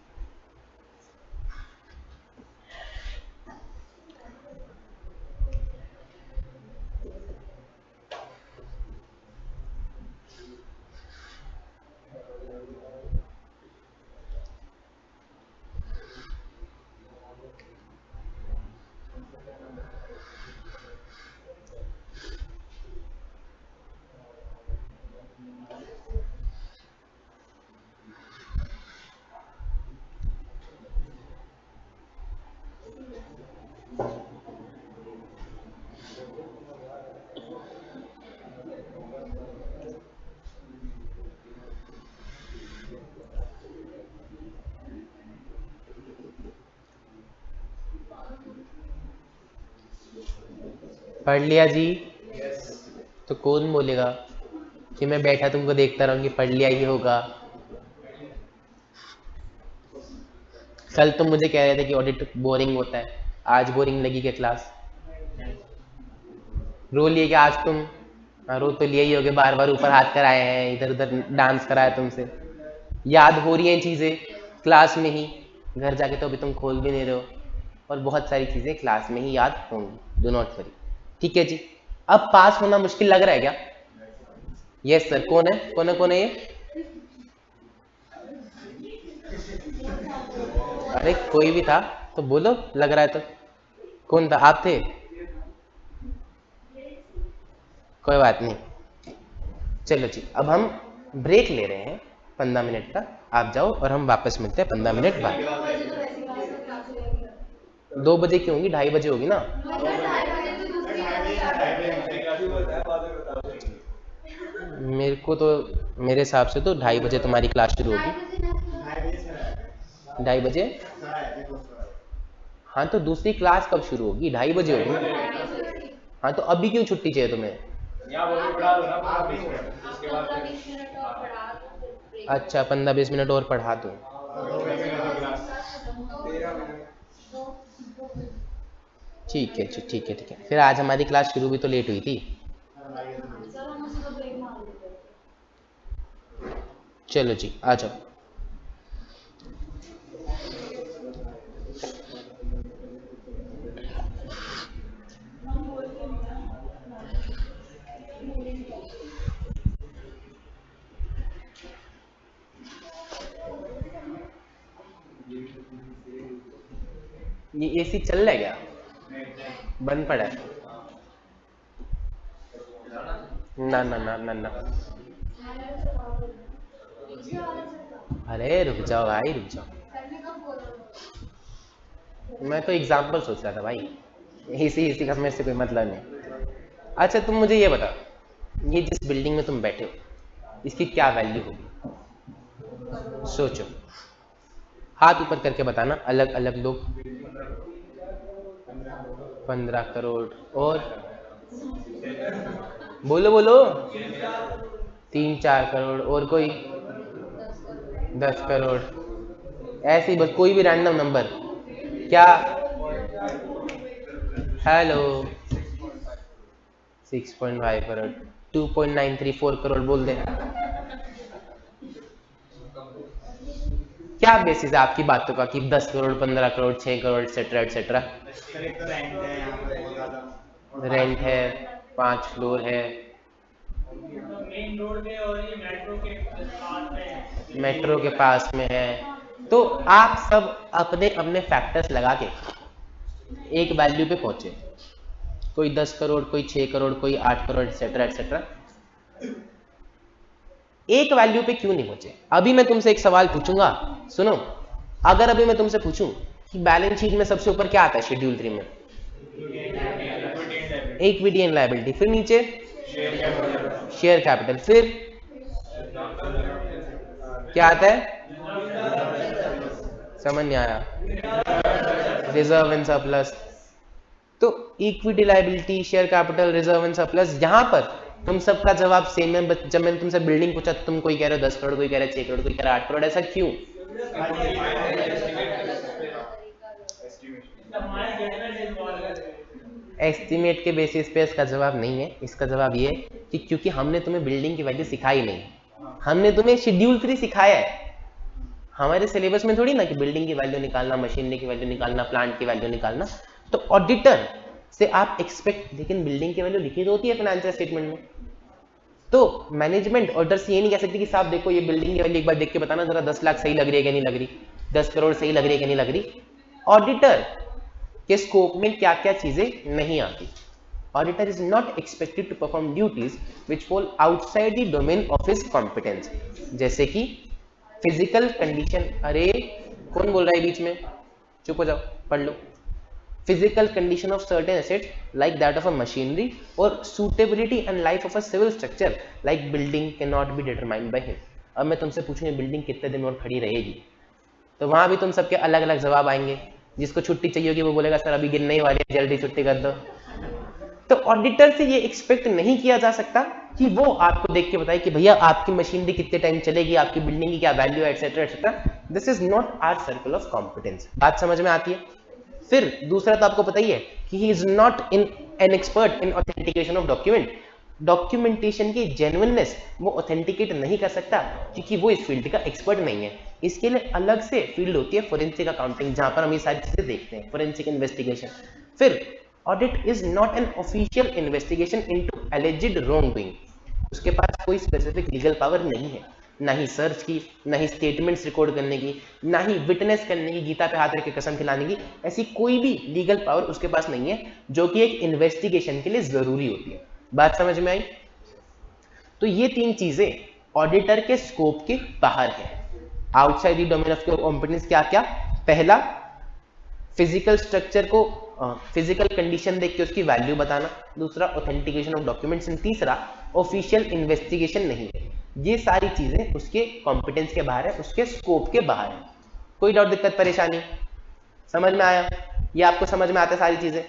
पढ़ लिया जी? तो कौन बोलेगा कि मैं बैठा तुमको देखता रहूं कि पढ़ लिया ही होगा? कल तुम मुझे कह रहे थे कि ऑडिट बोरिंग होता है, आज बोरिंग लगी क्या क्लास? रो लिए क्या आज तुम? हाँ, रो तो लिए ही होगे, बार बार ऊपर हाथ कराए हैं, इधर उधर डांस कराया तुमसे, याद हो रही हैं चीजें क्लास में ही, घर जाके तो अभी तुम खोल भी नहीं रहे हो, और बहुत सारी चीजें क्लास में ही याद होंगी, डू नॉट वरी। ठीक है जी, अब पास होना मुश्किल लग रहा है क्या? यस सर, कौन है, कौन है, कौन है ये? अरे कोई भी था तो बोलो, लग रहा है तो। कौन था, आप थे? कोई बात नहीं, चलो जी, अब हम ब्रेक ले रहे हैं 15 मिनट का, आप जाओ और हम वापस मिलते हैं 15 मिनट बाद। 2 बजे क्यों होगी, 2:30 बजे होगी ना? मेरे को तो, मेरे हिसाब से तो 2:30 बजे तुम्हारी क्लास शुरू होगी। 2:30 बजे? हाँ तो दूसरी क्लास कब शुरू होगी? 2:30 बजे होगी ना? हाँ तो अभी क्यों छुट्टी चाहिए तुम्हें? अच्छा, 15-20 मिनट और पढ़ा दूँ? ठीक है जी, ठीक है, ठीक है, फिर आज हमारी क्लास शुरू भी तो लेट हुई थी। चलो जी, आ जाओ। ये एसी चल रहा है क्या? बंद पड़ा है? ना ना ना ना ना। अरे रुक जाओ भाई, रुक जाओ। मैं तो एग्जाम्पल सोच रहा था भाई, इसी का मेरे से कोई मतलब नहीं। अच्छा तुम मुझे ये बता, ये जिस बिल्डिंग में तुम बैठे हो इसकी क्या वैल्यू होगी? सोचो, हाथ ऊपर करके बताना, अलग अलग लोग। 15 करोड़। और बोलो बोलो। 3-4 करोड़। और कोई? 10 करोड़। ऐसे ही बस कोई भी रैंडम नंबर। क्या? हेलो। 6.5 करोड़। 2.934 करोड़ बोल दे। क्या बेसिस है आपकी बातों का कि 10 crore, 15 crore, 6 crore, etcetera etcetera? Rent है, 5 फ्लोर है, मेन रोड पे और ये मेट्रो के पास में है। मेट्रो के पास में है। तो आप सब अपने अपने फैक्टर्स लगा के एक वैल्यू पे पहुंचे। कोई 10 करोड़, कोई 6 करोड़, कोई 8 करोड़, एटसेट्रा एटसेट्रा। एक वैल्यू पे क्यों नहीं पहुंचे? अभी मैं तुमसे एक सवाल पूछूंगा, सुनो। अगर अभी मैं तुमसे पूछूं कि बैलेंस शीट में सबसे ऊपर क्या आता है शेड्यूल 3 में? Equity and liability. फिर नीचे शेयर कैपिटल। फिर क्या आता है? समझ नहीं आया। Reserve and surplus. तो equity, liability, share capital, reserve and surplus, यहां पर तुम सबका जवाब सेम है। जब मैंने तुमसे बिल्डिंग पूछा तो तुम कोई कह रहे हो 10 करोड़, कोई कह रहा है 6 करोड़, कोई कह रहा है 8 करोड़। ऐसा क्यों? एस्टिमेट के बेसिस पे इसका जवाब नहीं है। इसका जवाब ये है कि क्योंकि हमने तुम्हें बिल्डिंग की वैल्यू सिखाई नहीं, हमने तुम्हें शेड्यूल 3 सिखाया है। हमारे सिलेबस में थोड़ी ना कि बिल्डिंग की वैल्यू निकालना, मशीनरी की वैल्यू निकालना, प्लांट की वैल्यू निकालना। तो ऑडिटर से आप एक्सपेक्ट, लेकिन बिल्डिंग की वैल्यू लिखी तो होती है फाइनेंशियल स्टेटमेंट में। तो मैनेजमेंट ऑडिटर से ये नहीं कह सकती कि साहब देखो ये बिल्डिंग की वैल्यू एक बार देख के बताना जरा, 10 लाख सही लग रही है कि नहीं लग रही, 10 करोड़ सही लग रही है कि नहीं लग रही। ऑडिटर के स्कोप में क्या क्या चीजें नहीं आती। Auditor is not expected to perform duties which fall outside the domain of his competence. जैसे कि फिजिकल कंडीशन। अरे कौन बोल रहा है बीच में? चुप हो जाओ, पढ़ लो। Physical condition of certain assets like that of a machinery or suitability and life of a civil structure like building cannot be determined by him। अब मैं तुमसे पूछूंगी बिल्डिंग कितने दिन और खड़ी रहेगी, तो वहां भी तुम सबके अलग अलग जवाब आएंगे। जिसको छुट्टी चाहिए होगी वो बोलेगा सर अभी गिरने ही वाली है, जल्दी छुट्टी कर दो। तो ऑडिटर से ये एक्सपेक्ट नहीं किया जा सकता कि वो आपको देख के बताए कि भैया आपकी मशीनरी कितने टाइम चलेगी, आपकी बिल्डिंग की क्या वैल्यू है, etcetera etcetera. This is not our circle of competence. बात समझ में आती है? फिर दूसरा तो आपको पता ही है कि he is not in an expert in authentication of document. Documentation की जेन्युइननेस वो ऑथेंटिकेट नहीं कर सकता क्योंकि वो इस फील्ड का एक्सपर्ट नहीं है। इसके लिए अलग से फील्ड होती है फोरेंसिक अकाउंटिंग, जहां पर हम ये सारी चीजें देखते हैं, फोरेंसिक इन्वेस्टिगेशन। फिर audit is not an official investigation into alleged wrong doing. उसके पास कोई स्पेसिफिक लीगल पावर नहीं है, ना ही सर्च की, ना ही स्टेटमेंट्स रिकॉर्ड करने की, ना ही विटनेस करने की, गीता पे हाथ रख के कसम खिलाने की। ऐसी कोई भी लीगल पावर उसके पास नहीं है जो कि एक इन्वेस्टिगेशन के लिए जरूरी होती है। बात समझ में आई? तो ये 3 चीजें ऑडिटर के स्कोप के बाहर है, outside the domain of competence. क्या क्या? पहला, फिजिकल स्ट्रक्चर को, फिजिकल कंडीशन देख के उसकी वैल्यू बताना। दूसरा, ऑथेंटिकेशन ऑफ डॉक्यूमेंट्स। एंड तीसरा, ऑफिशियल इन्वेस्टिगेशन नहीं है। ये सारी चीजें उसके कॉम्पिटेंस के बाहर है, उसके स्कोप के बाहर है। कोई डाउट, दिक्कत, परेशानी? समझ में आया? ये आपको समझ में आते सारी चीजें?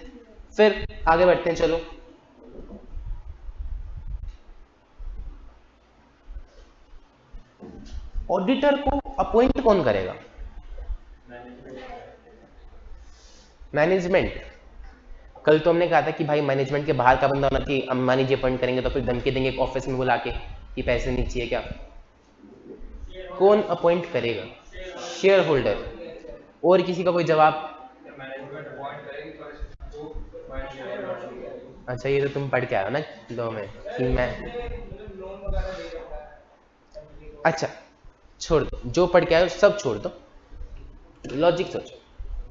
फिर आगे बढ़ते हैं, चलो। ऑडिटर को अपॉइंट कौन करेगा? मैनेजमेंट। कल तो हमने कहा था कि भाई मैनेजमेंट के बाहर का बंदा होना चाहिए। अंबानी जी अपॉइंट करेंगे तो फिर धमकी देंगे ऑफिस में बुला के कि पैसे नहीं चाहिए क्या? कौन अपॉइंट करेगा? Share holder. और किसी का कोई जवाब? अच्छा ये तो तुम पढ़ के आए हो ना लो में कि मैं, अच्छा छोड़ दो, जो पढ़ के आए हो सब छोड़ दो, लॉजिक सोचो।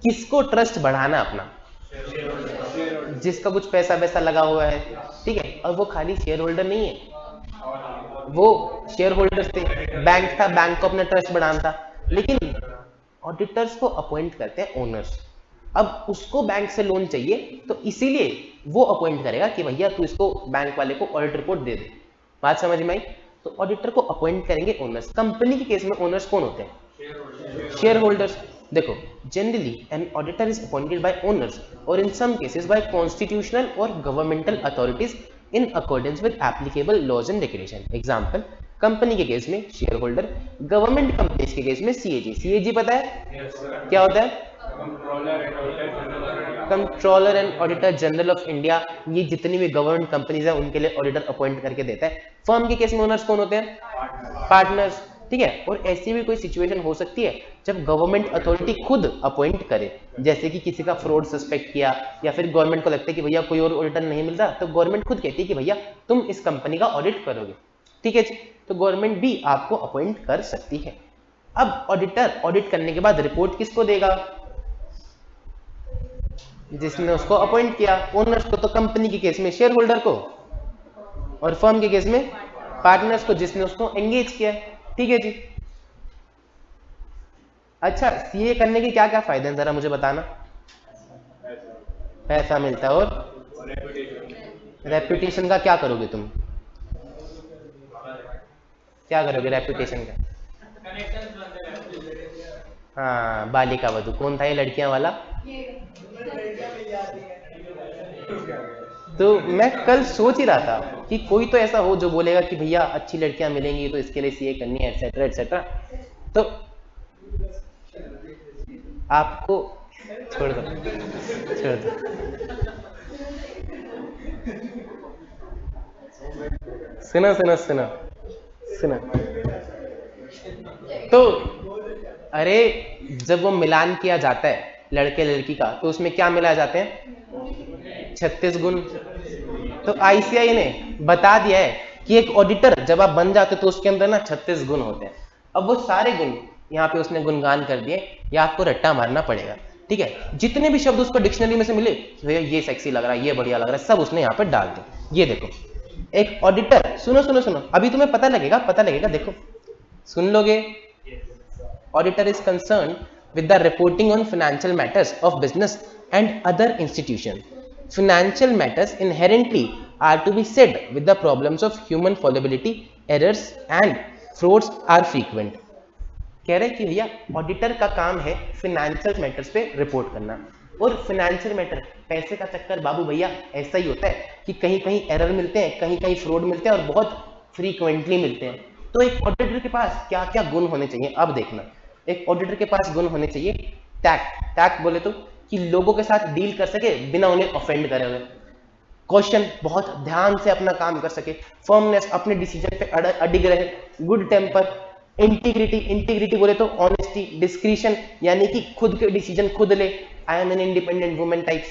किसको ट्रस्ट बढ़ाना अपना, जिसका कुछ पैसा वैसा लगा हुआ है, ठीक है। और वो खाली शेयर होल्डर नहीं है, वो शेयर होल्डर्स थे, बैंक था, बैंक को अपना ट्रस्ट बढ़ाना था, लेकिन ऑडिटर्स को अपॉइंट करते हैं ओनर्स। अब उसको बैंक से लोन चाहिए तो इसीलिए वो अपॉइंट करेगा कि भैया तू इसको बैंक वाले को ऑडिट रिपोर्ट दे दे। बात समझ में आई? तो ऑडिटर को अपॉइंट करेंगे ओनर्स। कंपनी के केस में ओनर्स कौन होते हैं? Shareholders. देखो, generally an auditor is appointed by owners और in some cases by constitutional और governmental authorities in accordance with applicable laws and regulation. Example, company के केस में शेयर होल्डर, गवर्नमेंट कंपनीज के case में CAG. CAG पता है क्या होता है? Controller and auditor general of India. ये जितनी भी गवर्नमेंट कंपनीज है उनके लिए ऑडिटर अपॉइंट करके देता है। फर्म के केस में ओनर्स कौन होते हैं? पार्टनर्स, ठीक है। और ऐसी भी कोई सिचुएशन हो सकती है जब गवर्नमेंट अथॉरिटी खुद अपॉइंट करे, जैसे कि किसी का फ्रॉड सस्पेक्ट किया या फिर गवर्नमेंट को लगता है कि भैया कोई और ऑडिटर नहीं मिल रहा, तो गवर्नमेंट खुद कहती है कि भैया तुम इस कंपनी का ऑडिट करोगे, ठीक है जी। तो गवर्नमेंट भी आपको अपॉइंट कर सकती है। अब ऑडिटर ऑडिट करने के बाद रिपोर्ट किसको देगा? जिसने उसको अपॉइंट किया, ओनर्स को। तो कंपनी के केस में शेयर होल्डर को, और फर्म के केस में पार्टनर्स को, जिसने उसको एंगेज किया, ठीक है जी। अच्छा, सीए करने के क्या क्या फायदे हैं जरा मुझे बताना। पैसा मिलता है, और रेपुटेशन का क्या करोगे तुम? क्या करोगे रेपुटेशन का? हाँ, बालिका वधू। कौन था ये लड़कियां वाला? तो मैं कल सोच ही रहा था कि कोई तो ऐसा हो जो बोलेगा कि भैया अच्छी लड़कियां मिलेंगी तो इसके लिए सीए करनी है, एटसेट्रा एटसेट्रा। तो आपको छोड़ दो, छोड़ दो। सुनो सुनो सुनो सुनो। तो अरे, जब वो मिलान किया जाता है लड़के लड़की का, तो उसमें क्या मिलाए जाते हैं? 36 गुण। तो आईसीआई ने बता दिया है कि एक ऑडिटर जब आप बन जाते तो उसके अंदर ना 36 गुण होते हैं। अब वो सारे गुण यहाँ पे उसने गुणगान कर दिए, या आपको रट्टा मारना पड़ेगा, ठीक है। जितने भी शब्द उसको डिक्शनरी में से मिले, भैया ये सेक्सी लग रहा है, ये बढ़िया लग रहा है, सब उसने यहाँ पे डाल दिए। ये देखो, एक ऑडिटर, सुनो सुनो सुनो, अभी तुम्हें पता लगेगा, देखो सुन लोगे। Auditor is concerned with the reporting on financial matters of business and other institutions. Financial matters inherently are to be said with the problems of human fallibility, errors and frauds are frequent. कह रहे कि भैया auditor का काम है financial matters पे report करना। और फिनेंशियल मैटर, पैसे का चक्कर बाबू भैया ऐसा ही होता है कि कहीं कहीं एरर मिलते हैं, कहीं कहीं फ्रॉड मिलते हैं, और बहुत फ्रीक्वेंटली मिलते हैं। तो एक ऑडिटर के पास क्या क्या गुण होने चाहिए? अब देखना, एक ऑडिटर के पास गुण होने चाहिए टैक्ट। टैक्ट बोले तो कि लोगों के साथ डील कर सके बिना उन्हें ऑफेंड करे हुए। क्वेश्चन, बहुत ध्यान से अपना काम कर सके। फर्मनेस, अपने डिसीजन पे अडिग रहे। Good temper. इंटीग्रिटी, इंटीग्रिटी बोले तो ऑनेस्टी। डिस्क्रिशन, यानी कि खुद के डिसीजन खुद ले। I am an independent women types.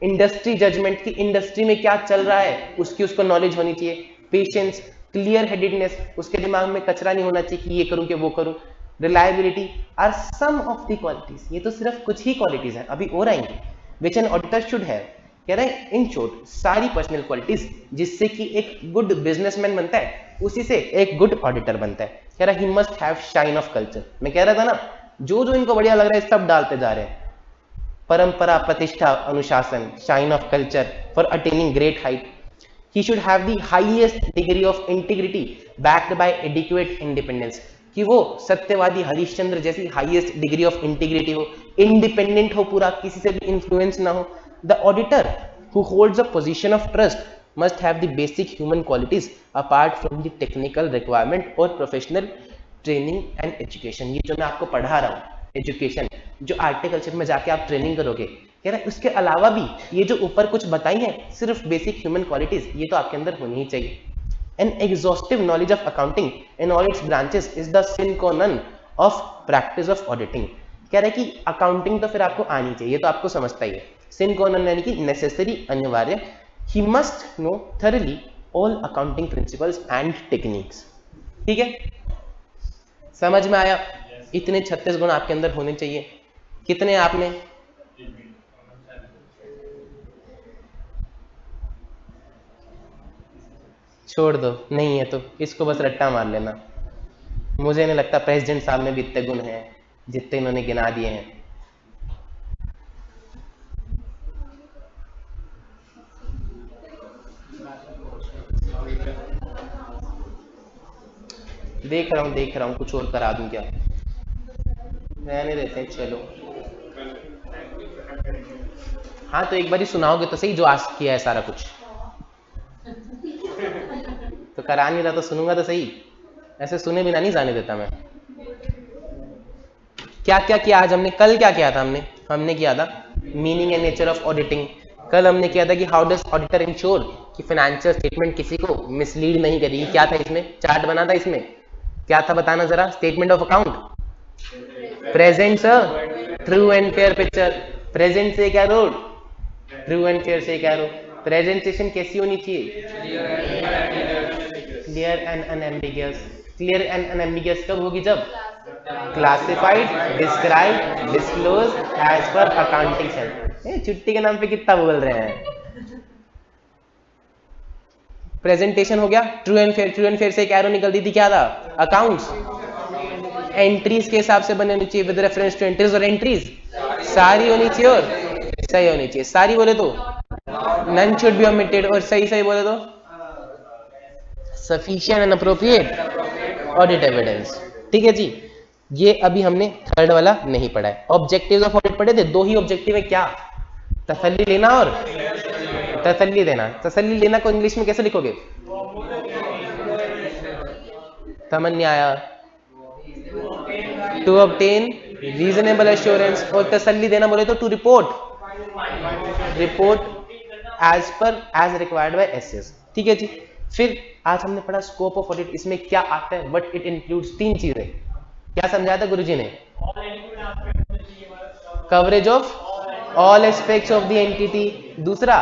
Industry judgement, की इंडस्ट्री में क्या चल रहा है उसकी उसको नॉलेज होनी चाहिए। पेशेंस, क्लियर हेडेडनेस, उसके दिमाग में कचरा नहीं होना चाहिए कि ये करूं कि वो करूं। Reliability are some of the qualities. ये तो सिर्फ कुछ ही क्वालिटीज हैं, अभी और आएंगे, विच एन ऑडिटर शुड हैव। कह रहे हैं इन शॉर्ट सारी पर्सनल क्वालिटीज जिससे कि एक गुड बिजनेसमैन बनता है, उसी से एक गुड ऑडिटर बनता है। कह रहा है he must have shine of culture. मैं कह रहा था ना, जो जो इनको बढ़िया लग रहा है सब डालते जा रहे हैं। परंपरा, प्रतिष्ठा, अनुशासन, shine of culture for attaining great height. He should have the highest degree of integrity backed by adequate independence. कि वो सत्यवादी हरिश्चंद्र जैसी हाईएस्ट डिग्री ऑफ इंटीग्रिटी हो, इंडिपेंडेंट हो पूरा, किसी से भी इन्फ्लुएंस ना हो। The auditor who holds a position of trust must have the basic human qualities apart from the technical requirement और प्रोफेशनल ट्रेनिंग एंड एजुकेशन। ये जो मैं आपको पढ़ा रहा हूँ, एजुकेशन, जो आर्टिकलशिप में जाके आप ट्रेनिंग करोगे, कह रहा है उसके अलावा भी ये जो ऊपर कुछ बताई है सिर्फ बेसिक ह्यूमन क्वालिटीज, ये तो आपके अंदर होनी ही चाहिए। An exhaustive knowledge of accounting in all its branches is the sine qua non of practice of auditing. कह रहे कि अकाउंटिंग तो फिर आपको आनी चाहिए, ये तो आपको समझता ही है। सिन qua non यानी कि नेसेसरी, अनिवार्य। He must know thoroughly all accounting principles and techniques. ठीक है, समझ में आया? इतने 36 गुण आपके अंदर होने चाहिए। कितने आपने? छोड़ दो, नहीं है तो इसको बस रट्टा मार लेना। मुझे नहीं लगता प्रेसिडेंट साहब में भी इतने गुण हैं जितने इन्होंने गिना दिए हैं। देख रहा हूँ कुछ और करा दूं क्या, रहने देते हैं चलो। हाँ तो एक बार ही सुनाओगे तो सही जो आज किया है सारा कुछ। तो करा नहीं रहा तो सुनूंगा तो सही, ऐसे सुने बिना नहीं जाने देता मैं। क्या क्या किया आज हमने, कल क्या किया था हमने किया था meaning and nature of auditing. कल हमने किया था कि हाउ डज ऑडिटर इंश्योर कि फाइनेंशियल स्टेटमेंट किसी को मिसलीड नहीं करेगी। क्या था इसमें, चार्ट बना था इसमें, क्या था बताना जरा। Statement of account present true and fair picture, present से क्या रो, ट्रू एंड फेयर से क्या रो। प्रेजेंटेशन कैसी होनी चाहिए, clear and unambiguous. Clear and unambiguous कब होगी, जब classified, describe, disclose as per accounting standard. छुट्टी के नाम पे कितना बोल रहे हैं। प्रेजेंटेशन हो गया, true and fair. True and fair से एक एरो निकलती थी, क्या था, अकाउंट्स। एंट्रीज के हिसाब से बने होनी चाहिए विद रेफरेंस टू एंट्रीज, और एंट्रीज सारी होनी चाहिए और सही होनी चाहिए। सारी बोले तो नन शुड बी ओमिटेड, और सही सही बोले तो sufficient and appropriate audit evidence. ठीक है जी, ये अभी हमने थर्ड वाला नहीं पढ़ा है। ऑब्जेक्टिव्स ऑफ ऑडिट पढ़े थे, दो ही ऑब्जेक्टिव है, क्या, तसल्ली लेना और तसल्ली देना। तसल्ली लेना को इंग्लिश में कैसे लिखोगे, समझ नहीं आया, टू ऑब्टेन रीजनेबल एश्योरेंस। और तसल्ली देना बोले तो to report as per as required by SS. ठीक है जी, फिर आज हमने पढ़ा स्कोप ऑफ ऑडिट, इसमें क्या आता है, व्हाट इट इंक्लूड्स। तीन चीजें क्या समझाया था गुरुजी ने, coverage of all aspects of the entity, दूसरा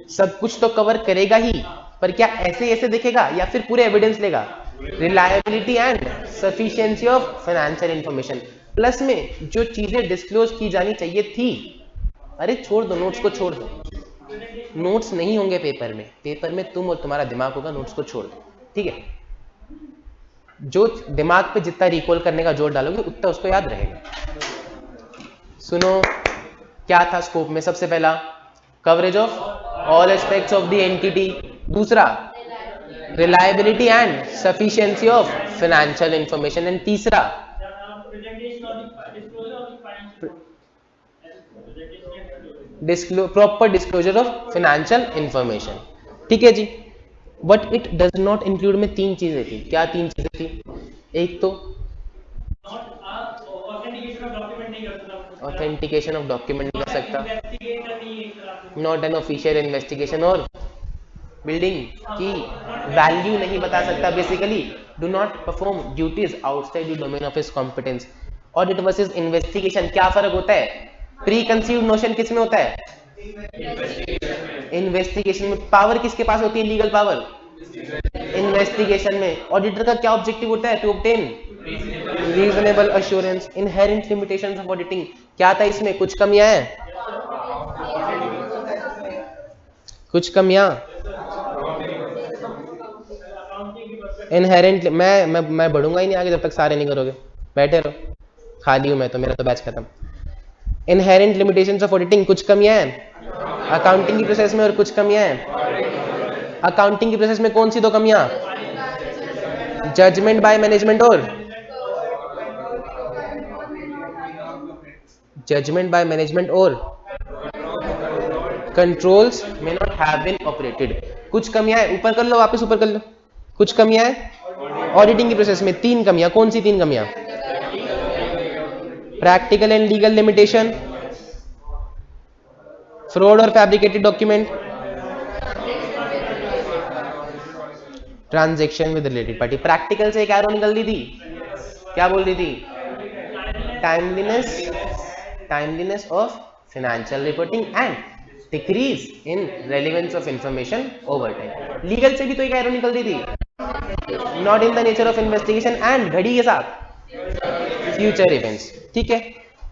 सब कुछ तो कवर करेगा ही, पर क्या ऐसे ऐसे देखेगा या फिर पूरे एविडेंस लेगा, reliability and sufficiency of financial information. Plus में जो चीजें डिस्क्लोज की जानी चाहिए थी, अरे छोड़ दो, नोट्स को छोड़ दो, नोट्स नहीं होंगे पेपर में, पेपर में तुम और तुम्हारा दिमाग होगा, नोट्स को छोड़ दो। ठीक है, जो दिमाग पे जितना रिकॉल करने का जोर डालोगे उतना उसको याद रहेगा। सुनो क्या था स्कोप में, सबसे पहला coverage of all aspects of the entity, दूसरा reliability and sufficiency of financial information, and तीसरा proper disclosure of financial information. ठीक है जी, but it does not include में तीन चीजें थी। क्या तीन चीजें थी, एक तो ऑथेंटिकेशन ऑफ डॉक्यूमेंट नहीं कर सकता, नॉट एन ऑफिशियल इन्वेस्टिगेशन, और बिल्डिंग की वैल्यू नहीं बता सकता। Basically do not perform duties outside the domain of his competence. Audit versus investigation क्या फर्क होता है, प्री कंसीव्ड नोशन किस में होता है, इन्वेस्टिगेशन में। पावर किसके पास होती है, लीगल पावर, इन्वेस्टिगेशन में। ऑडिटर का क्या ऑब्जेक्टिव होता है, to obtain reasonable assurance. Inherent limitations of auditing क्या था इसमें, कुछ कमियां हैं, कुछ कमियां इनहेरेंट। मैं बढ़ूंगा ही नहीं आगे जब तक सारे नहीं करोगे, बैठे रहो, खाली हूं मैं तो, मेरा तो बैच खत्म। इनहेरेंट लिमिटेशंस ऑफ ऑडिटिंग, कुछ कमियां हैं अकाउंटिंग की प्रोसेस में और कुछ कमियां हैं। अकाउंटिंग की प्रोसेस में कौन सी दो कमियां, जजमेंट बाय मैनेजमेंट और जजमेंट बाय मैनेजमेंट और कंट्रोल्स में नॉट हैव बीन ऑपरेटेड। कुछ कमियां हैं, ऊपर कर लो, वापस ऊपर कर लो। कुछ कमियां हैं ऑडिटिंग की प्रोसेस में, तीन कमियां। कौन सी तीन कमियां, practical and legal limitation, fraud और fabricated document, transaction with related party. Practical से एक एरो निकलती थी, क्या बोल रही थी, timeliness of financial reporting and decrease in relevance of information over time. Legal से भी तो एक एरो निकलती थी, not in the nature of investigation and घड़ी के साथ फ्यूचर इवेंट्स। ठीक है,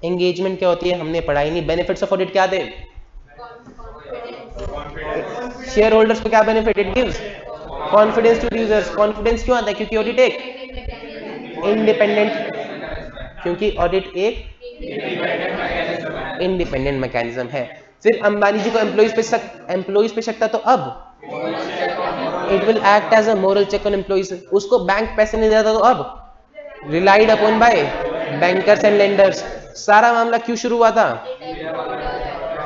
एंगेजमेंट क्या होती है हमने पढ़ाई नहीं। बेनिफिट्स ऑफ ऑडिट क्या थे, शेयर होल्डर्स को क्या benefit? It gives confidence to users. Confidence क्यों आता है? क्योंकि ऑडिट एक इंडिपेंडेंट, क्योंकि ऑडिट एक इंडिपेंडेंट मैकेनिज्म है। फिर अंबानी जी को एम्प्लॉइज पे शक था, तो अब it will act as a moral check on employees. उसको बैंक पैसे नहीं देता, तो अब relied upon by bankers and lenders. सारा मामला क्यों शुरू हुआ था?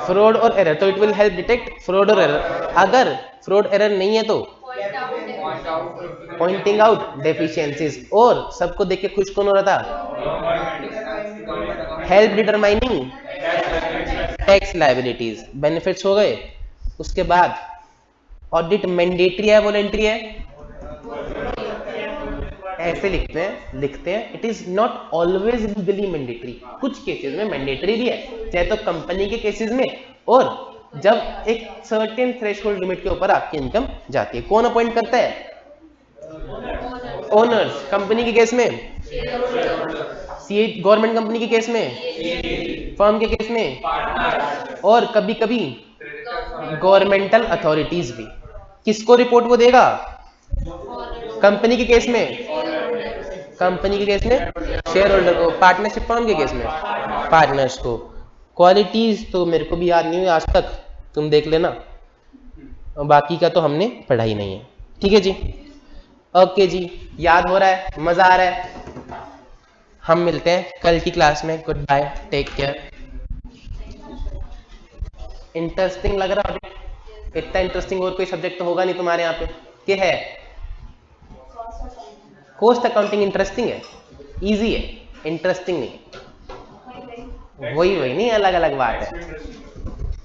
फ्रॉड और एरर। तो it will help detect fraud और एरर। अगर फ्रॉड एरर नहीं है तो पॉइंटिंग आउट डेफिशिएंसीज। और सबको देख के खुश कौन हो रहा था? Help determining tax liabilities. Benefits हो गए। उसके बाद ऑडिट मैंडेटरी है वॉलेंटरी है? ऐसे लिखते हैं it is not always legally mandatory. कुछ केसेस में मैंडेटरी भी है, चाहे तो कंपनी के केसेस में, और जब एक सर्टेन थ्रेशोल्ड लिमिट के ऊपर आपकी इनकम जाती है। कौन अपॉइंट करता है? ओनर्स। कंपनी के केस में सीए, गवर्नमेंट कंपनी के केस में, फर्म के केस में, और कभी कभी गवर्नमेंटल अथॉरिटीज भी। किसको रिपोर्ट वो देगा? कंपनी के केस में, कंपनी के केस में शेयर होल्डर को, पार्टनरशिप फर्म के केस में पार्टनर्स को। क्वालिटीज तो मेरे को भी याद नहीं हुई आज तक, तुम देख लेना, और बाकी का तो हमने पढ़ा ही नहीं है। ठीक है जी, ओके जी, याद हो रहा है, मजा आ रहा है। हम मिलते हैं कल की क्लास में। Goodbye, take care. Interesting लग रहा है? इतना इंटरेस्टिंग और कोई सब्जेक्ट तो होगा नहीं तुम्हारे यहाँ पे कि है? कॉस्ट अकाउंटिंग इंटरेस्टिंग है, इजी है, इंटरेस्टिंग नहीं है। वही नहीं, अलग अलग बात है।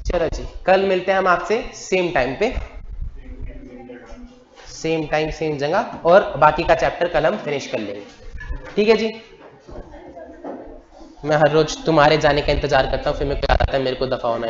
चलो जी, कल मिलते हैं हम आपसे सेम टाइम पे, सेम टाइम सेम जगह, और बाकी का चैप्टर कल हम फिनिश कर लेंगे। ठीक है जी, मैं हर रोज तुम्हारे जाने का इंतजार करता हूँ, फिर मेरे को याद आता है मेरे को दफा होना है।